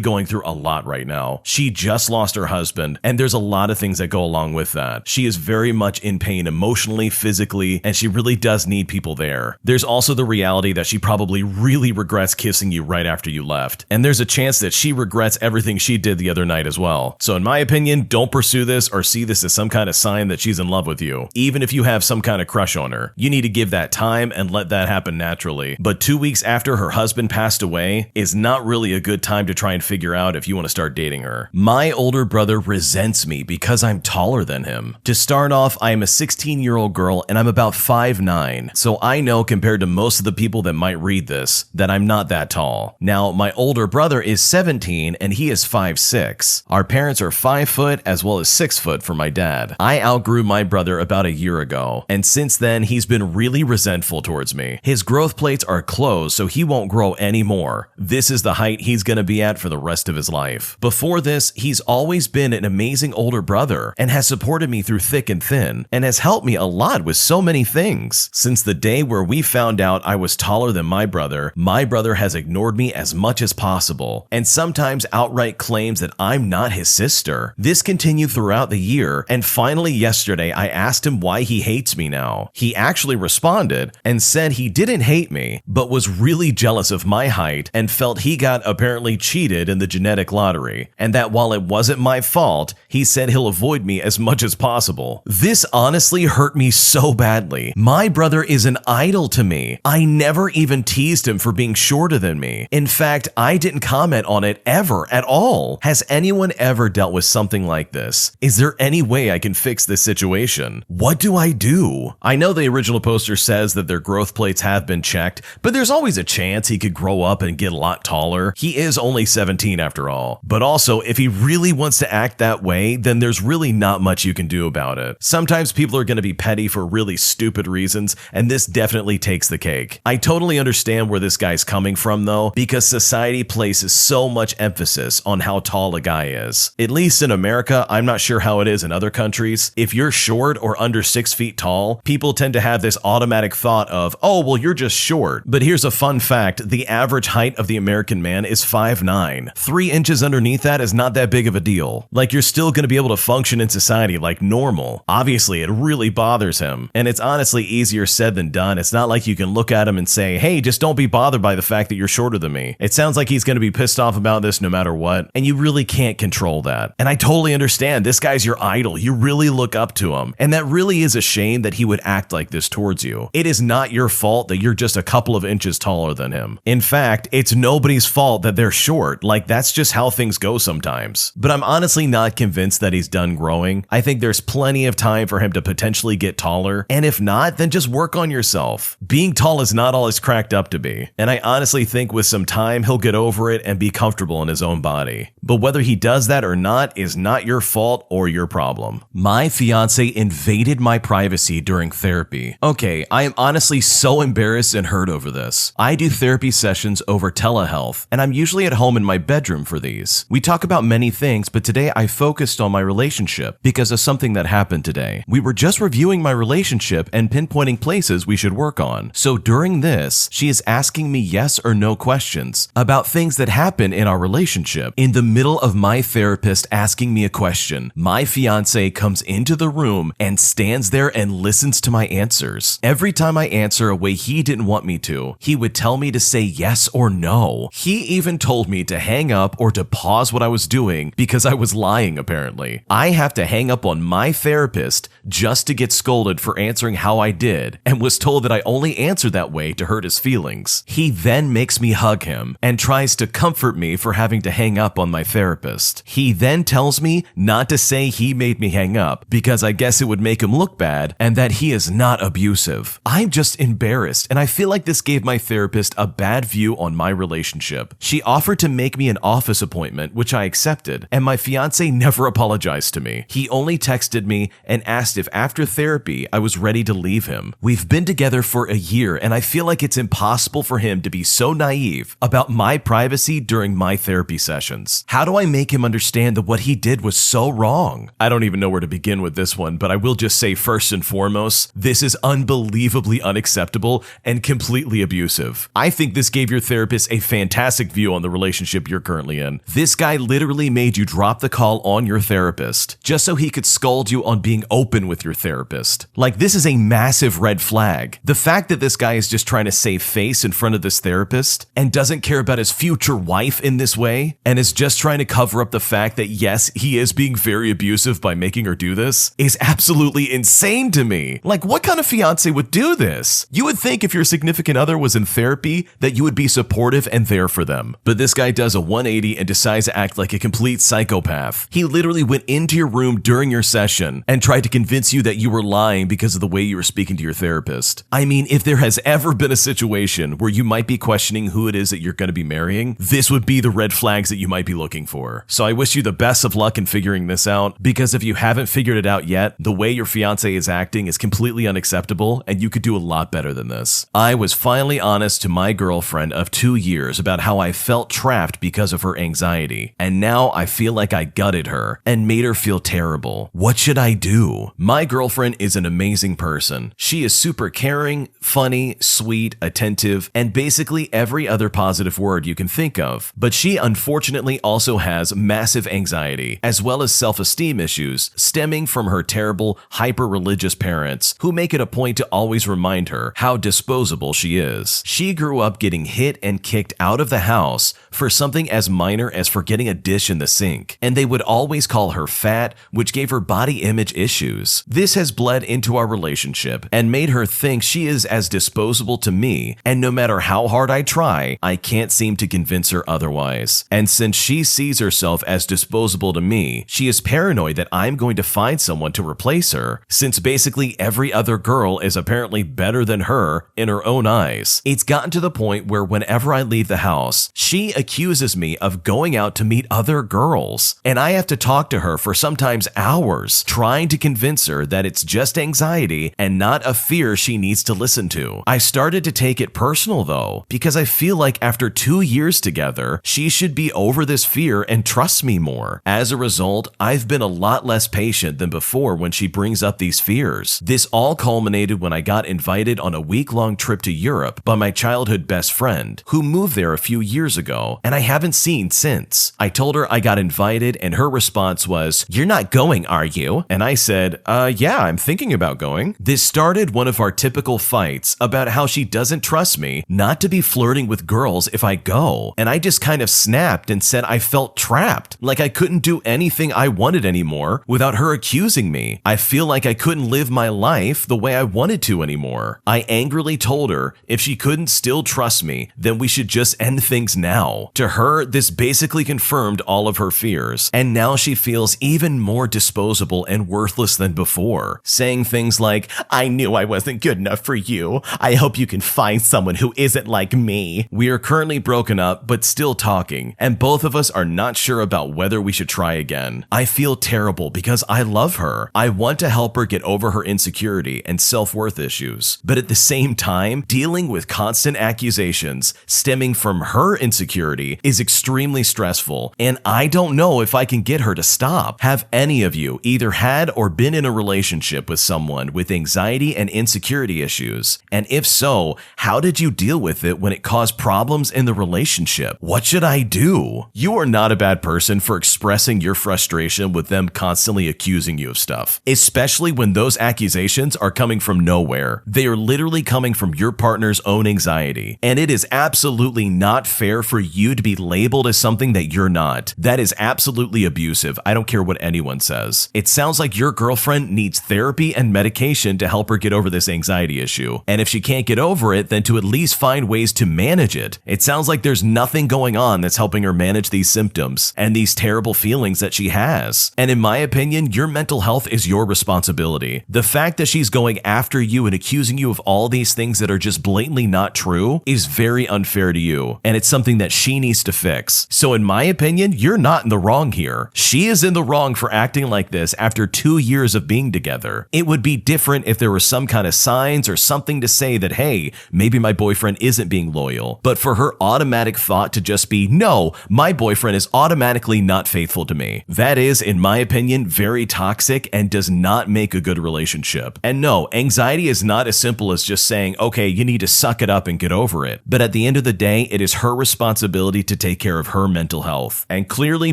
going through a lot right now. She just lost her husband, and there's a lot of things that go along with that. She is very much in pain emotionally, physically, and she really does need people there. There's also the reality that she probably really regrets kissing you right after you left, and there's a chance that she regrets everything she did the other night as well. So in my opinion, don't pursue this or see this as some kind of sign that she's in love with you. Even if you have some kind of crush on her, you need to give that time and let that happen naturally. But 2 weeks after her husband passed away is not really a good time to try and figure out if you want to start dating her. My older brother resents me because I'm taller than him. To start off, I am a 16-year-old girl and I'm about 5'9", so I know compared to most of the people that might read this that I'm not that tall. Now, my older brother is 17 and he is 5'6". Our parents are 5 foot as well as 6 foot for my dad. I outgrew my brother about a year ago, and since then he's been really resentful towards me. His growth plates are closed, so he won't grow anymore. This is the height he's gonna be at for the rest of his life. Before this, he's always been an amazing older brother and has supported me through thick and thin and has helped me a lot with so many things. Since the day where we found out I was taller than my brother has ignored me as much as possible and sometimes outright claims that I'm not his sister. This continued throughout the year, and finally yesterday I asked him why he hates me now. He actually responded and said he didn't hate me, but was really jealous of my height and felt he got apparently cheated in the genetic lottery, and that while it wasn't my fault, he said he'll avoid me as much as possible. This honestly hurt me so badly. My brother is an idol to me. I never even teased him for being shorter than me. In fact, I didn't comment on it ever at all. Has anyone ever dealt with something like this? Is there any way I can fix this situation? What do I do? I know the original poster says that their growth plates have been checked, but there's always a chance he could grow up and get a lot taller. He is only 17 after all. But also, if he really wants to act that way, then there's really not much you can do about it. Sometimes people are going to be petty for really stupid reasons, and this definitely takes the cake. I totally understand where this guy's coming from though, because society places so much emphasis on how tall a guy is. At least in America, I'm not sure how it is in other countries. If you're short or under 6 feet tall, people tend to have this automatic thought of, oh, well, you're just short. But here's a fun fact. The average height of the American man is 5'9". 3 inches underneath that is not that big of a deal. well. Like you're still going to be able to function in society like normal. Obviously, it really bothers him. And it's honestly easier said than done. It's not like you can look at him and say, hey, just don't be bothered by the fact that you're shorter than me. It sounds like he's going to be pissed off about this no matter what. And you really can't control that. And I totally understand. This guy's your idol. You really look up to him. And that really is a shame that he would act like this towards you. It is not your fault that you're just a couple of inches taller than him. In fact, it's nobody's fault that they're short. Like, that's just how things go sometimes. But I'm honestly not convinced that he's done growing. I think there's plenty of time for him to potentially get taller. And if not, then just work on yourself. Being tall is not all it's cracked up to be. And I honestly think with some time, he'll get over it and be comfortable in his own body. But whether he does that or not is not your fault or your problem. My fiance invaded my privacy during therapy. Okay, I am honestly so embarrassed and hurt over this. I do therapy sessions over telehealth, and I'm usually at home in my bedroom for these. We talk about many things, but today I focused on my relationship because of something that happened today. We were just reviewing my relationship and pinpointing places we should work on. So during this, she is asking me yes or no questions about things that happen in our relationship. In the middle of my therapist asking me a question, my fiance comes into the room and stands there and listens to my answers. Every time I answer a way he didn't want me to, he would tell me to say yes or no. He even told me to hang up or to pause what I was doing because I was lying apparently. I have to hang up on my therapist just to get scolded for answering how I did and was told that I only answered that way to hurt his feelings. He then makes me hug him and tries to comfort me for having to hang up on my therapist. He then tells me not to say he made me hang up because I guess it would make him look bad and that he is not abusive. I'm just embarrassed and I feel like this gave my therapist a bad view on my relationship. She offered to make me an office appointment, which I accepted, and my fiance never apologized to me. He only texted me and asked if after therapy I was ready to leave him. We've been together for a year and I feel like it's impossible for him to be so naive about my privacy during my therapy sessions. How do I make him understand that what he did was so wrong? I don't even know where to begin with this one, but I will just say first and foremost, this is unbelievably unacceptable and completely abusive. I think this gave your therapist a fantastic view on the relationship you're currently in. This guy literally made you drop the call on your therapist just so he could scold you on being open with your therapist. Like, this is a massive red flag. The fact that this guy is just trying to save face in front of this therapist and doesn't care about his future wife in this way and is just trying to cover up the fact that yes, he is being very abusive by making her do this is absolutely insane to me. Like, what kind of fiance would do this? You would think if your significant other was in therapy that you would be supportive and there for them. But this guy does a 180 and decides to act like a complete psychopath. He literally went into your room during your session and tried to convince you that you were lying because of the way you were speaking to your therapist. I mean, if there has ever been a situation where you might be questioning who it is that you're going to be marrying, this would be the red flags that you might be looking for. So I wish you the best of luck in figuring this out, because if you haven't figured it out yet, the way your fiance is acting is completely unacceptable and you could do a lot better than this. I was finally honest to my girlfriend of 2 years about how I felt trapped because of her anxiety, and now I feel like I gutted her and made her feel terrible. What should I do? My girlfriend is an amazing person. She is super caring, funny, sweet, attentive, and basically every other positive word you can think of. But she unfortunately also has massive anxiety, as well as self-esteem issues stemming from her terrible, hyper-religious parents who make it a point to always remind her how disposable she is. She grew up getting hit and kicked out of the house for something as minor as forgetting a dish in the sink, and they would always call her fat, which gave her body image issues. This has bled into our relationship and made her think she is as disposable to me, and no matter how hard I try, I can't seem to convince her otherwise. And since she sees herself as disposable to me, she is paranoid that I'm going to find someone to replace her, since basically every other girl is apparently better than her in her own eyes. It's gotten to the point where whenever I leave the house, she accuses me of going out to meet other girls, and I have to talk to her for sometimes hours, trying to convince her that it's just anxiety and not a fear she needs to listen to. I started to take it personal though, because I feel like after 2 years together, she should be over this fear and trusts me more. As a result, I've been a lot less patient than before when she brings up these fears. This all culminated when I got invited on a week-long trip to Europe by my childhood best friend, who moved there a few years ago, and I haven't seen since. I told her I got invited, and her response was, "You're not going, are you?" And I said, yeah, I'm thinking about going. This started one of our typical fights about how she doesn't trust me not to be flirting with girls if I go, and I just kind of snapped and said I felt trapped, like I couldn't do anything I wanted anymore without her accusing me. I feel like I couldn't live my life the way I wanted to anymore. I angrily told her if she couldn't still trust me, then we should just end things now. To her, this basically confirmed all of her fears, and now she feels even more disposable and worthless than before, saying things like, "I knew I wasn't good enough for you. I hope you can find someone who isn't like me." We are currently broken up, but still talking, and both of us are not sure about whether we should try again. I feel terrible because I love her. I want to help her get over her insecurity and self-worth issues, but at the same time, dealing with constant accusations stemming from her insecurity is extremely stressful, and I don't know if I can get her to stop. Have any of you either had or been in a relationship with someone with anxiety and insecurity issues? And if so, how did you deal with it when it caused problems in the relationship? What should I do? You are not a bad person for expressing your frustration with them constantly accusing you of stuff, especially when those accusations are coming from nowhere. They are literally coming from your partner's own anxiety, and it is absolutely not fair for you to be labeled as something that you're not. That is absolutely abusive. I don't care what anyone says. It sounds like your girlfriend needs therapy and medication to help her get over this anxiety issue, and if she can't get over it, then to at least find ways to manage it. It sounds like there's nothing going on that's helping her manage these symptoms and these terrible feelings that she has. And in my opinion, your mental health is your responsibility. The fact that she's going after you and accusing you of all these things that are just blatantly not true is very unfair to you, and it's something that she needs to fix. So in my opinion, you're not in the wrong here. She is in the wrong for acting like this after 2 years of being together. It would be different if there were some kind of signs or something to say that, hey, maybe my boyfriend isn't being loyal. But for her automatic thought to just be, no, my boyfriend is automatically not faithful to me, that is, in my opinion, very toxic and does not make a good relationship. And no, anxiety is not as simple as just saying, okay, you need to suck it up and get over it. But at the end of the day, it is her responsibility to take care of her mental health. And clearly,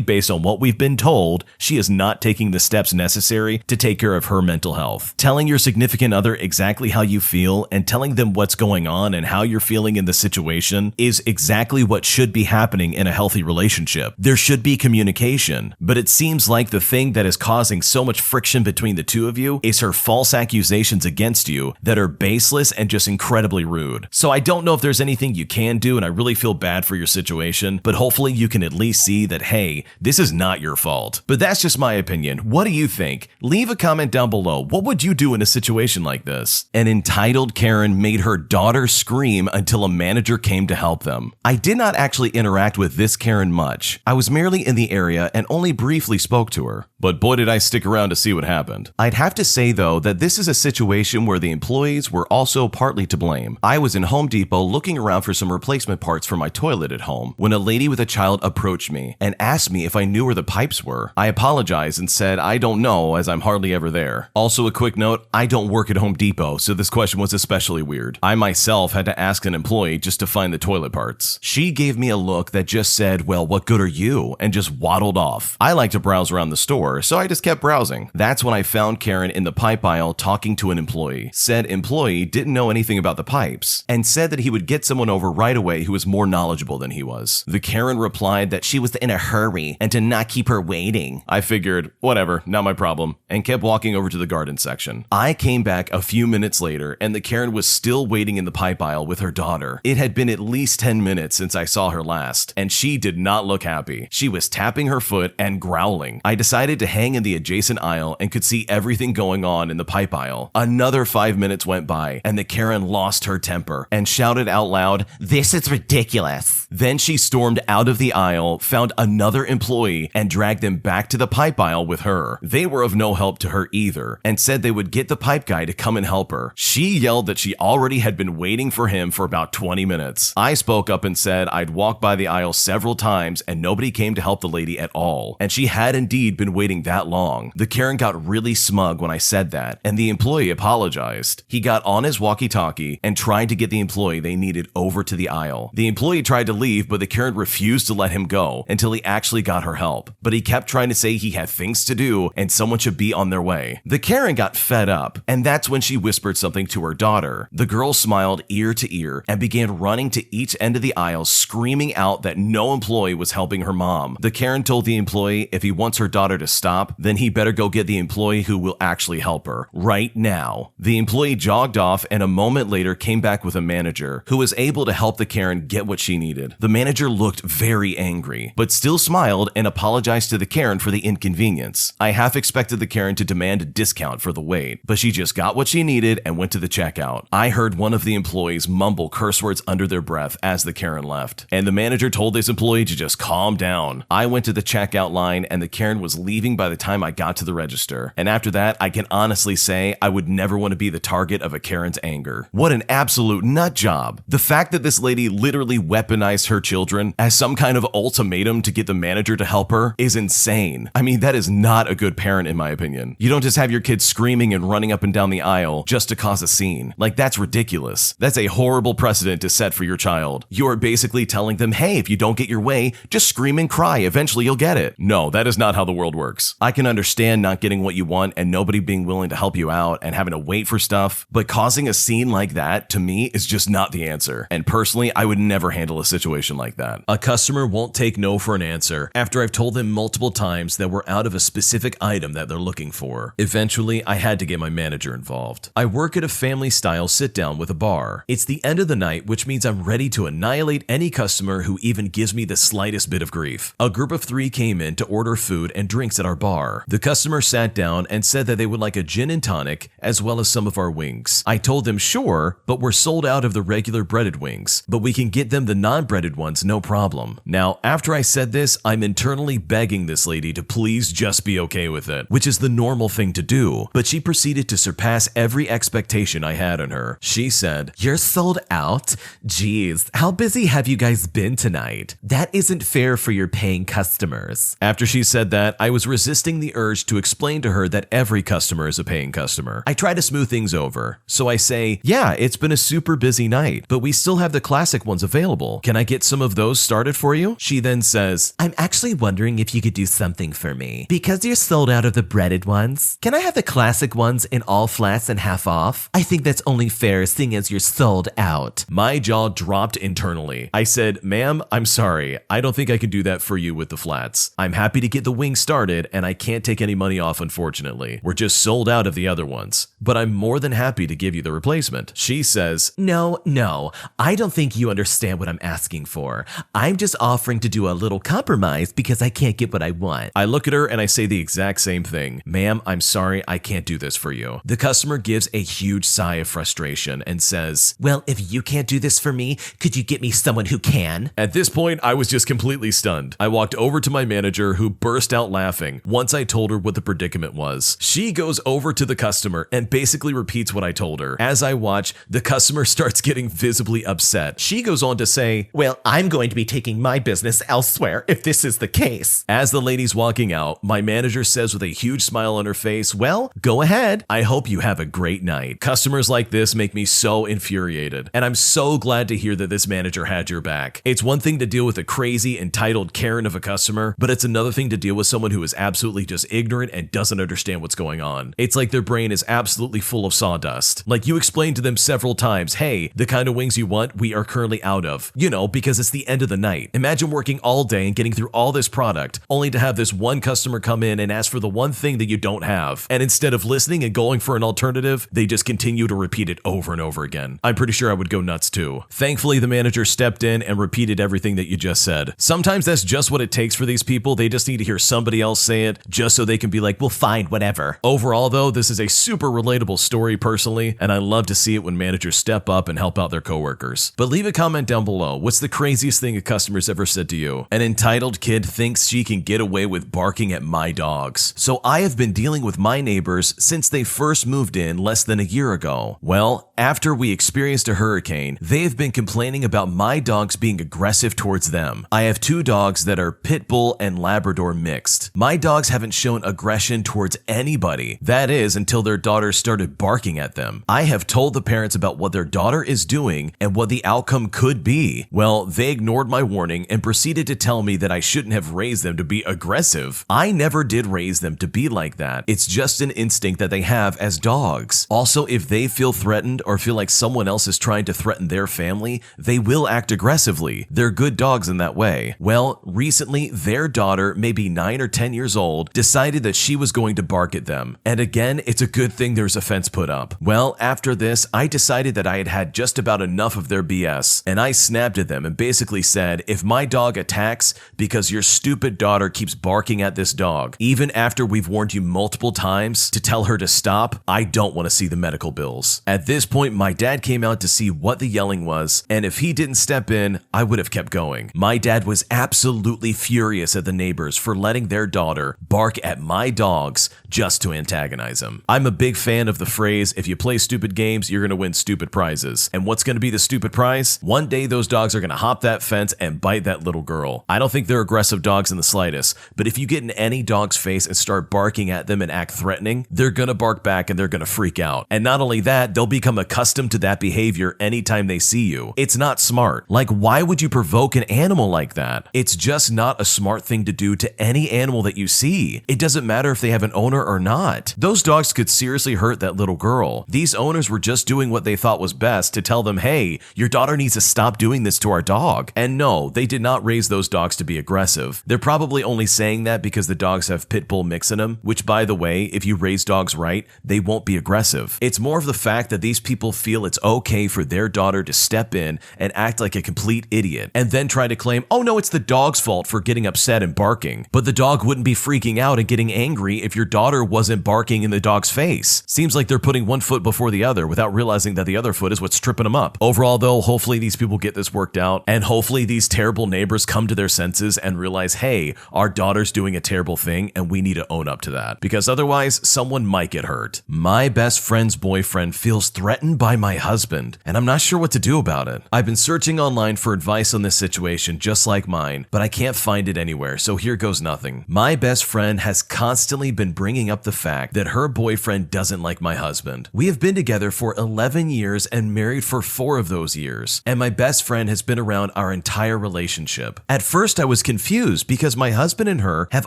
based on what we've been told, she is not taking the steps necessary to take care of her mental health. Telling your significant other exactly how you feel and telling them what's going on and how you're feeling in the situation is exactly what should be happening in a healthy relationship. There should be communication, but it seems like the thing that is causing so much friction between the two of you is her false accusations against you that are baseless and just incredibly rude. So I don't know if there's anything you can do, and I really feel bad for your situation, but hopefully you can at least see that, hey, this is not your fault. But that's just my opinion. What do you think? Leave a comment down below. What would you do in a situation like this? An entitled Karen made her daughter scream until a manager came to help them. I did not actually interact with this Karen much. I was merely in the area and only briefly spoke to her. But boy did I stick around to see what happened. I'd have to say though that this is a situation where the employees were also partly to blame. I was in Home Depot looking around for some replacement parts for my toilet at home when a lady with a child approached me and asked me if I knew where the pipes were. I apologized and said I don't know, as I'm hardly ever there. Also a quick note, I don't work at Home Depot, so this question was especially weird. I myself had to ask an employee just to find the toilet parts. She gave me a look that just said, well, what good are you? And just waddled off. I like to browse around the store, so I just kept browsing. That's when I found Karen in the pipe aisle talking to an employee. Said employee didn't know anything about the pipes and said that he would get someone over right away who was more knowledgeable than he was. The Karen replied that she was in a hurry and to not keep her waiting. I figured, whatever, not my problem, and kept walking over to the garden section. I came back a few minutes later and the Karen was still waiting in the pipe aisle with her daughter. It had been at least 10 minutes since I saw her last, and she did not look happy. She was tapping her foot and growling. I decided to hang in the adjacent aisle and could see everything going on in the pipe aisle. Another 5 minutes went by and the Karen lost her temper and shouted out loud, "This is ridiculous." Then she stormed out of the aisle, found another employee, and dragged them back to the pipe aisle with her. They were of no help to her either and said they would get the pipe guy to come and help her. She yelled that she already had been waiting for him for about 20 minutes. I spoke up and said I'd walked by the aisle several times and and nobody came to help the lady at all. And she had indeed been waiting that long. The Karen got really smug when I said that, and the employee apologized. He got on his walkie-talkie and tried to get the employee they needed over to the aisle. The employee tried to leave, but the Karen refused to let him go until he actually got her help. But he kept trying to say he had things to do and someone should be on their way. The Karen got fed up, and that's when she whispered something to her daughter. The girl smiled ear to ear and began running to each end of the aisle, screaming out that no employee was helping her mom. The Karen told the employee if he wants her daughter to stop, then he better go get the employee who will actually help her right now. The employee jogged off and a moment later came back with a manager who was able to help the Karen get what she needed. The manager looked very angry, but still smiled and apologized to the Karen for the inconvenience. I half expected the Karen to demand a discount for the wait, but she just got what she needed and went to the checkout. I heard one of the employees mumble curse words under their breath as the Karen left, and the manager told this employee to just calm down. I went to the checkout line and the Karen was leaving by the time I got to the register, and after that I can honestly say I would never want to be the target of a Karen's anger. What an absolute nut job. The fact that this lady literally weaponized her children as some kind of ultimatum to get the manager to help her is insane. I mean, that is not a good parent in my opinion. You don't just have your kids screaming and running up and down the aisle just to cause a scene. Like, that's ridiculous. That's a horrible precedent to set for your child. You are basically telling them, hey, if you don't get your way, just scream and cry. Eventually you'll get it. No, that is not how the world works. I can understand not getting what you want and nobody being willing to help you out and having to wait for stuff, but causing a scene like that, to me, is just not the answer. And personally, I would never handle a situation like that. A customer won't take no for an answer after I've told them multiple times that we're out of a specific item that they're looking for. Eventually, I had to get my manager involved. I work at a family-style sit-down with a bar. It's the end of the night, which means I'm ready to annihilate any customer who even gives me the slightest bit of grief. A group of 3 came in to order food and drinks at our bar. The customer sat down and said that they would like a gin and tonic as well as some of our wings. I told them sure, but we're sold out of the regular breaded wings, but we can get them the non-breaded ones no problem. Now, after I said this, I'm internally begging this lady to please just be okay with it, which is the normal thing to do, but she proceeded to surpass every expectation I had on her. She said, "You're sold out? Geez, how busy have you guys been tonight? That isn't fair for your paying customers." After she said that, I was resisting the urge to explain to her that every customer is a paying customer. I try to smooth things over, so I say, "Yeah, it's been a super busy night, but we still have the classic ones available. Can I get some of those started for you?" She then says, "I'm actually wondering if you could do something for me. Because you're sold out of the breaded ones, can I have the classic ones in all flats and half off? I think that's only fair seeing as you're sold out." My jaw dropped internally. I said, "Ma'am, I'm sorry. I don't think I can do that for you with the flats. I'm happy to get the wings started and I can't take any money off, unfortunately. We're just sold out of the other ones, but I'm more than happy to give you the replacement." She says, No, I don't think you understand what I'm asking for. I'm just offering to do a little compromise because I can't get what I want." I look at her and I say the exact same thing. "Ma'am, I'm sorry, I can't do this for you." The customer gives a huge sigh of frustration and says, "Well, if you can't do this for me, could you get me someone who can?" At this point, I was just completely stunned. I walked over to my manager, who burst out laughing once I told her what the predicament was. She goes over to the customer and basically repeats what I told her. As I watch, the customer starts getting visibly upset. She goes on to say, "Well, I'm going to be taking my business elsewhere if this is the case." As the lady's walking out, my manager says with a huge smile on her face, "Well, go ahead. I hope you have a great night." Customers like this make me so infuriated, and I'm so glad to hear that this manager had your back. It's one thing to deal with a crazy, entitled Karen of a customer, but it's another thing to deal with someone who is absolutely just ignorant and doesn't understand what's going on. It's like their brain is absolutely full of sawdust. Like, you explained to them several times, "Hey, the kind of wings you want, we are currently out of." You know, because it's the end of the night. Imagine working all day and getting through all this product, only to have this one customer come in and ask for the one thing that you don't have. And instead of listening and going for an alternative, they just continue to repeat it over and over again. I'm pretty sure I would go nuts too. Thankfully, the manager stepped in and repeated everything that you just said. Sometimes that's just what it takes for these people. They just need to hear somebody else say it just so they can be like, "Well, fine, whatever." Overall, though, this is a super relatable story personally, and I love to see it when managers step up and help out their coworkers. But leave a comment down below. What's the craziest thing a customer's ever said to you? An entitled kid thinks she can get away with barking at my dogs. So I have been dealing with my neighbors since they first moved in less than a year ago. Well, after we experienced a hurricane, they have been complaining about my dogs being aggressive towards them. I have 2 dogs that are pit bull and Labrador mixed. My dogs haven't shown aggression towards anybody. That is, until their daughter started barking at them. I have told the parents about what their daughter is doing and what the outcome could be. Well, they ignored my warning and proceeded to tell me that I shouldn't have raised them to be aggressive. I never did raise them to be like that. It's just an instinct that they have as dogs. Also, if they feel threatened or feel like someone else is trying to threaten their family, they will act aggressively. They're good dogs in that way. Well, recently, their daughter, maybe 9 or 10 years old, decided that she was going to bark at them. And again, it's a good thing there's a fence put up. Well, after this, I decided that I had had just about enough of their BS, and I snapped at them and basically said, if my dog attacks because your stupid daughter keeps barking at this dog, even after we've warned you multiple times to tell her to stop, I don't want to see the medical bills. At this point, my dad came out to see what the yelling was, and if he didn't step in, I would have kept going. My dad was absolutely furious at the neighbors for letting their daughter bark at my dogs just to antagonize him. I'm a big fan of the phrase, if you play stupid games, you're going to win stupid prizes. And what's going to be the stupid prize? One day those dogs are going to hop that fence and bite that little girl. I don't think they're aggressive dogs in the slightest, but if you get in any dog's face and start barking at them and act threatening, they're going to bark back and they're going to freak out. And not only that, they'll become accustomed to that behavior anytime they see you. It's not smart. Like, why would you provoke an animal like that? It's just not a smart thing to do to any animal that you see. It doesn't matter if they have an owner or not. Those dogs could seriously hurt that little girl. These owners were just doing what they thought was best to tell them, hey, your daughter needs to stop doing this to our dog. And no, they did not raise those dogs to be aggressive. They're probably only saying that because the dogs have pit bull mix in them, which, by the way, if you raise dogs right, they won't be aggressive. It's more of the fact that these people feel it's okay for their daughter to step in and act like a complete idiot, and then try to claim, oh no, it's the dog's fault for getting upset and barking. But the dog wouldn't be freaking out and getting angry if your daughter wasn't barking in the dog's face. Seems like they're putting one foot before the other without realizing that the other foot is what's tripping them up. Overall though, hopefully these people get this worked out, and hopefully these terrible neighbors come to their senses and realize, hey, our daughter's doing a terrible thing and we need to own up to that, because otherwise someone might get hurt. My best friend's boyfriend feels threatened by my husband, and I'm not sure what to do about it. I've been searching online for advice on this situation just like mine, but I can't find it anywhere, so here goes nothing. My best friend has constantly been bringing up the fact that her boyfriend doesn't like my husband. We have been together for 11 years and married for 4 of those years, and my best friend has been around our entire relationship. At first I was confused because my husband and her have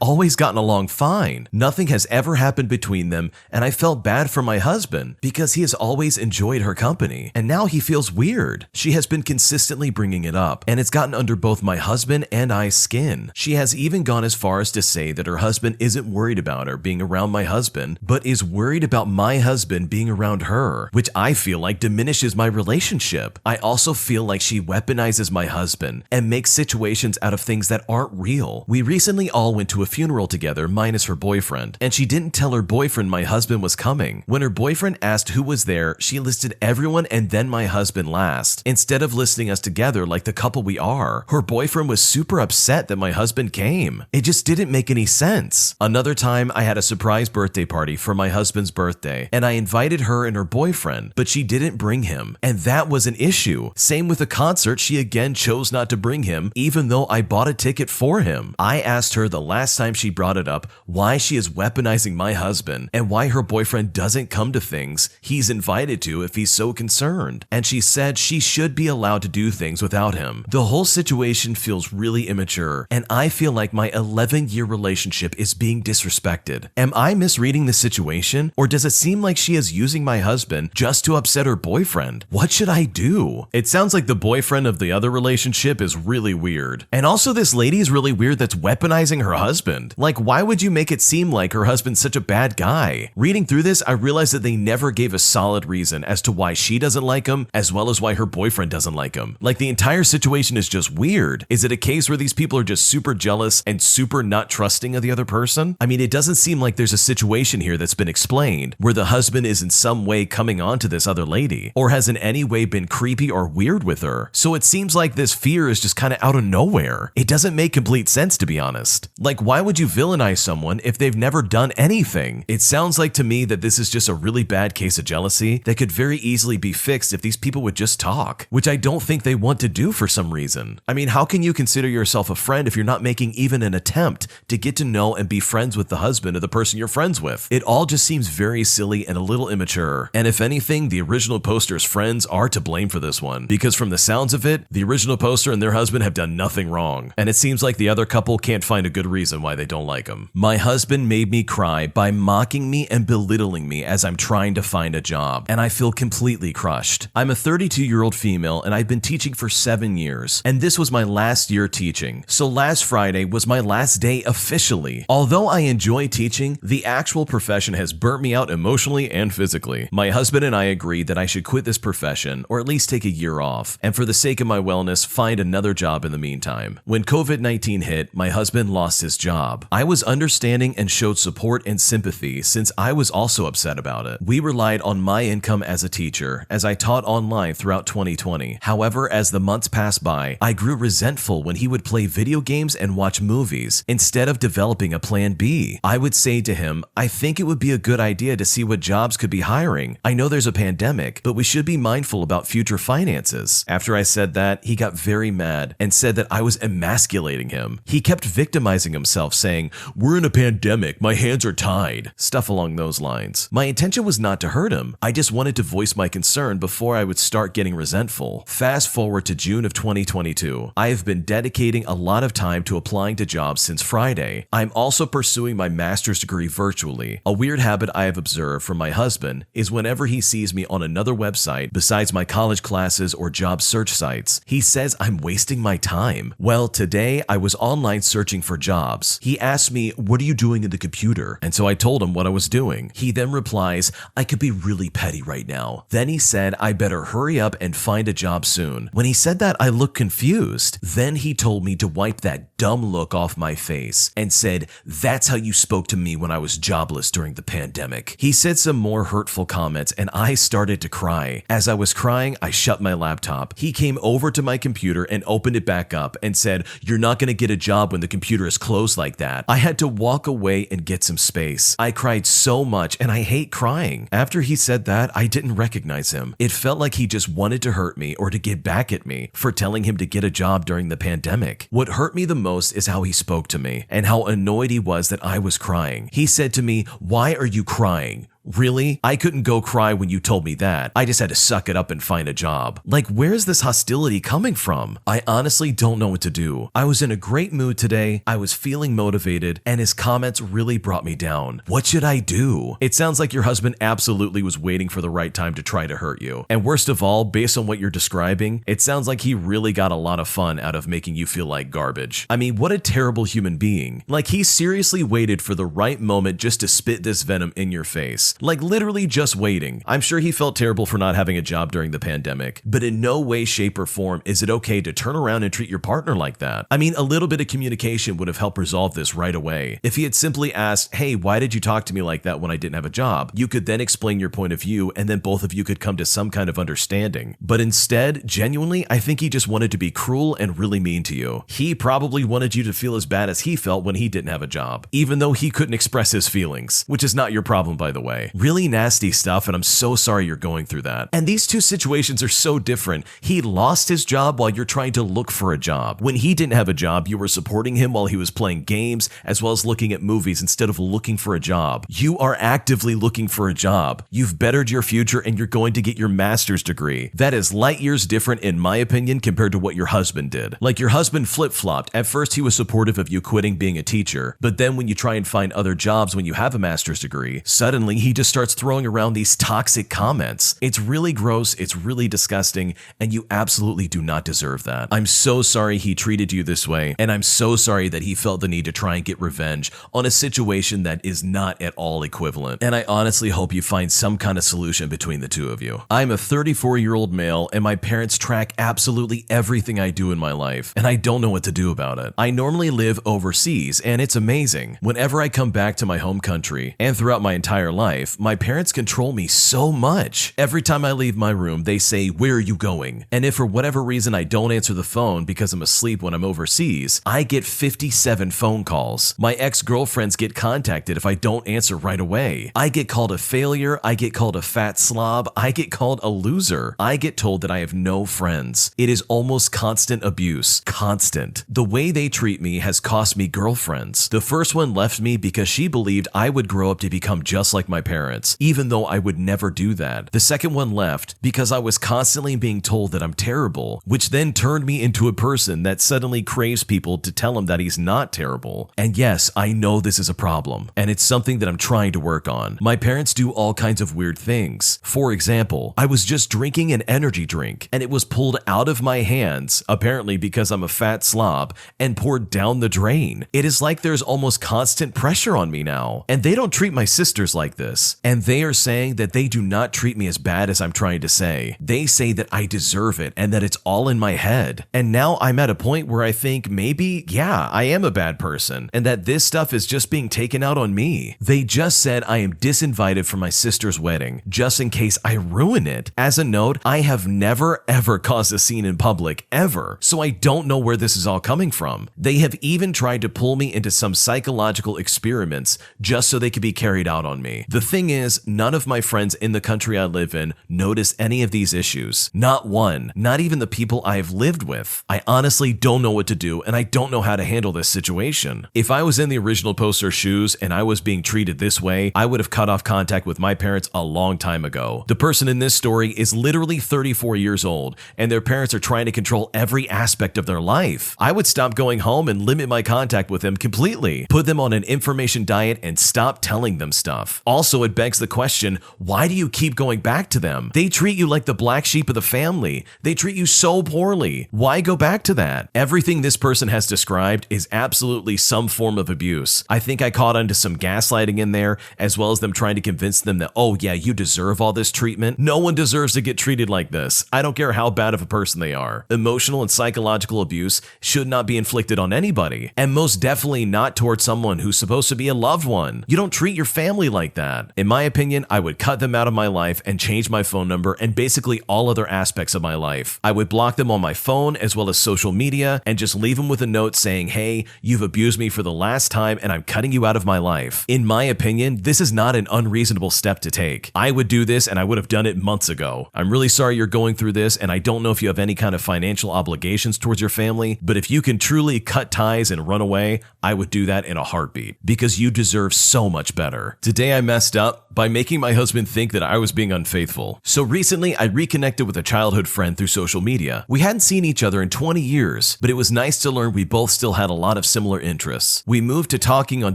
always gotten along fine. Nothing has ever happened between them, and I felt bad for my husband because he has always enjoyed her company, and now he feels weird. She has been consistently bringing it up, and it's gotten under both my husband and I's skin. She has even gone as far as to say that her husband isn't worried about her being around my husband, but is worried about my husband being around her, which I feel like diminishes my relationship. I also feel like she weaponizes my husband and makes situations out of things that aren't real. We recently all went to a funeral together, minus her boyfriend, and she didn't tell her boyfriend my husband was coming. When her boyfriend asked who was there, she listed everyone and then my husband last, instead of listing us together like the couple we are. Her boyfriend was super upset that my husband came. It just didn't make any sense. Another time, I had a surprise birthday party for my husband's birthday, and I invited her and her boyfriend, but she didn't bring him, and that was an issue. Same with the concert, she again chose not to bring him, even though I bought a ticket for him. I asked her the last time she brought it up why she is weaponizing my husband and why her boyfriend doesn't come to things he's invited to if he's so concerned, and she said she should be allowed to do things without him. The whole situation feels really immature, and I feel like my 11-year relationship is being disrespected. Am I misreading the situation, or does it seem like she is using my husband just to upset her boyfriend? What should I do? It sounds like the boyfriend of the other relationship is really weird. And also this lady is really weird that's weaponizing her husband. Like, why would you make it seem like her husband's such a bad guy? Reading through this, I realized that they never gave a solid reason as to why she doesn't like him, as well as why her boyfriend doesn't like him. Like, the entire situation is just weird. Is it a case where these people are just super jealous and super not trusting of the other person? I mean, it doesn't seem like there's a situation here that's been explained where the husband is in some way coming on to this other lady, or has in any way been creepy or weird with her. So it seems like this fear is just kind of out of nowhere. It doesn't make complete sense, to be honest. Like, why would you villainize someone if they've never done anything? It sounds like to me that this is just a really bad case of jealousy that could very easily be fixed if these people would just talk, which I don't think they want to do for some reason. I mean, how can you you consider yourself a friend if you're not making even an attempt to get to know and be friends with the husband of the person you're friends with? It all just seems very silly and a little immature. And if anything, the original poster's friends are to blame for this one, because from the sounds of it, the original poster and their husband have done nothing wrong, and it seems like the other couple can't find a good reason why they don't like him. My husband made me cry by mocking me and belittling me as I'm trying to find a job, and I feel completely crushed. I'm a 32-year-old female, and I've been teaching for 7 years, and this was my last year teaching, so last Friday was my last day officially. Although I enjoy teaching, the actual profession has burnt me out emotionally and physically. My husband and I agreed that I should quit this profession, or at least take a year off, and for the sake of my wellness, find another job in the meantime. When COVID-19 hit, my husband lost his job. I was understanding and showed support and sympathy since I was also upset about it. We relied on my income as a teacher, as I taught online throughout 2020. However, as the months passed by, I grew resentful when he would play video games and watch movies instead of developing a plan B. I would say to him, I think it would be a good idea to see what jobs could be hiring. I know there's a pandemic, but we should be mindful about future finances. After I said that, he got very mad and said that I was emasculating him. He kept victimizing himself, saying, "We're in a pandemic, my hands are tied," stuff along those lines. My intention was not to hurt him. I just wanted to voice my concern before I would start getting resentful. Fast forward to June of 2022. I have been dedicating a lot of time to applying to jobs since Friday. I'm also pursuing my master's degree virtually. A weird habit I have observed from my husband is whenever he sees me on another website besides my college classes or job search sites, he says I'm wasting my time. Well, today I was online searching for jobs. He asked me, "What are you doing in the computer?" And so I told him what I was doing. He then replies, "I could be really petty right now." Then he said I better hurry up and find a job soon. When he said that, I looked confused. Then he told me to wipe that dumb look off my face and said, "That's how you spoke to me when I was jobless during the pandemic." He said some more hurtful comments and I started to cry. As I was crying, I shut my laptop. He came over to my computer and opened it back up and said, "You're not going to get a job when the computer is closed like that." I had to walk away and get some space. I cried so much and I hate crying. After he said that, I didn't recognize him. It felt like he just wanted to hurt me or to get back at me for telling him to get a job during the pandemic. What hurt me the most is how he spoke to me and how annoyed he was that I was crying. He said to me, "Why are you crying?" Really? I couldn't go cry when you told me that. I just had to suck it up and find a job. Like, where's this hostility coming from? I honestly don't know what to do. I was in a great mood today. I was feeling motivated, and his comments really brought me down. What should I do? It sounds like your husband absolutely was waiting for the right time to try to hurt you. And worst of all, based on what you're describing, it sounds like he really got a lot of fun out of making you feel like garbage. I mean, what a terrible human being. Like, he seriously waited for the right moment just to spit this venom in your face. Like, literally just waiting. I'm sure he felt terrible for not having a job during the pandemic, but in no way, shape, or form is it okay to turn around and treat your partner like that. I mean, a little bit of communication would have helped resolve this right away. If he had simply asked, "Hey, why did you talk to me like that when I didn't have a job?" You could then explain your point of view, and then both of you could come to some kind of understanding. But instead, genuinely, I think he just wanted to be cruel and really mean to you. He probably wanted you to feel as bad as he felt when he didn't have a job, even though he couldn't express his feelings, which is not your problem, by the way. Really nasty stuff, and I'm so sorry you're going through that. And these two situations are so different. He lost his job while you're trying to look for a job. When he didn't have a job, you were supporting him while he was playing games, as well as looking at movies instead of looking for a job. You are actively looking for a job. You've bettered your future, and you're going to get your master's degree. That is light years different, in my opinion, compared to what your husband did. Like, your husband flip-flopped. At first, he was supportive of you quitting being a teacher, but then when you try and find other jobs when you have a master's degree, suddenly he just starts throwing around these toxic comments. It's really gross, it's really disgusting, and you absolutely do not deserve that. I'm so sorry he treated you this way, and I'm so sorry that he felt the need to try and get revenge on a situation that is not at all equivalent. And I honestly hope you find some kind of solution between the two of you. I'm a 34-year-old male, and my parents track absolutely everything I do in my life, and I don't know what to do about it. I normally live overseas, and it's amazing. Whenever I come back to my home country, and throughout my entire life, life, my parents control me so much. Every time I leave my room, they say, "Where are you going?" And if for whatever reason I don't answer the phone because I'm asleep when I'm overseas, I get 57 phone calls. My ex-girlfriends get contacted if I don't answer right away. I get called a failure, I get called a fat slob, I get called a loser. I get told that I have no friends. It is almost constant abuse. Constant. The way they treat me has cost me girlfriends. The first one left me because she believed I would grow up to become just like my parents, even though I would never do that. The second one left because I was constantly being told that I'm terrible, which then turned me into a person that suddenly craves people to tell him that he's not terrible. And yes, I know this is a problem, and it's something that I'm trying to work on. My parents do all kinds of weird things. For example, I was just drinking an energy drink, and it was pulled out of my hands, apparently because I'm a fat slob, and poured down the drain. It is like there's almost constant pressure on me now. And they don't treat my sisters like this. And they are saying that they do not treat me as bad as I'm trying to say. They say that I deserve it and that it's all in my head. And now I'm at a point where I think maybe, yeah, I am a bad person, and that this stuff is just being taken out on me. They just said I am disinvited from my sister's wedding, just in case I ruin it. As a note, I have never ever caused a scene in public, ever. So I don't know where this is all coming from. They have even tried to pull me into some psychological experiments just so they could be carried out on me. The thing is, none of my friends in the country I live in notice any of these issues. Not one. Not even the people I have lived with. I honestly don't know what to do, and I don't know how to handle this situation. If I was in the original poster's shoes and I was being treated this way, I would have cut off contact with my parents a long time ago. The person in this story is literally 34 years old, and their parents are trying to control every aspect of their life. I would stop going home and limit my contact with them completely. Put them on an information diet and stop telling them stuff. Also, it begs the question, why do you keep going back to them? They treat you like the black sheep of the family. They treat you so poorly. Why go back to that? Everything this person has described is absolutely some form of abuse. I think I caught onto some gaslighting in there, as well as them trying to convince them that, oh yeah, you deserve all this treatment. No one deserves to get treated like this. I don't care how bad of a person they are. Emotional and psychological abuse should not be inflicted on anybody, and most definitely not towards someone who's supposed to be a loved one. You don't treat your family like that. In my opinion, I would cut them out of my life and change my phone number and basically all other aspects of my life. I would block them on my phone as well as social media and just leave them with a note saying, hey, you've abused me for the last time and I'm cutting you out of my life. In my opinion, this is not an unreasonable step to take. I would do this and I would have done it months ago. I'm really sorry you're going through this, and I don't know if you have any kind of financial obligations towards your family, but if you can truly cut ties and run away, I would do that in a heartbeat because you deserve so much better. Today I messed up by making my husband think that I was being unfaithful. So recently I reconnected with a childhood friend through social media. We hadn't seen each other in 20 years, but it was nice to learn we both still had a lot of similar interests. We moved to talking on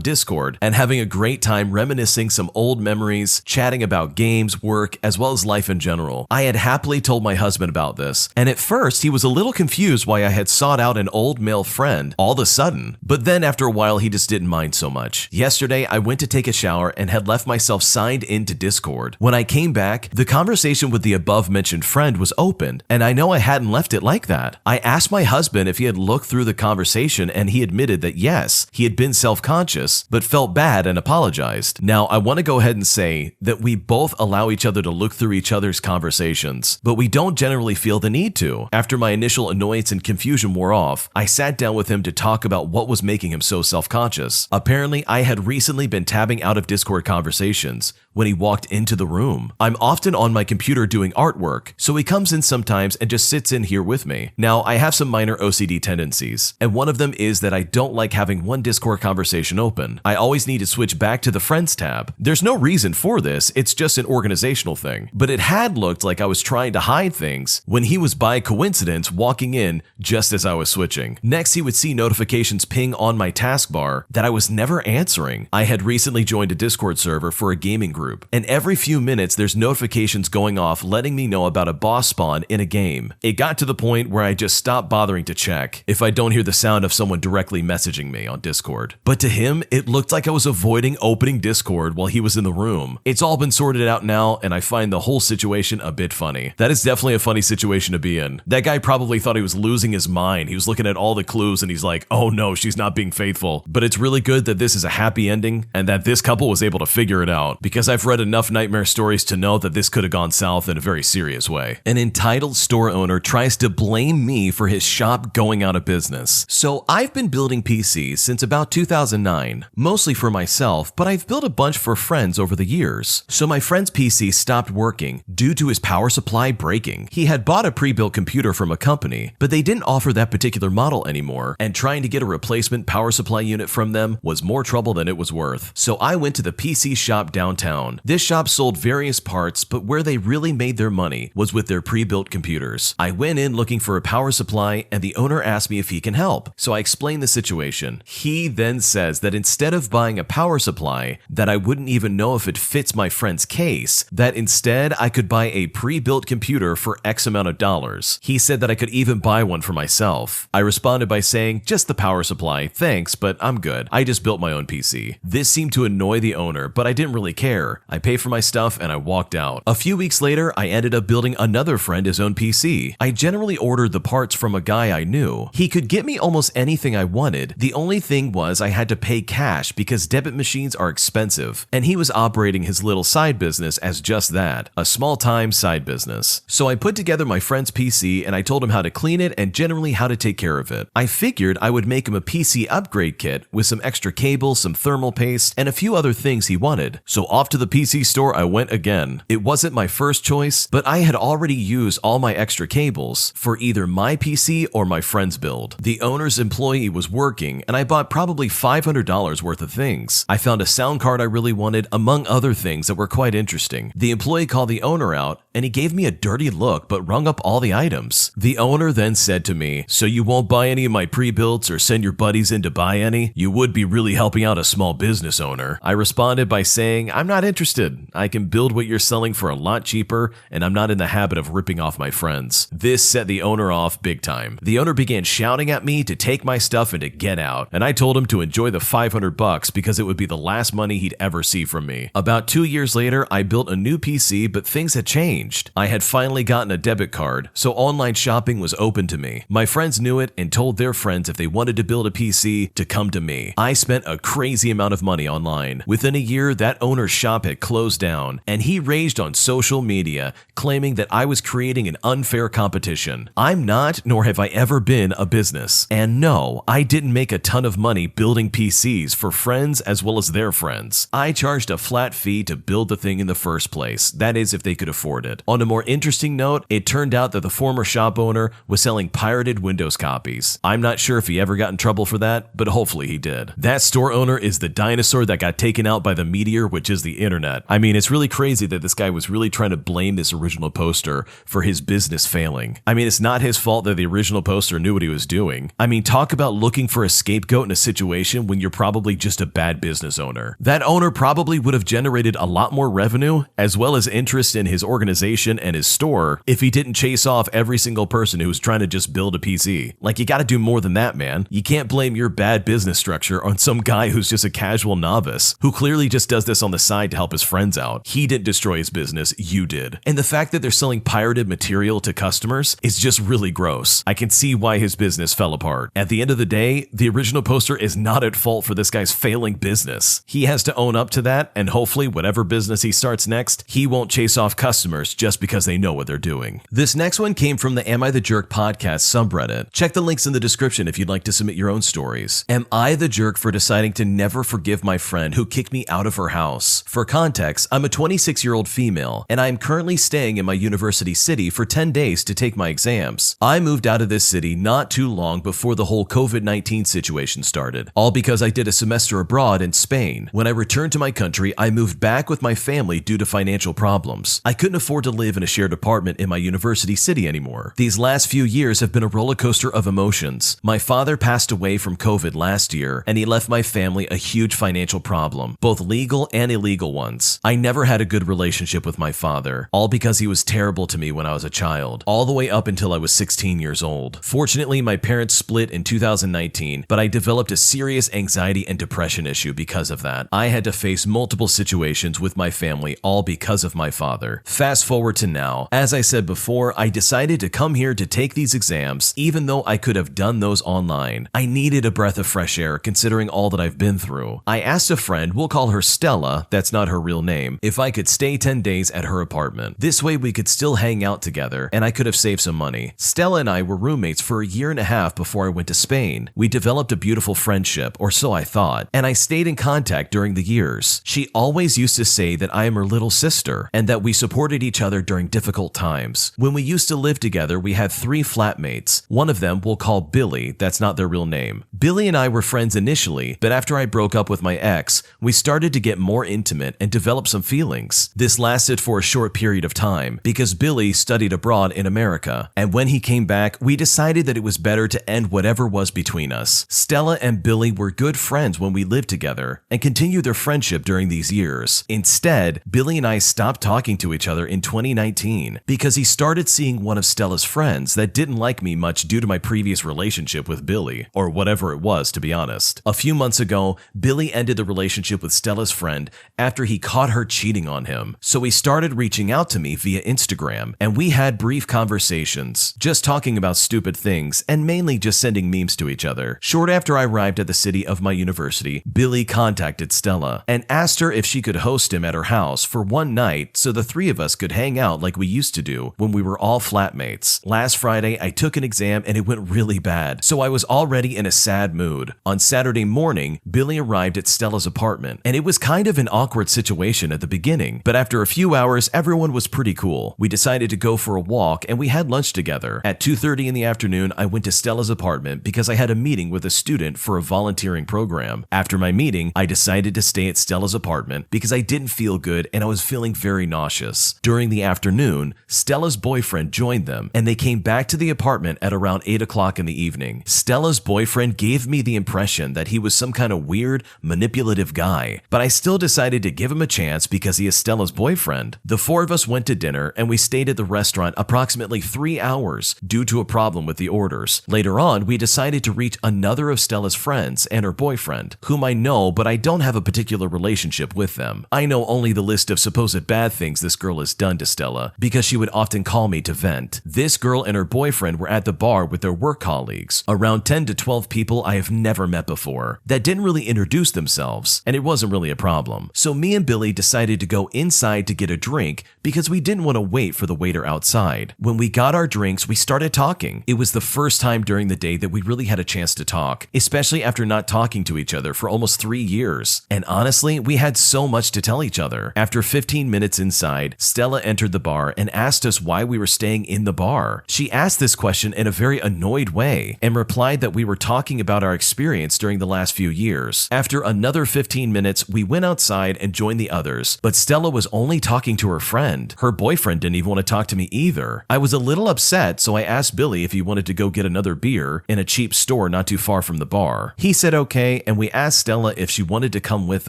Discord and having a great time reminiscing some old memories, chatting about games, work, as well as life in general. I had happily told my husband about this, and at first he was a little confused why I had sought out an old male friend all of a sudden, but then after a while he just didn't mind so much. Yesterday I went to take a shower and had left myself signed into Discord. When I came back, the conversation with the above mentioned friend was opened, and I know I hadn't left it like that. I asked my husband if he had looked through the conversation, and he admitted that yes, he had been self-conscious, but felt bad and apologized. Now, I want to go ahead and say that we both allow each other to look through each other's conversations, but we don't generally feel the need to. After my initial annoyance and confusion wore off, I sat down with him to talk about what was making him so self-conscious. Apparently, I had recently been tabbing out of Discord conversations when he walked into the room. I'm often on my computer doing artwork, so he comes in sometimes and just sits in here with me. Now, I have some minor OCD tendencies, and one of them is that I don't like having one Discord conversation open. I always need to switch back to the Friends tab. There's no reason for this, it's just an organizational thing. But it had looked like I was trying to hide things when he was by coincidence walking in just as I was switching. Next, he would see notifications ping on my taskbar that I was never answering. I had recently joined a Discord server for a gaming group, and every few minutes there's notifications going off letting me know about a boss spawn in a game. It got to the point where I just stopped bothering to check if I don't hear the sound of someone directly messaging me on Discord. But to him, it looked like I was avoiding opening Discord while he was in the room. It's all been sorted out now, and I find the whole situation a bit funny. That is definitely a funny situation to be in. That guy probably thought he was losing his mind. He was looking at all the clues and he's like, oh no, she's not being faithful. But it's really good that this is a happy ending and that this couple was able to figure it out, because because I've read enough nightmare stories to know that this could have gone south in a very serious way. An entitled store owner tries to blame me for his shop going out of business. So I've been building PCs since about 2009, mostly for myself, but I've built a bunch for friends over the years. So my friend's PC stopped working due to his power supply breaking. He had bought a pre-built computer from a company, but they didn't offer that particular model anymore, and trying to get a replacement power supply unit from them was more trouble than it was worth. So I went to the PC shop downtown. This shop sold various parts, but where they really made their money was with their pre-built computers. I went in looking for a power supply, and the owner asked me if he can help. So I explained the situation. He then says that instead of buying a power supply that I wouldn't even know if it fits my friend's case, that instead I could buy a pre-built computer for X amount of dollars. He said that I could even buy one for myself. I responded by saying, just the power supply, thanks, but I'm good. I just built my own PC. This seemed to annoy the owner, but I didn't really care. I paid for my stuff and I walked out. A few weeks later, I ended up building another friend his own PC. I generally ordered the parts from a guy I knew. He could get me almost anything I wanted. The only thing was I had to pay cash because debit machines are expensive, and he was operating his little side business as just that, a small-time side business. So I put together my friend's PC and I told him how to clean it and generally how to take care of it. I figured I would make him a PC upgrade kit with some extra cables, some thermal paste, and a few other things he wanted. So off to the PC store I went again. It wasn't my first choice, but I had already used all my extra cables for either my PC or my friend's build. The owner's employee was working, and I bought probably $500 worth of things. I found a sound card I really wanted, among other things that were quite interesting. The employee called the owner out, and he gave me a dirty look but rung up all the items. The owner then said to me, "So you won't buy any of my pre-builts or send your buddies in to buy any? You would be really helping out a small business owner." I responded by saying, "I'm not interested. I can build what you're selling for a lot cheaper, and I'm not in the habit of ripping off my friends." This set the owner off big time. The owner began shouting at me to take my stuff and to get out, and I told him to enjoy the $500 because it would be the last money he'd ever see from me. About 2 years later, I built a new PC, but things had changed. I had finally gotten a debit card, so online shopping was open to me. My friends knew it and told their friends if they wanted to build a PC to come to me. I spent a crazy amount of money online. Within a year, that owner's shop had closed down, and he raged on social media, claiming that I was creating an unfair competition. I'm not, nor have I ever been, a business. And no, I didn't make a ton of money building PCs for friends as well as their friends. I charged a flat fee to build the thing in the first place, that is, if they could afford it. On a more interesting note, it turned out that the former shop owner was selling pirated Windows copies. I'm not sure if he ever got in trouble for that, but hopefully he did. That store owner is the dinosaur that got taken out by the meteor, which is the internet. I mean, it's really crazy that this guy was really trying to blame this original poster for his business failing. I mean, it's not his fault that the original poster knew what he was doing. I mean, talk about looking for a scapegoat in a situation when you're probably just a bad business owner. That owner probably would have generated a lot more revenue as well as interest in his organization and his store if he didn't chase off every single person who was trying to just build a PC. Like, you gotta do more than that, man. You can't blame your bad business structure on some guy who's just a casual novice who clearly just does this on the side to help his friends out. He didn't destroy his business, you did. And the fact that they're selling pirated material to customers is just really gross. I can see why his business fell apart. At the end of the day, the original poster is not at fault for this guy's failing business. He has to own up to that, and hopefully whatever business he starts next, he won't chase off customers just because they know what they're doing. This next one came from the Am I the Jerk podcast subreddit. Check the links in the description if you'd like to submit your own stories. Am I the jerk for deciding to never forgive my friend who kicked me out of her house? For context, I'm a 26-year-old female, and I am currently staying in my university city for 10 days to take my exams. I moved out of this city not too long before the whole COVID-19 situation started, all because I did a semester abroad in Spain. When I returned to my country, I moved back with my family due to financial problems. I couldn't afford to live in a shared apartment in my university city anymore. These last few years have been a roller coaster of emotions. My father passed away from COVID last year, and he left my family a huge financial problem, both legal and illegal ones. I never had a good relationship with my father, all because he was terrible to me when I was a child, all the way up until I was 16 years old. Fortunately, my parents split in 2019, but I developed a serious anxiety and depression issue because of that. I had to face multiple situations with my family, all because of my father. Fast forward to now. As I said before, I decided to come here to take these exams, even though I could have done those online. I needed a breath of fresh air considering all that I've been through. I asked a friend, we'll call her Stella, that's that's not her real name, if I could stay 10 days at her apartment. This way we could still hang out together and I could have saved some money. Stella and I were roommates for a year and a half before I went to Spain. We developed a beautiful friendship, or so I thought, and I stayed in contact during the years. She always used to say that I am her little sister and that we supported each other during difficult times. When we used to live together, we had 3 flatmates. One of them we'll call Billy, that's not their real name. Billy and I were friends initially, but after I broke up with my ex, we started to get more intimate and develop some feelings. This lasted for a short period of time because Billy studied abroad in America, and when he came back, we decided that it was better to end whatever was between us. Stella and Billy were good friends when we lived together and continued their friendship during these years. Instead, Billy and I stopped talking to each other in 2019 because he started seeing one of Stella's friends that didn't like me much due to my previous relationship with Billy, or whatever it was, to be honest. A few months ago, Billy ended the relationship with Stella's friend after he caught her cheating on him. So he started reaching out to me via Instagram, and we had brief conversations, just talking about stupid things and mainly just sending memes to each other. Short after I arrived at the city of my university, Billy contacted Stella and asked her if she could host him at her house for one night so the 3 of us could hang out like we used to do when we were all flatmates. Last Friday, I took an exam and it went really bad, so I was already in a sad mood. On Saturday morning, Billy arrived at Stella's apartment, and it was kind of an awkward situation at the beginning, but after a few hours, everyone was pretty cool. We decided to go for a walk and we had lunch together. At 2:30 in the afternoon, I went to Stella's apartment because I had a meeting with a student for a volunteering program. After my meeting, I decided to stay at Stella's apartment because I didn't feel good and I was feeling very nauseous. During the afternoon, Stella's boyfriend joined them and they came back to the apartment at around 8 o'clock in the evening. Stella's boyfriend gave me the impression that he was some kind of weird, manipulative guy, but I still decided to give him a chance because he is Stella's boyfriend. The 4 of us went to dinner and we stayed at the restaurant approximately 3 hours due to a problem with the orders. Later on, we decided to reach another of Stella's friends and her boyfriend, whom I know, but I don't have a particular relationship with them. I know only the list of supposed bad things this girl has done to Stella because she would often call me to vent. This girl and her boyfriend were at the bar with their work colleagues, around 10 to 12 people I have never met before that didn't really introduce themselves, and it wasn't really a problem. So me and Billy decided to go inside to get a drink because we didn't want to wait for the waiter outside. When we got our drinks, we started talking. It was the first time during the day that we really had a chance to talk, especially after not talking to each other for almost 3 years. And honestly, we had so much to tell each other. After 15 minutes inside, Stella entered the bar and asked us why we were staying in the bar. She asked this question in a very annoyed way and replied that we were talking about our experience during the last few years. After another 15 minutes, we went outside and joined the others, but Stella was only talking to her friend. Her boyfriend didn't even want to talk to me either. I was a little upset, so I asked Billy if he wanted to go get another beer in a cheap store not too far from the bar. He said okay, and we asked Stella if she wanted to come with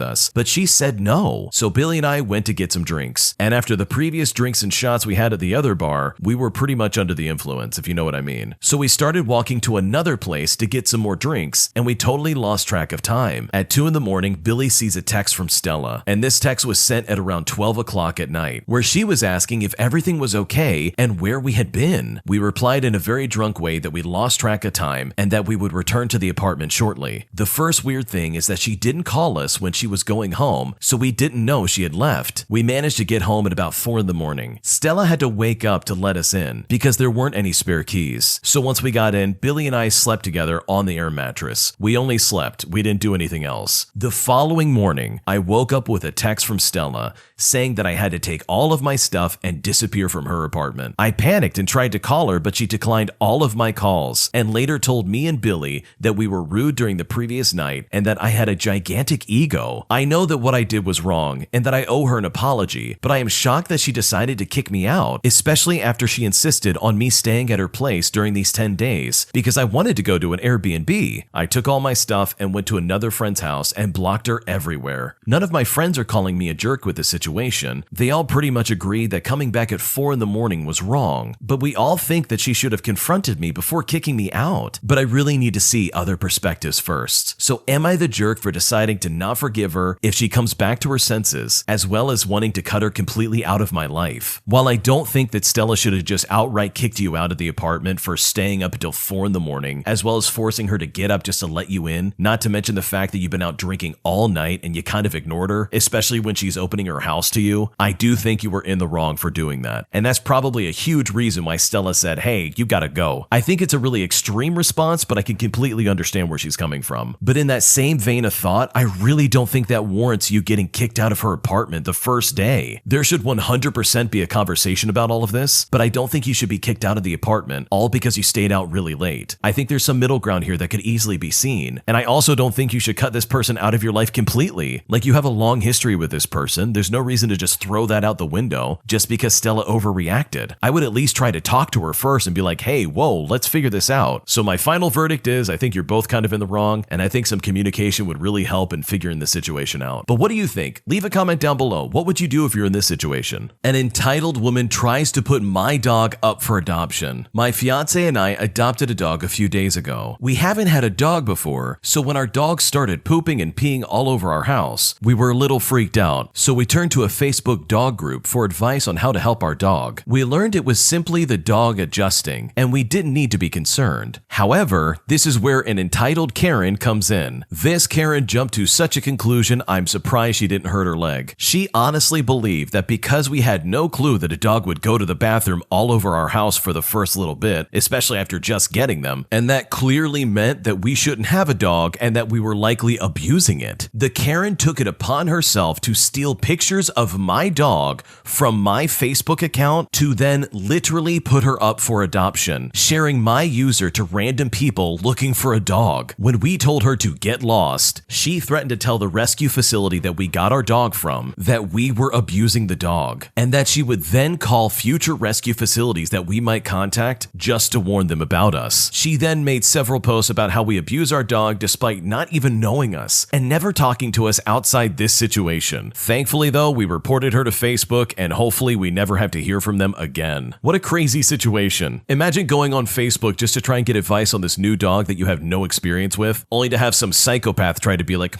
us, but she said no. So Billy and I went to get some drinks, and after the previous drinks and shots we had at the other bar, we were pretty much under the influence, if you know what I mean. So we started walking to another place to get some more drinks, and we totally lost track of time. At 2 in the morning, Billy sees a text from Stella, and this text was sent at around 12 o'clock at night, where she was asking if everything was okay and where we had been. We replied in a very drunk way that we lost track of time and that we would return to the apartment shortly. The first weird thing is that she didn't call us when she was going home, so we didn't know she had left. We managed to get home at about 4 in the morning. Stella had to wake up to let us in because there weren't any spare keys. So once we got in, Billy and I slept together on the air mattress. We only slept. We didn't do anything else. The following morning, I woke up with a text from Stella saying that I had to take all of my stuff and disappear from her apartment. I panicked and tried to call her, but she declined all of my calls and later told me and Billy that we were rude during the previous night and that I had a gigantic ego. I know that what I did was wrong and that I owe her an apology, but I am shocked that she decided to kick me out, especially after she insisted on me staying at her place during these 10 days because I wanted to go to an Airbnb. I took all my stuff and went to another friend's house and blocked her everywhere. None of my friends are calling me a jerk with this situation. They all pretty much agree that coming back at 4 in the morning was wrong, but we all think that she should have confronted me before kicking me out. But I really need to see other perspectives first. So am I the jerk for deciding to not forgive her if she comes back to her senses, as well as wanting to cut her completely out of my life? While I don't think that Stella should have just outright kicked you out of the apartment for staying up until 4 in the morning, as well as forcing her to get up just to let you in, not to mention the fact that you've been out drinking all night and you kind of ignored her, her, especially when she's opening her house to you, I do think you were in the wrong for doing that. And that's probably a huge reason why Stella said, hey, you gotta go. I think it's a really extreme response, but I can completely understand where she's coming from. But in that same vein of thought, I really don't think that warrants you getting kicked out of her apartment the first day. There should 100% be a conversation about all of this, but I don't think you should be kicked out of the apartment all because you stayed out really late. I think there's some middle ground here that could easily be seen. And I also don't think you should cut this person out of your life completely. Like, you have a long history with this person. There's no reason to just throw that out the window just because Stella overreacted. I would at least try to talk to her first and be like, hey, whoa, let's figure this out. So my final verdict is I think you're both kind of in the wrong, and I think some communication would really help in figuring the situation out. But what do you think? Leave a comment down below. What would you do if you're in this situation? An entitled woman tries to put my dog up for adoption. My fiance and I adopted a dog a few days ago. We haven't had a dog before, so when our dog started pooping and peeing all over our house, we were a little freaked out. So we turned to a Facebook dog group for advice on how to help our dog. We learned it was simply the dog adjusting, and we didn't need to be concerned. However, this is where an entitled Karen comes in. This Karen jumped to such a conclusion, I'm surprised she didn't hurt her leg. She honestly believed that because we had no clue that a dog would go to the bathroom all over our house for the first little bit, especially after just getting them, and that clearly meant that we shouldn't have a dog and that we were likely abusing it. The Karen took it upon herself to steal pictures of my dog from my Facebook account to then literally put her up for adoption, sharing my user to random people looking for a dog. When we told her to get lost, she threatened to tell the rescue facility that we got our dog from that we were abusing the dog, and that she would then call future rescue facilities that we might contact just to warn them about us. She then made several posts about how we abuse our dog despite not even knowing us and never talking to us outside this situation. Thankfully though, we reported her to Facebook, and hopefully we never have to hear from them again. What a crazy situation. Imagine going on Facebook just to try and get advice on this new dog that you have no experience with, only to have some psychopath try to be like,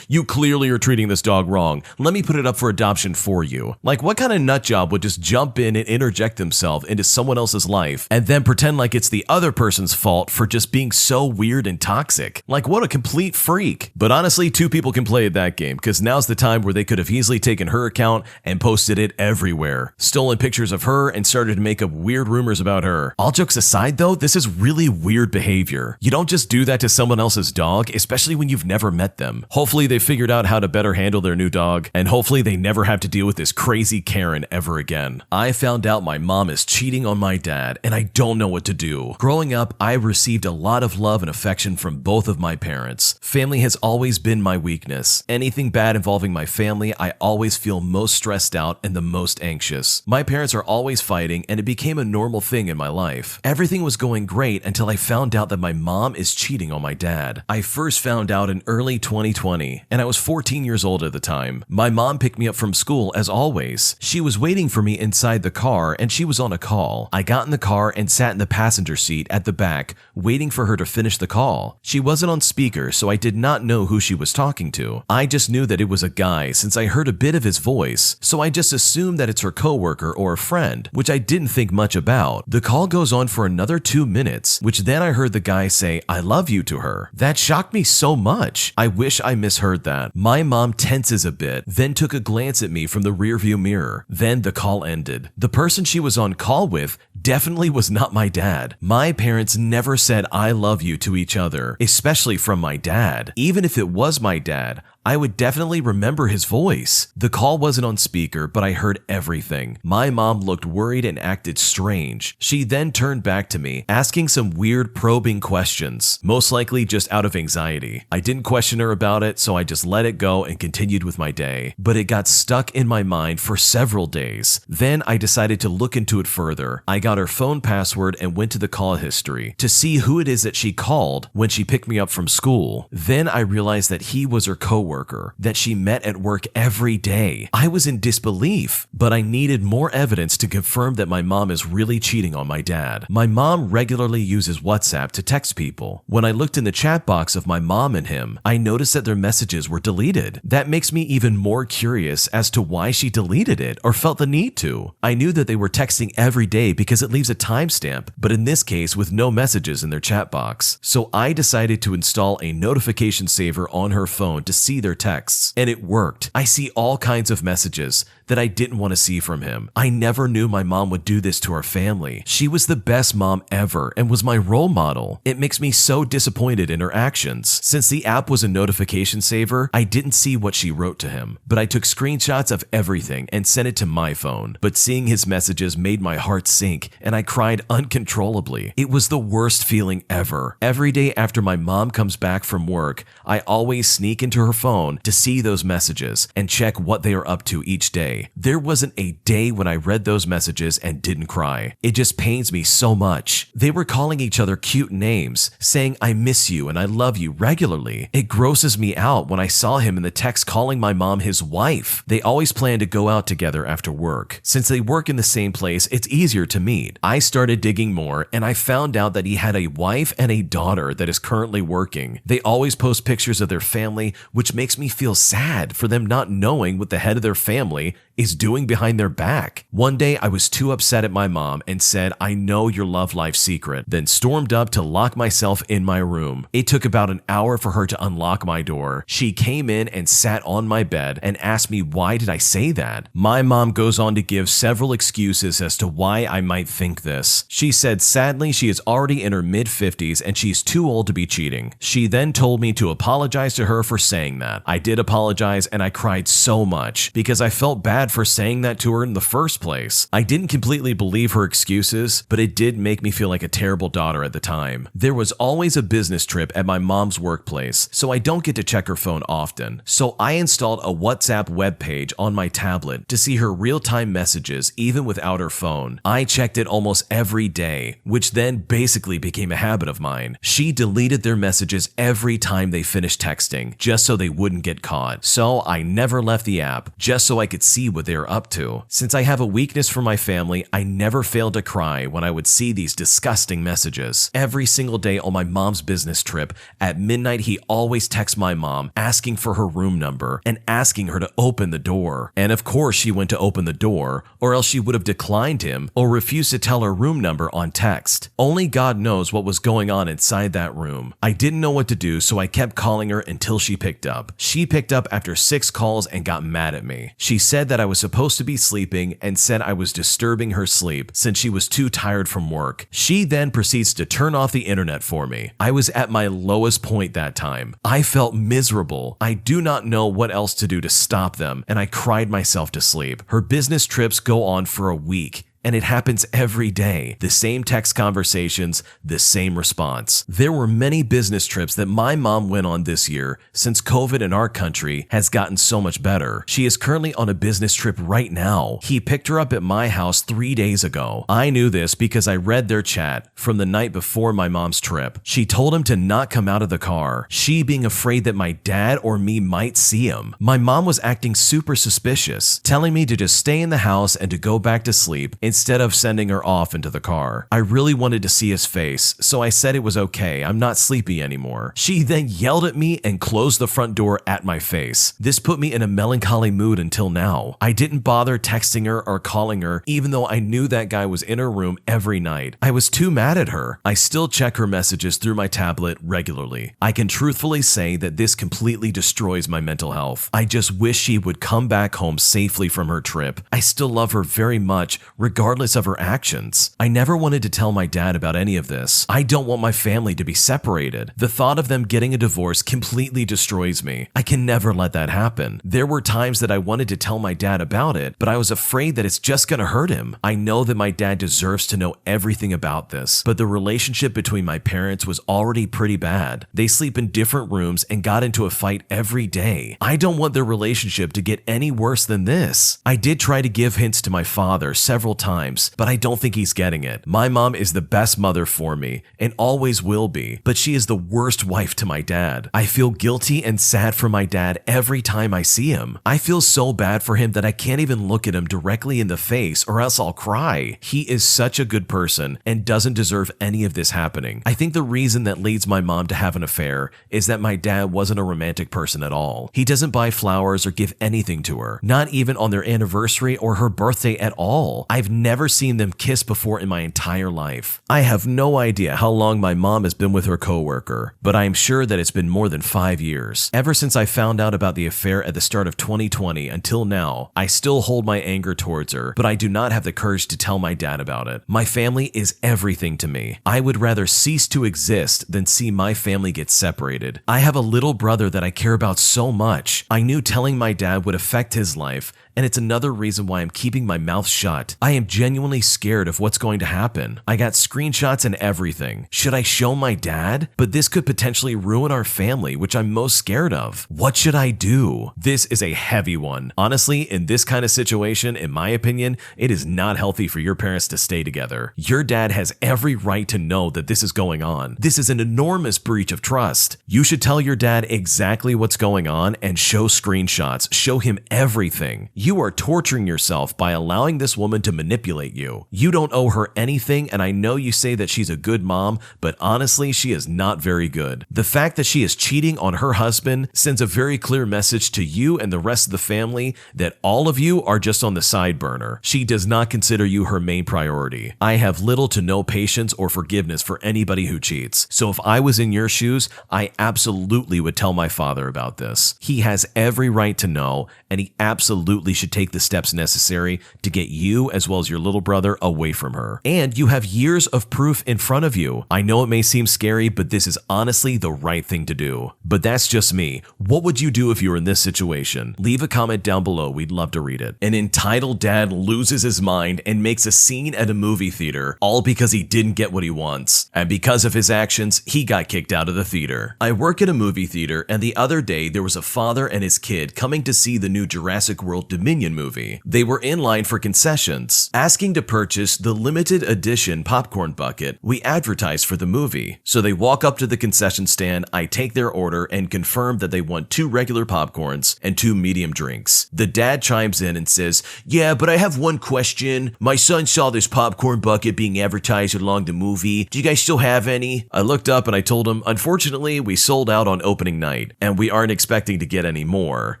you clearly are treating this dog wrong. Let me put it up for adoption for you. Like, what kind of nut job would just jump in and interject themselves into someone else's life and then pretend like it's the other person's fault for just being so weird and toxic? Like, what a complete freak. But honestly, two people can play at that game, because now's the time where they could have easily taken her account and posted it everywhere, stolen pictures of her, and started to make up weird rumors about her. All jokes aside though, this is really weird behavior. You don't just do that to someone else's dog, especially when you've never met them. Hopefully they figured out how to better handle their new dog, and hopefully they never have to deal with this crazy Karen ever again. I found out my mom is cheating on my dad, and I don't know what to do. Growing up, I received a lot of love and affection from both of my parents. Family has always been my weakness. Anything bad involving my family, I always feel most stressed out and the most anxious. My parents are always fighting, and it became a normal thing in my life. Everything was going great until I found out that my mom is cheating on my dad. I first found out in early 2020, and I was 14 years old at the time. My mom picked me up from school as always. She was waiting for me inside the car, and she was on a call. I got in the car and sat in the passenger seat at the back, waiting for her to finish the call. She wasn't on speaker, so I did not know who she was talking to. I just knew that it was a guy since I heard a bit of his voice, so I just assumed that it's her coworker or a friend, which I didn't think much about. The call goes on for another 2 minutes, which then I heard the guy say, "I love you" to her. That shocked me so much. I wish I misheard that. My mom tenses a bit, then took a glance at me from the rearview mirror. Then the call ended. The person she was on call with definitely was not my dad. My parents never said "I love you" to each other, especially from my dad. Even if it was my dad, I would definitely remember his voice. The call wasn't on speaker, but I heard everything. My mom looked worried and acted strange. She then turned back to me, asking some weird probing questions, most likely just out of anxiety. I didn't question her about it, so I just let it go and continued with my day. But it got stuck in my mind for several days. Then I decided to look into it further. I got her phone password and went to the call history to see who it is that she called when she picked me up from school. Then I realized that he was her coworker that she met at work every day. I was in disbelief, but I needed more evidence to confirm that my mom is really cheating on my dad. My mom regularly uses WhatsApp to text people. When I looked in the chat box of my mom and him, I noticed that their messages were deleted. That makes me even more curious as to why she deleted it or felt the need to. I knew that they were texting every day because it leaves a timestamp, but in this case with no messages in their chat box. So I decided to install a notification saver on her phone to see see their texts. And it worked. I see all kinds of messages that I didn't want to see from him. I never knew my mom would do this to our family. She was the best mom ever and was my role model. It makes me so disappointed in her actions. Since the app was a notification saver, I didn't see what she wrote to him, but I took screenshots of everything and sent it to my phone. But seeing his messages made my heart sink and I cried uncontrollably. It was the worst feeling ever. Every day after my mom comes back from work, I always sneak into her phone to see those messages and check what they are up to each day. There wasn't a day when I read those messages and didn't cry. It just pains me so much. They were calling each other cute names, saying I miss you and I love you regularly. It grosses me out when I saw him in the text calling my mom his wife. They always plan to go out together after work. Since they work in the same place, it's easier to meet. I started digging more and I found out that he had a wife and a daughter that is currently working. They always post pictures of their family, which makes me feel sad for them not knowing what the head of their family is doing behind their back. One day I was too upset at my mom and said, I know your love life secret, then stormed up to lock myself in my room. It took about an hour for her to unlock my door. She came in and sat on my bed and asked me why did I say that. My mom goes on to give several excuses as to why I might think this. She said sadly she is already in her mid-50s and she's too old to be cheating. She then told me to apologize to her for saying that. I did apologize and I cried so much because I felt bad for saying that to her in the first place. I didn't completely believe her excuses, but it did make me feel like a terrible daughter at the time. There was always a business trip at my mom's workplace, so I don't get to check her phone often. So I installed a WhatsApp web page on my tablet to see her real-time messages even without her phone. I checked it almost every day, which then basically became a habit of mine. She deleted their messages every time they finished texting, just so they wouldn't get caught. So I never left the app, just so I could see what they are up to. Since I have a weakness for my family, I never failed to cry when I would see these disgusting messages. Every single day on my mom's business trip, at midnight he always texts my mom asking for her room number and asking her to open the door. And of course she went to open the door, or else she would have declined him or refused to tell her room number on text. Only God knows what was going on inside that room. I didn't know what to do, so I kept calling her until she picked up. She picked up after 6 calls and got mad at me. She said that I was supposed to be sleeping and said I was disturbing her sleep since she was too tired from work. She then proceeds to turn off the internet for me. I was at my lowest point that time. I felt miserable. I do not know what else to do to stop them, and I cried myself to sleep. Her business trips go on for a week. And it happens every day. The same text conversations, the same response. There were many business trips that my mom went on this year since COVID in our country has gotten so much better. She is currently on a business trip right now. He picked her up at my house 3 days ago. I knew this because I read their chat from the night before my mom's trip. She told him to not come out of the car, she being afraid that my dad or me might see him. My mom was acting super suspicious, telling me to just stay in the house and to go back to sleep instead of sending her off into the car. I really wanted to see his face, so I said it was okay, I'm not sleepy anymore. She then yelled at me and closed the front door at my face. This put me in a melancholy mood until now. I didn't bother texting her or calling her, even though I knew that guy was in her room every night. I was too mad at her. I still check her messages through my tablet regularly. I can truthfully say that this completely destroys my mental health. I just wish she would come back home safely from her trip. I still love her very much, regardless of her actions. I never wanted to tell my dad about any of this. I don't want my family to be separated. The thought of them getting a divorce completely destroys me. I can never let that happen. There were times that I wanted to tell my dad about it, but I was afraid that it's just gonna hurt him. I know that my dad deserves to know everything about this, but the relationship between my parents was already pretty bad. They sleep in different rooms and got into a fight every day. I don't want their relationship to get any worse than this. I did try to give hints to my father several times, but I don't think he's getting it. My mom is the best mother for me and always will be, but she is the worst wife to my dad. I feel guilty and sad for my dad every time I see him. I feel so bad for him that I can't even look at him directly in the face or else I'll cry. He is such a good person and doesn't deserve any of this happening. I think the reason that leads my mom to have an affair is that my dad wasn't a romantic person at all. He doesn't buy flowers or give anything to her, not even on their anniversary or her birthday at all. I've never seen them kiss before in my entire life. I have no idea how long my mom has been with her coworker, but I am sure that it's been more than 5 years. Ever since I found out about the affair at the start of 2020 until now, I still hold my anger towards her, but I do not have the courage to tell my dad about it. My family is everything to me. I would rather cease to exist than see my family get separated. I have a little brother that I care about so much. I knew telling my dad would affect his life, and it's another reason why I'm keeping my mouth shut. I am genuinely scared of what's going to happen. I got screenshots and everything. Should I show my dad? But this could potentially ruin our family, which I'm most scared of. What should I do? This is a heavy one. Honestly, in this kind of situation, in my opinion, it is not healthy for your parents to stay together. Your dad has every right to know that this is going on. This is an enormous breach of trust. You should tell your dad exactly what's going on and show screenshots. Show him everything. You are torturing yourself by allowing this woman to manipulate you. You don't owe her anything, and I know you say that she's a good mom, but honestly, she is not very good. The fact that she is cheating on her husband sends a very clear message to you and the rest of the family that all of you are just on the side burner. She does not consider you her main priority. I have little to no patience or forgiveness for anybody who cheats. So if I was in your shoes, I absolutely would tell my father about this. He has every right to know, and he absolutely should take the steps necessary to get you as well as your little brother away from her. And you have years of proof in front of you. I know it may seem scary, but this is honestly the right thing to do. But that's just me. What would you do if you were in this situation? Leave a comment down below. We'd love to read it. An entitled dad loses his mind and makes a scene at a movie theater, all because he didn't get what he wants. And because of his actions, he got kicked out of the theater. I work at a movie theater, and the other day there was a father and his kid coming to see the new Jurassic World Dominion movie. They were in line for concessions, asking to purchase the limited edition popcorn bucket we advertised for the movie. So they walk up to the concession stand, I take their order and confirm that they want 2 regular popcorns and 2 medium drinks. The dad chimes in and says, "Yeah, but I have one question. My son saw this popcorn bucket being advertised along the movie. Do you guys still have any?" I looked up and I told him, "Unfortunately, we sold out on opening night, and we aren't expecting to get any more."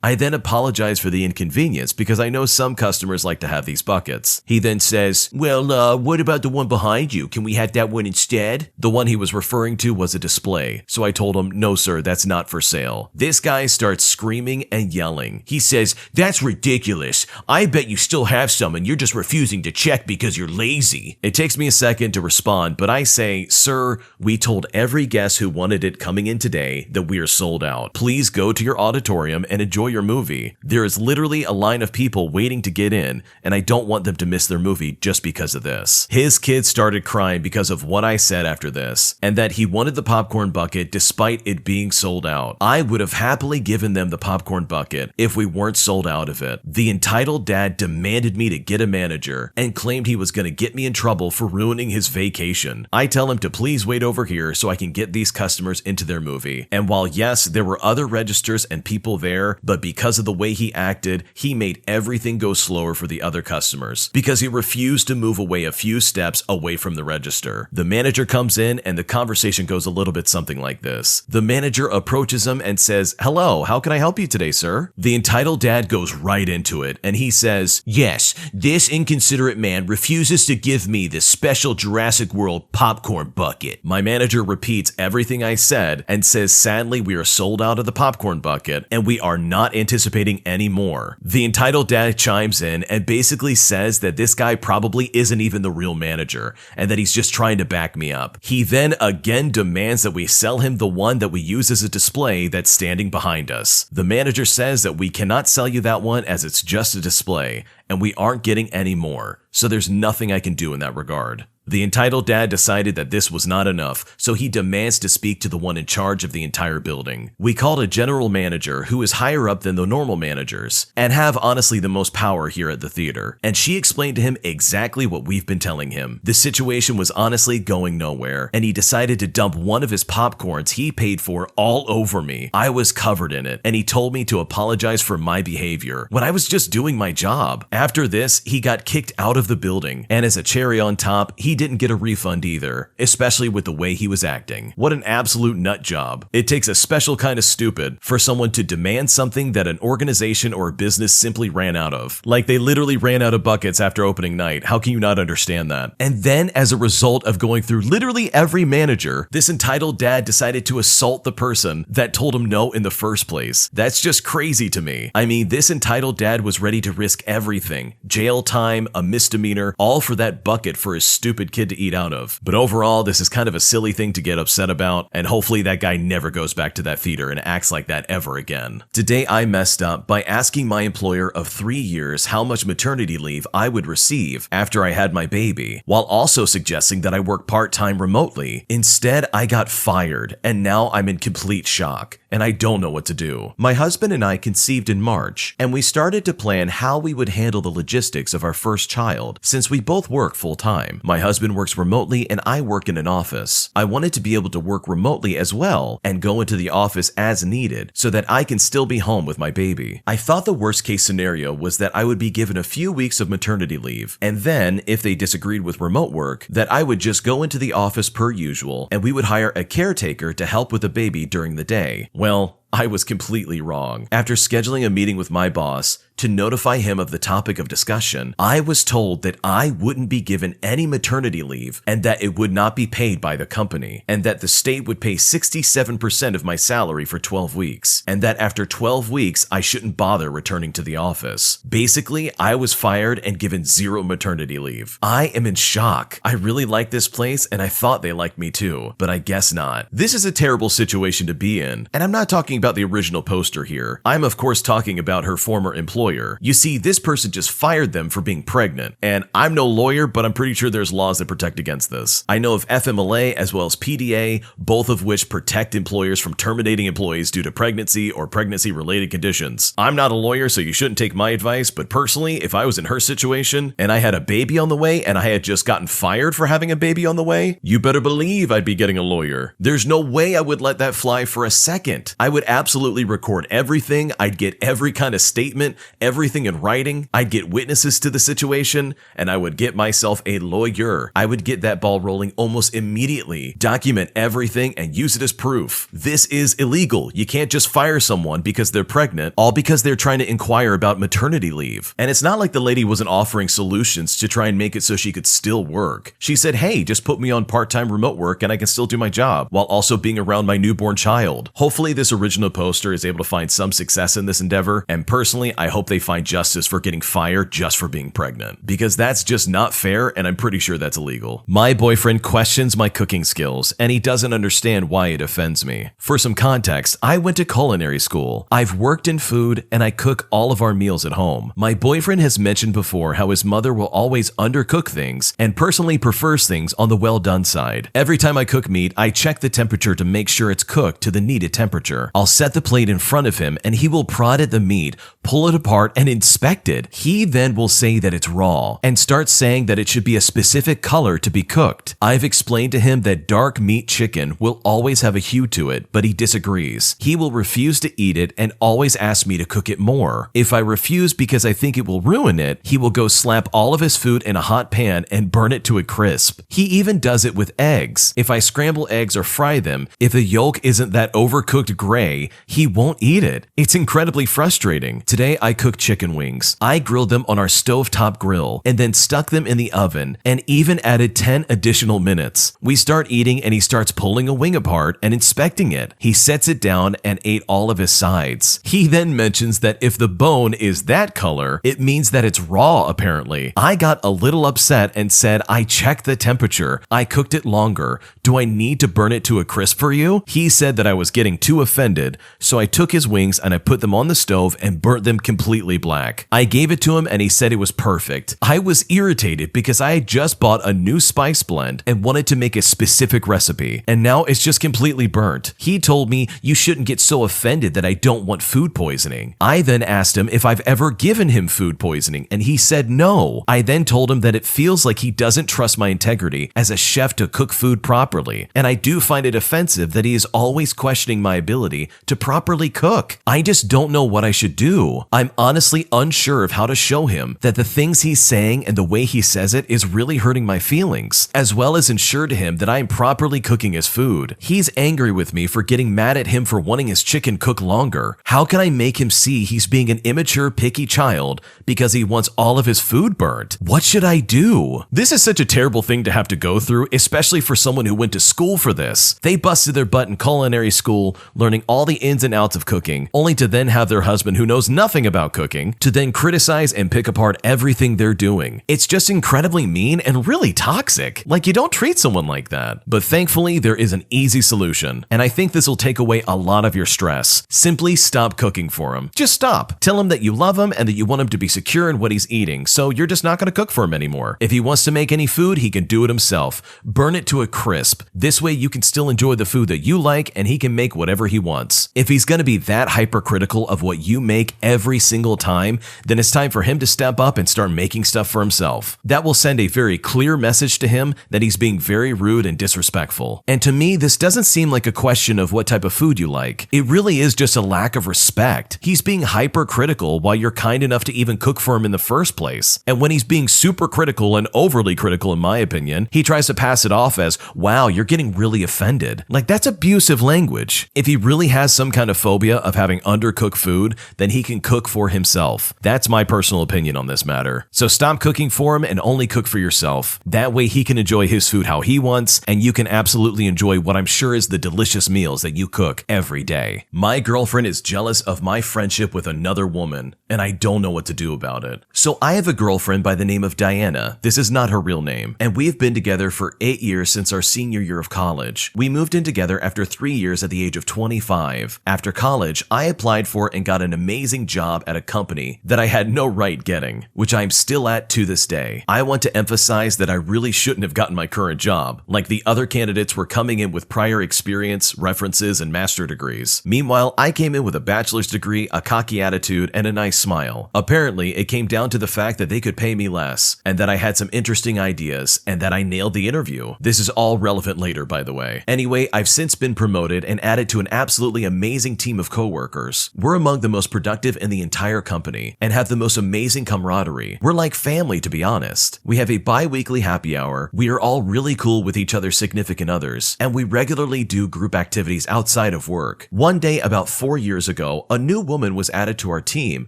I then apologized for the inconvenience because I know some customers like to have these buckets. He then says, "Well, what about the one behind you? Can we have that one instead?" The one he was referring to was a display, so I told him, "No sir, that's not for sale." This guy starts screaming and yelling. He says, "That's ridiculous. I bet you still have some and you're just refusing to check because you're lazy." It takes me a second to respond, but I say, "Sir, we told every guest who wanted it coming in today that we are sold out. Please go to your auditorium and enjoy your movie. There is literally a line of people waiting to get in, and I don't want them to miss their movie just because of this." His kids started crying because of what I said after this, and that he wanted the popcorn bucket despite it being sold out. I would have happily given them the popcorn bucket if we weren't sold out of it. The entitled dad demanded me to get a manager and claimed he was going to get me in trouble for ruining his vacation. I tell him to please wait over here so I can get these customers into their movie. And while yes, there were other registers and people there, but because of the way he acted, he made everything go slower for the other customers because he refused to move away a few steps away from the register. The manager comes in and the conversation goes a little bit something like this. The manager approaches him and says, "Hello, how can I help you today, sir?" The entitled dad goes right into it and he says, "Yes, this inconsiderate man refuses to give me this special Jurassic World popcorn bucket." My manager repeats everything I said and says, "Sadly, we are sold out of the popcorn bucket and we are not anticipating any more." The entitled dad chimes in and basically says that this guy probably isn't even the real manager and that he's just trying to back me up. He then again demands that we sell him the one that we use as a display that's standing behind us. The manager says that we cannot sell you that one as it's just a display and we aren't getting any more, so there's nothing I can do in that regard. The entitled dad decided that this was not enough, so he demands to speak to the one in charge of the entire building. We called a general manager who is higher up than the normal managers and have honestly the most power here at the theater, and she explained to him exactly what we've been telling him. The situation was honestly going nowhere, and he decided to dump one of his popcorns he paid for all over me. I was covered in it, and he told me to apologize for my behavior when I was just doing my job. After this, he got kicked out of the building, and as a cherry on top, he didn't get a refund either, especially with the way he was acting. What an absolute nut job. It takes a special kind of stupid for someone to demand something that an organization or a business simply ran out of. Like they literally ran out of buckets after opening night. How can you not understand that? And then as a result of going through literally every manager, this entitled dad decided to assault the person that told him no in the first place. That's just crazy to me. I mean, this entitled dad was ready to risk everything. Jail time, a misdemeanor, all for that bucket for his stupid kid to eat out of. But overall, this is kind of a silly thing to get upset about, and hopefully that guy never goes back to that theater and acts like that ever again. Today I messed up by asking my employer of 3 years how much maternity leave I would receive after I had my baby, while also suggesting that I work part-time remotely. Instead, I got fired, and now I'm in complete shock, and I don't know what to do. My husband and I conceived in March, and we started to plan how we would handle the logistics of our first child, since we both work full-time. My husband works remotely and I work in an office. I wanted to be able to work remotely as well and go into the office as needed so that I can still be home with my baby. I thought the worst case scenario was that I would be given a few weeks of maternity leave, and then, if they disagreed with remote work, that I would just go into the office per usual and we would hire a caretaker to help with the baby during the day. Well, I was completely wrong. After scheduling a meeting with my boss to notify him of the topic of discussion, I was told that I wouldn't be given any maternity leave and that it would not be paid by the company, and that the state would pay 67% of my salary for 12 weeks, and that after 12 weeks, I shouldn't bother returning to the office. Basically, I was fired and given 0 maternity leave. I am in shock. I really like this place and I thought they liked me too, but I guess not. This is a terrible situation to be in, and I'm not talking about the original poster here. I'm of course talking about her former employer. You see, this person just fired them for being pregnant, and I'm no lawyer, but I'm pretty sure there's laws that protect against this. I know of FMLA as well as PDA, both of which protect employers from terminating employees due to pregnancy or pregnancy-related conditions. I'm not a lawyer, so you shouldn't take my advice, but personally, if I was in her situation and I had a baby on the way and I had just gotten fired for having a baby on the way, you better believe I'd be getting a lawyer. There's no way I would let that fly for a second. I would absolutely record everything. I'd get every kind of statement, everything in writing. I'd get witnesses to the situation, and I would get myself a lawyer. I would get that ball rolling almost immediately, document everything, and use it as proof. This is illegal. You can't just fire someone because they're pregnant, all because they're trying to inquire about maternity leave. And it's not like the lady wasn't offering solutions to try and make it so she could still work. She said, hey, just put me on part-time remote work and I can still do my job while also being around my newborn child. Hopefully this original poster is able to find some success in this endeavor, and personally, I hope they find justice for getting fired just for being pregnant, because that's just not fair, and I'm pretty sure that's illegal. My boyfriend questions my cooking skills, and he doesn't understand why it offends me. For some context, I went to culinary school. I've worked in food, and I cook all of our meals at home. My boyfriend has mentioned before how his mother will always undercook things and personally prefers things on the well-done side. Every time I cook meat, I check the temperature to make sure it's cooked to the needed temperature. I'll set the plate in front of him, and he will prod at the meat, pull it apart, and inspect it. He then will say that it's raw and start saying that it should be a specific color to be cooked. I've explained to him that dark meat chicken will always have a hue to it, but he disagrees. He will refuse to eat it and always ask me to cook it more. If I refuse because I think it will ruin it, he will go slap all of his food in a hot pan and burn it to a crisp. He even does it with eggs. If I scramble eggs or fry them, if the yolk isn't that overcooked gray, he won't eat it. It's incredibly frustrating. Today I cooked chicken wings. I grilled them on our stovetop grill and then stuck them in the oven and even added 10 additional minutes. We start eating and he starts pulling a wing apart and inspecting it. He sets it down and ate all of his sides. He then mentions that if the bone is that color, it means that it's raw apparently. I got a little upset and said, I checked the temperature. I cooked it longer. Do I need to burn it to a crisp for you? He said that I was getting too offended, so I took his wings and I put them on the stove and burnt them completely black. I gave it to him and he said it was perfect. I was irritated because I had just bought a new spice blend and wanted to make a specific recipe, and now it's just completely burnt. He told me you shouldn't get so offended that I don't want food poisoning. I then asked him if I've ever given him food poisoning, and he said no. I then told him that it feels like he doesn't trust my integrity as a chef to cook food properly, and I do find it offensive that he is always questioning my ability to properly cook. I just don't know what I should do. I'm honestly unsure of how to show him that the things he's saying and the way he says it is really hurting my feelings, as well as ensure to him that I am properly cooking his food. He's angry with me for getting mad at him for wanting his chicken cooked longer. How can I make him see he's being an immature, picky child because he wants all of his food burnt? What should I do? This is such a terrible thing to have to go through, especially for someone who went to school for this. They busted their butt in culinary school, learning all the ins and outs of cooking, only to then have their husband who knows nothing about cooking to then criticize and pick apart everything they're doing. It's just incredibly mean and really toxic. Like, you don't treat someone like that. But thankfully, there is an easy solution, and I think this will take away a lot of your stress. Simply stop cooking for him. Just stop. Tell him that you love him and that you want him to be secure in what he's eating, so you're just not going to cook for him anymore. If he wants to make any food, he can do it himself. Burn it to a crisp. This way you can still enjoy the food that you like and he can make whatever he wants. If he's going to be that hypercritical of what you make every single time, then it's time for him to step up and start making stuff for himself. That will send a very clear message to him that he's being very rude and disrespectful. And to me, this doesn't seem like a question of what type of food you like. It really is just a lack of respect. He's being hypercritical while you're kind enough to even cook for him in the first place. And when he's being super critical and overly critical, in my opinion, he tries to pass it off as, wow, you're getting really offended. Like, that's abusive language. If he really has some kind of phobia of having undercooked food, then he can cook for himself. That's my personal opinion on this matter. So stop cooking for him and only cook for yourself. That way he can enjoy his food how he wants, and you can absolutely enjoy what I'm sure is the delicious meals that you cook every day. My girlfriend is jealous of my friendship with another woman, and I don't know what to do about it. So I have a girlfriend by the name of Diana. This is not her real name, and we have been together for 8 years since our senior year of college. We moved in together after 3 years at the age of 25. After college, I applied for and got an amazing job at a company that I had no right getting, which I'm still at to this day. I want to emphasize that I really shouldn't have gotten my current job. Like, the other candidates were coming in with prior experience, references, and master degrees. Meanwhile, I came in with a bachelor's degree, a cocky attitude, and a nice smile. Apparently, it came down to the fact that they could pay me less, and that I had some interesting ideas, and that I nailed the interview. This is all relevant later, by the way. Anyway, I've since been promoted and added to an absolutely amazing team of coworkers. We're among the most productive in the entire company, and have the most amazing camaraderie. We're like family, to be honest. We have a bi-weekly happy hour, we are all really cool with each other's significant others, and we regularly do group activities outside of work. One day, about 4 years ago, a new woman was added to our team,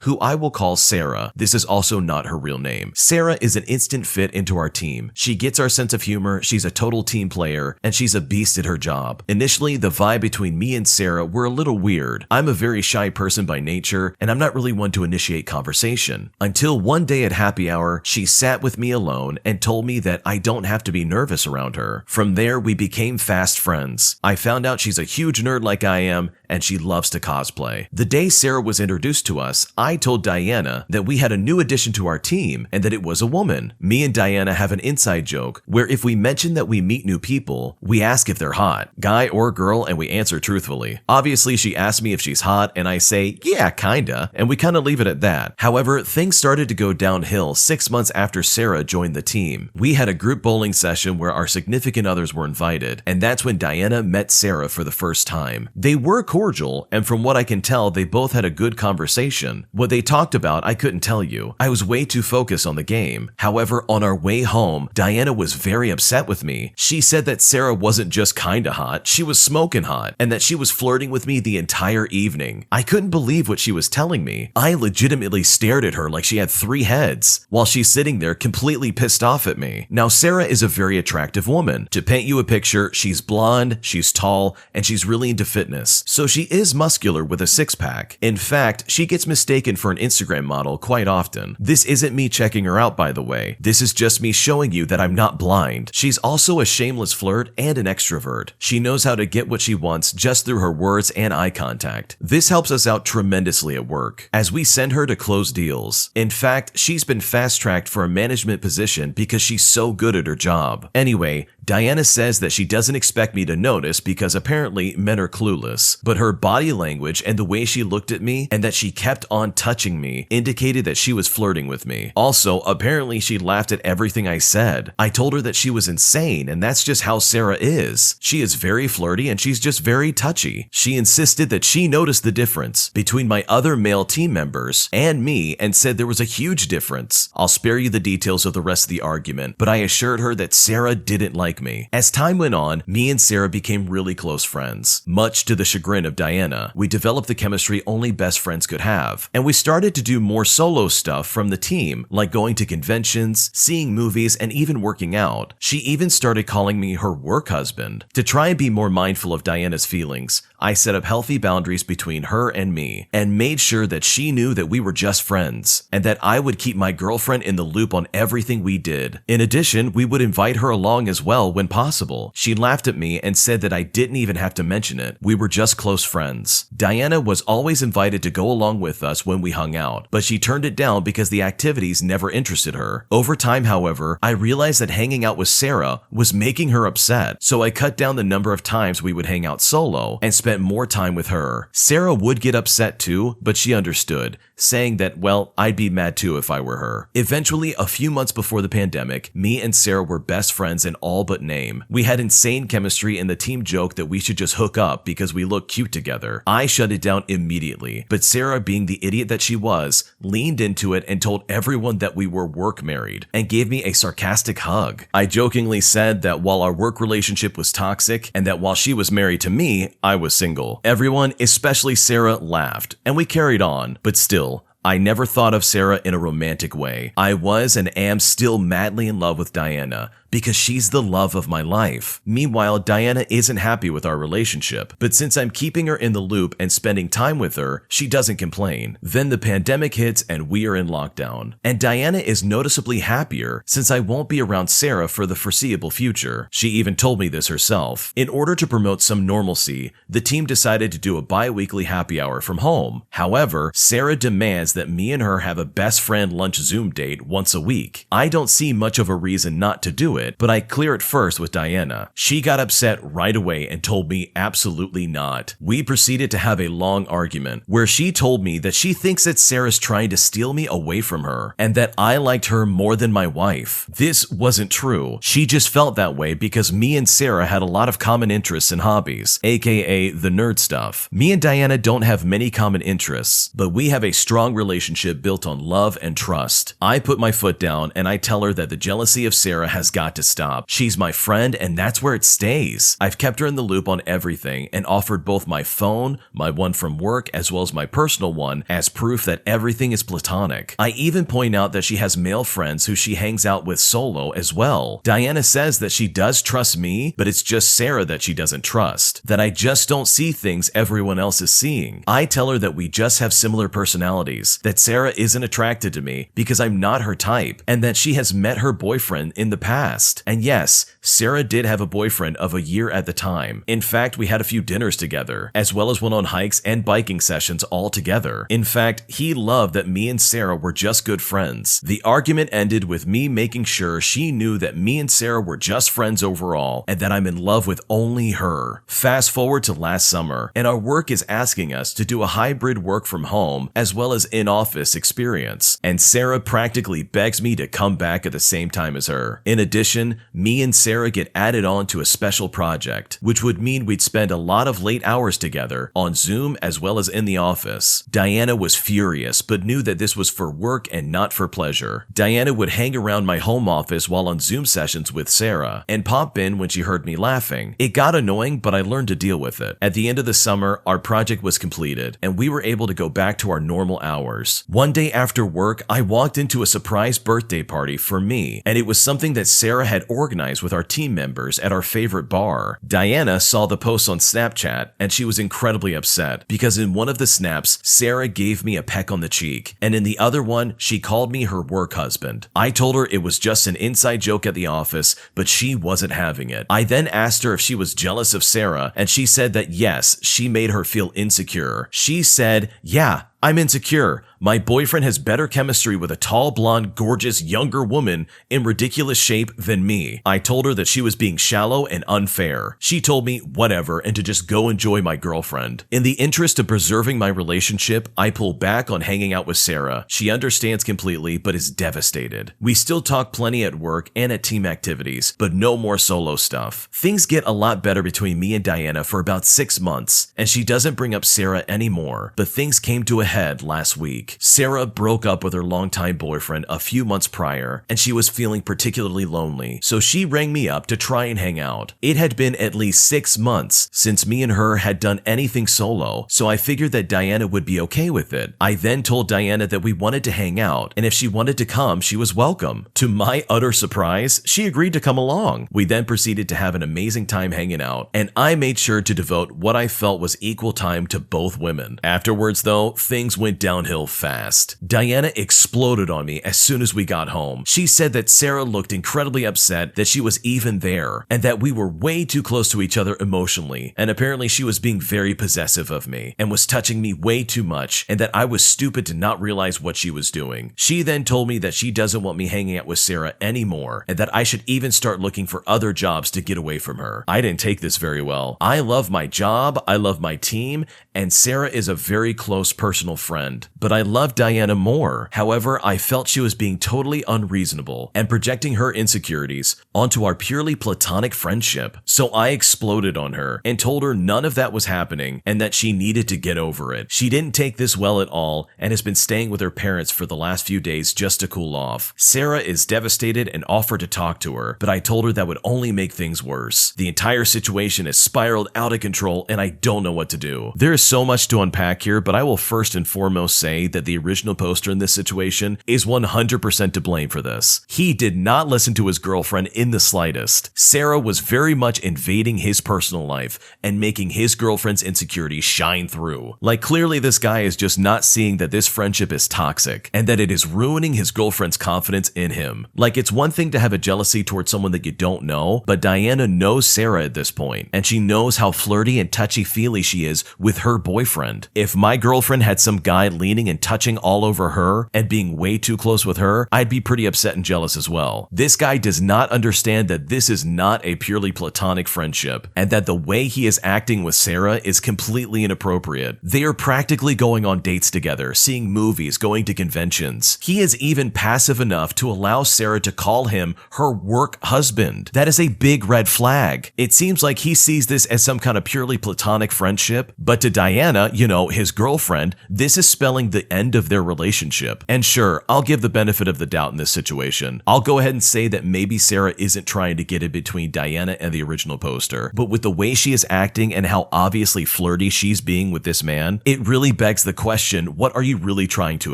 who I will call Sarah. This is also not her real name. Sarah is an instant fit into our team. She gets our sense of humor, she's a total team player, and she's a beast at her job. Initially, the vibe between me and Sarah were a little weird. I'm a very shy person by nature, and I'm not really one to initiate conversation. Until one day at happy hour, she sat with me alone and told me that I don't have to be nervous around her. From there, we became fast friends. I found out she's a huge nerd like I am, and she loves to cosplay. The day Sarah was introduced to us, I told Diana that we had a new addition to our team and that it was a woman. Me and Diana have an inside joke where if we mention that we meet new people, we ask if they're hot, guy or girl, and we answer truthfully. Obviously, she asked me if she's hot, and I say, yeah, kinda, and we kinda leave it at that. However, things started to go downhill 6 months after Sarah joined the team. We had a group bowling session where our significant others were invited, and that's when Diana met Sarah for the first time. They were cordial, and from what I can tell, they both had a good conversation. What they talked about, I couldn't tell you. I was way too focused on the game. However, on our way home, Diana was very upset with me. She said that Sarah wasn't just kinda hot, she was smoking hot, and that she was flirting with me the entire evening. I couldn't believe what she was telling me. I legitimately stared at her like she had 3 heads, while she's sitting there completely pissed off at me. Now, Sarah is a very attractive woman. To paint you a picture, she's blonde, she's tall, and she's really into fitness. So she is muscular with a six-pack. In fact, she gets mistaken for an Instagram model quite often. This isn't me checking her out, by the way. This is just me showing you that I'm not blind. She's also a shameless flirt and an extrovert. She knows how to get what she wants just through her words and eye contact. This helps us out tremendously at work, as we send her to close deals. In fact, she's been fast-tracked for a management position because she's so good at her job. Anyway, Diana says that she doesn't expect me to notice because apparently men are clueless, but her body language and the way she looked at me and that she kept on touching me indicated that she was flirting with me. Also, apparently she laughed at everything I said. I told her that she was insane, and that's just how Sarah is. She is very flirty and she's just very touchy. She She insisted that she noticed the difference between my other male team members and me and said there was a huge difference. I'll spare you the details of the rest of the argument, but I assured her that Sarah didn't like me. As time went on, me and Sarah became really close friends. Much to the chagrin of Diana, we developed the chemistry only best friends could have, and we started to do more solo stuff from the team, like going to conventions, seeing movies, and even working out. She even started calling me her work husband. To try and be more mindful of Diana's feelings, I set up healthy boundaries between her and me, and made sure that she knew that we were just friends, and that I would keep my girlfriend in the loop on everything we did. In addition, we would invite her along as well when possible. She laughed at me and said that I didn't even have to mention it. We were just close friends. Diana was always invited to go along with us when we hung out, but she turned it down because the activities never interested her. Over time, however, I realized that hanging out with Sarah was making her upset, so I cut down the number of times we would hang out solo and spent more time with her. Sarah would get upset too, but she understood, saying that, well, I'd be mad too if I were her. Eventually, a few months before the pandemic, me and Sarah were best friends in all but name. We had insane chemistry and the team joked that we should just hook up because we look cute together. I shut it down immediately, but Sarah, being the idiot that she was, leaned into it and told everyone that we were work married and gave me a sarcastic hug. I jokingly said that while our work relationship was toxic and that while she was married to me, I was single. Everyone, especially Sarah, laughed and we carried on, but still, I never thought of Sarah in a romantic way. I was and am still madly in love with Diana because she's the love of my life. Meanwhile, Diana isn't happy with our relationship, but since I'm keeping her in the loop and spending time with her, she doesn't complain. Then the pandemic hits and we are in lockdown. And Diana is noticeably happier since I won't be around Sarah for the foreseeable future. She even told me this herself. In order to promote some normalcy, the team decided to do a bi-weekly happy hour from home. However, Sarah demands that me and her have a best friend lunch Zoom date once a week. I don't see much of a reason not to do it, but I clear it first with Diana. She got upset right away and told me absolutely not. We proceeded to have a long argument where she told me that she thinks that Sarah's trying to steal me away from her and that I liked her more than my wife. This wasn't true. She just felt that way because me and Sarah had a lot of common interests and hobbies, aka the nerd stuff. Me and Diana don't have many common interests, but we have a strong relationship built on love and trust. I put my foot down and I tell her that the jealousy of Sarah has got to stop. She's my friend and that's where it stays. I've kept her in the loop on everything and offered both my phone, my one from work, as well as my personal one as proof that everything is platonic. I even point out that she has male friends who she hangs out with solo as well. Diana says that she does trust me, but it's just Sarah that she doesn't trust. That I just don't see things everyone else is seeing. I tell her that we just have similar personalities, that Sarah isn't attracted to me because I'm not her type, and that she has met her boyfriend in the past. And yes, Sarah did have a boyfriend of a year at the time. In fact, we had a few dinners together, as well as went on hikes and biking sessions all together. In fact, he loved that me and Sarah were just good friends. The argument ended with me making sure she knew that me and Sarah were just friends overall, and that I'm in love with only her. Fast forward to last summer, and our work is asking us to do a hybrid work from home as well as in-office experience, and Sarah practically begs me to come back at the same time as her. In addition, me and Sarah get added on to a special project, which would mean we'd spend a lot of late hours together on Zoom as well as in the office. Diana was furious, but knew that this was for work and not for pleasure. Diana would hang around my home office while on Zoom sessions with Sarah, and pop in when she heard me laughing. It got annoying, but I learned to deal with it. At the end of the summer, our project was completed, and we were able to go back to our normal hours. One day after work, I walked into a surprise birthday party for me, and it was something that Sarah had organized with our team members at our favorite bar. Diana saw the post on Snapchat, and she was incredibly upset because in one of the snaps, Sarah gave me a peck on the cheek, and in the other one, she called me her work husband. I told her it was just an inside joke at the office, but she wasn't having it. I then asked her if she was jealous of Sarah, and she said that yes, she made her feel insecure. She said, "Yeah, I'm insecure. My boyfriend has better chemistry with a tall, blonde, gorgeous, younger woman in ridiculous shape than me. I told her that she was being shallow and unfair. She told me whatever and to just go enjoy my girlfriend. In the interest of preserving my relationship, I pull back on hanging out with Sarah. She understands completely, but is devastated. We still talk plenty at work and at team activities, but no more solo stuff. Things get a lot better between me and Diana for about 6 months, and she doesn't bring up Sarah anymore, but things came to a head last week. Sarah broke up with her longtime boyfriend a few months prior, and she was feeling particularly lonely, so she rang me up to try and hang out. It had been at least 6 months since me and her had done anything solo, so I figured that Diana would be okay with it. I then told Diana that we wanted to hang out, and if she wanted to come, she was welcome. To my utter surprise, she agreed to come along. We then proceeded to have an amazing time hanging out, and I made sure to devote what I felt was equal time to both women. Afterwards, though, things went downhill fast. Diana exploded on me as soon as we got home. She said that Sarah looked incredibly upset that she was even there, and that we were way too close to each other emotionally, and apparently she was being very possessive of me, and was touching me way too much, and that I was stupid to not realize what she was doing. She then told me that she doesn't want me hanging out with Sarah anymore, and that I should even start looking for other jobs to get away from her. I didn't take this very well. I love my job, I love my team, and Sarah is a very close personal friend, but I love Diana more. However, I felt she was being totally unreasonable and projecting her insecurities onto our purely platonic friendship. So I exploded on her and told her none of that was happening and that she needed to get over it. She didn't take this well at all and has been staying with her parents for the last few days just to cool off. Sarah is devastated and offered to talk to her, but I told her that would only make things worse. The entire situation has spiraled out of control and I don't know what to do. There is so much to unpack here, but I will first and foremost say that the original poster in this situation is 100% to blame for this. He did not listen to his girlfriend in the slightest. Sarah was very much invading his personal life and making his girlfriend's insecurities shine through. Like, clearly this guy is just not seeing that this friendship is toxic and that it is ruining his girlfriend's confidence in him. Like, it's one thing to have a jealousy towards someone that you don't know, but Diana knows Sarah at this point, and she knows how flirty and touchy-feely she is with her boyfriend. If my girlfriend had some guy leaning and touching all over her and being way too close with her, I'd be pretty upset and jealous as well. This guy does not understand that this is not a purely platonic friendship, and that the way he is acting with Sarah is completely inappropriate. They are practically going on dates together, seeing movies, going to conventions. He is even passive enough to allow Sarah to call him her work husband. That is a big red flag. It seems like he sees this as some kind of purely platonic friendship, but to Diana, his girlfriend, this is spelling the end of their relationship. And sure, I'll give the benefit of the doubt in this situation. I'll go ahead and say that maybe Sarah isn't trying to get in between Diana and the original poster, but with the way she is acting and how obviously flirty she's being with this man, it really begs the question, what are you really trying to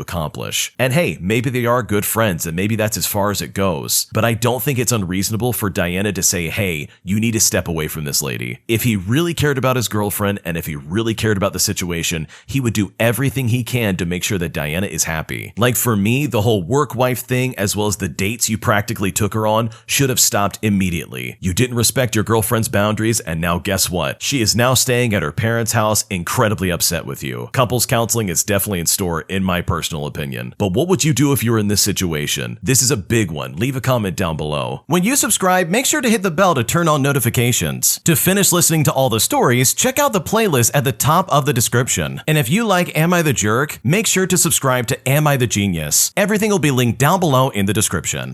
accomplish? And hey, maybe they are good friends and maybe that's as far as it goes, but I don't think it's unreasonable for Diana to say, hey, you need to step away from this lady. If he really cared about his girlfriend and if he really cared about the situation, he would do everything he can to make sure that Diana is happy. Like, for me, the whole work wife thing, as well as the dates you practically took her on, should have stopped immediately. You didn't respect your girlfriend's boundaries, and now guess what? She is now staying at her parents' house, incredibly upset with you. Couples counseling is definitely in store, in my personal opinion. But what would you do if you were in this situation? This is a big one. Leave a comment down below. When you subscribe, make sure to hit the bell to turn on notifications. To finish listening to all the stories, check out the playlist at the top of the description. And if you like Am I the Jerk, make sure to subscribe to Am I the Genius. Everything will be linked down below in the description.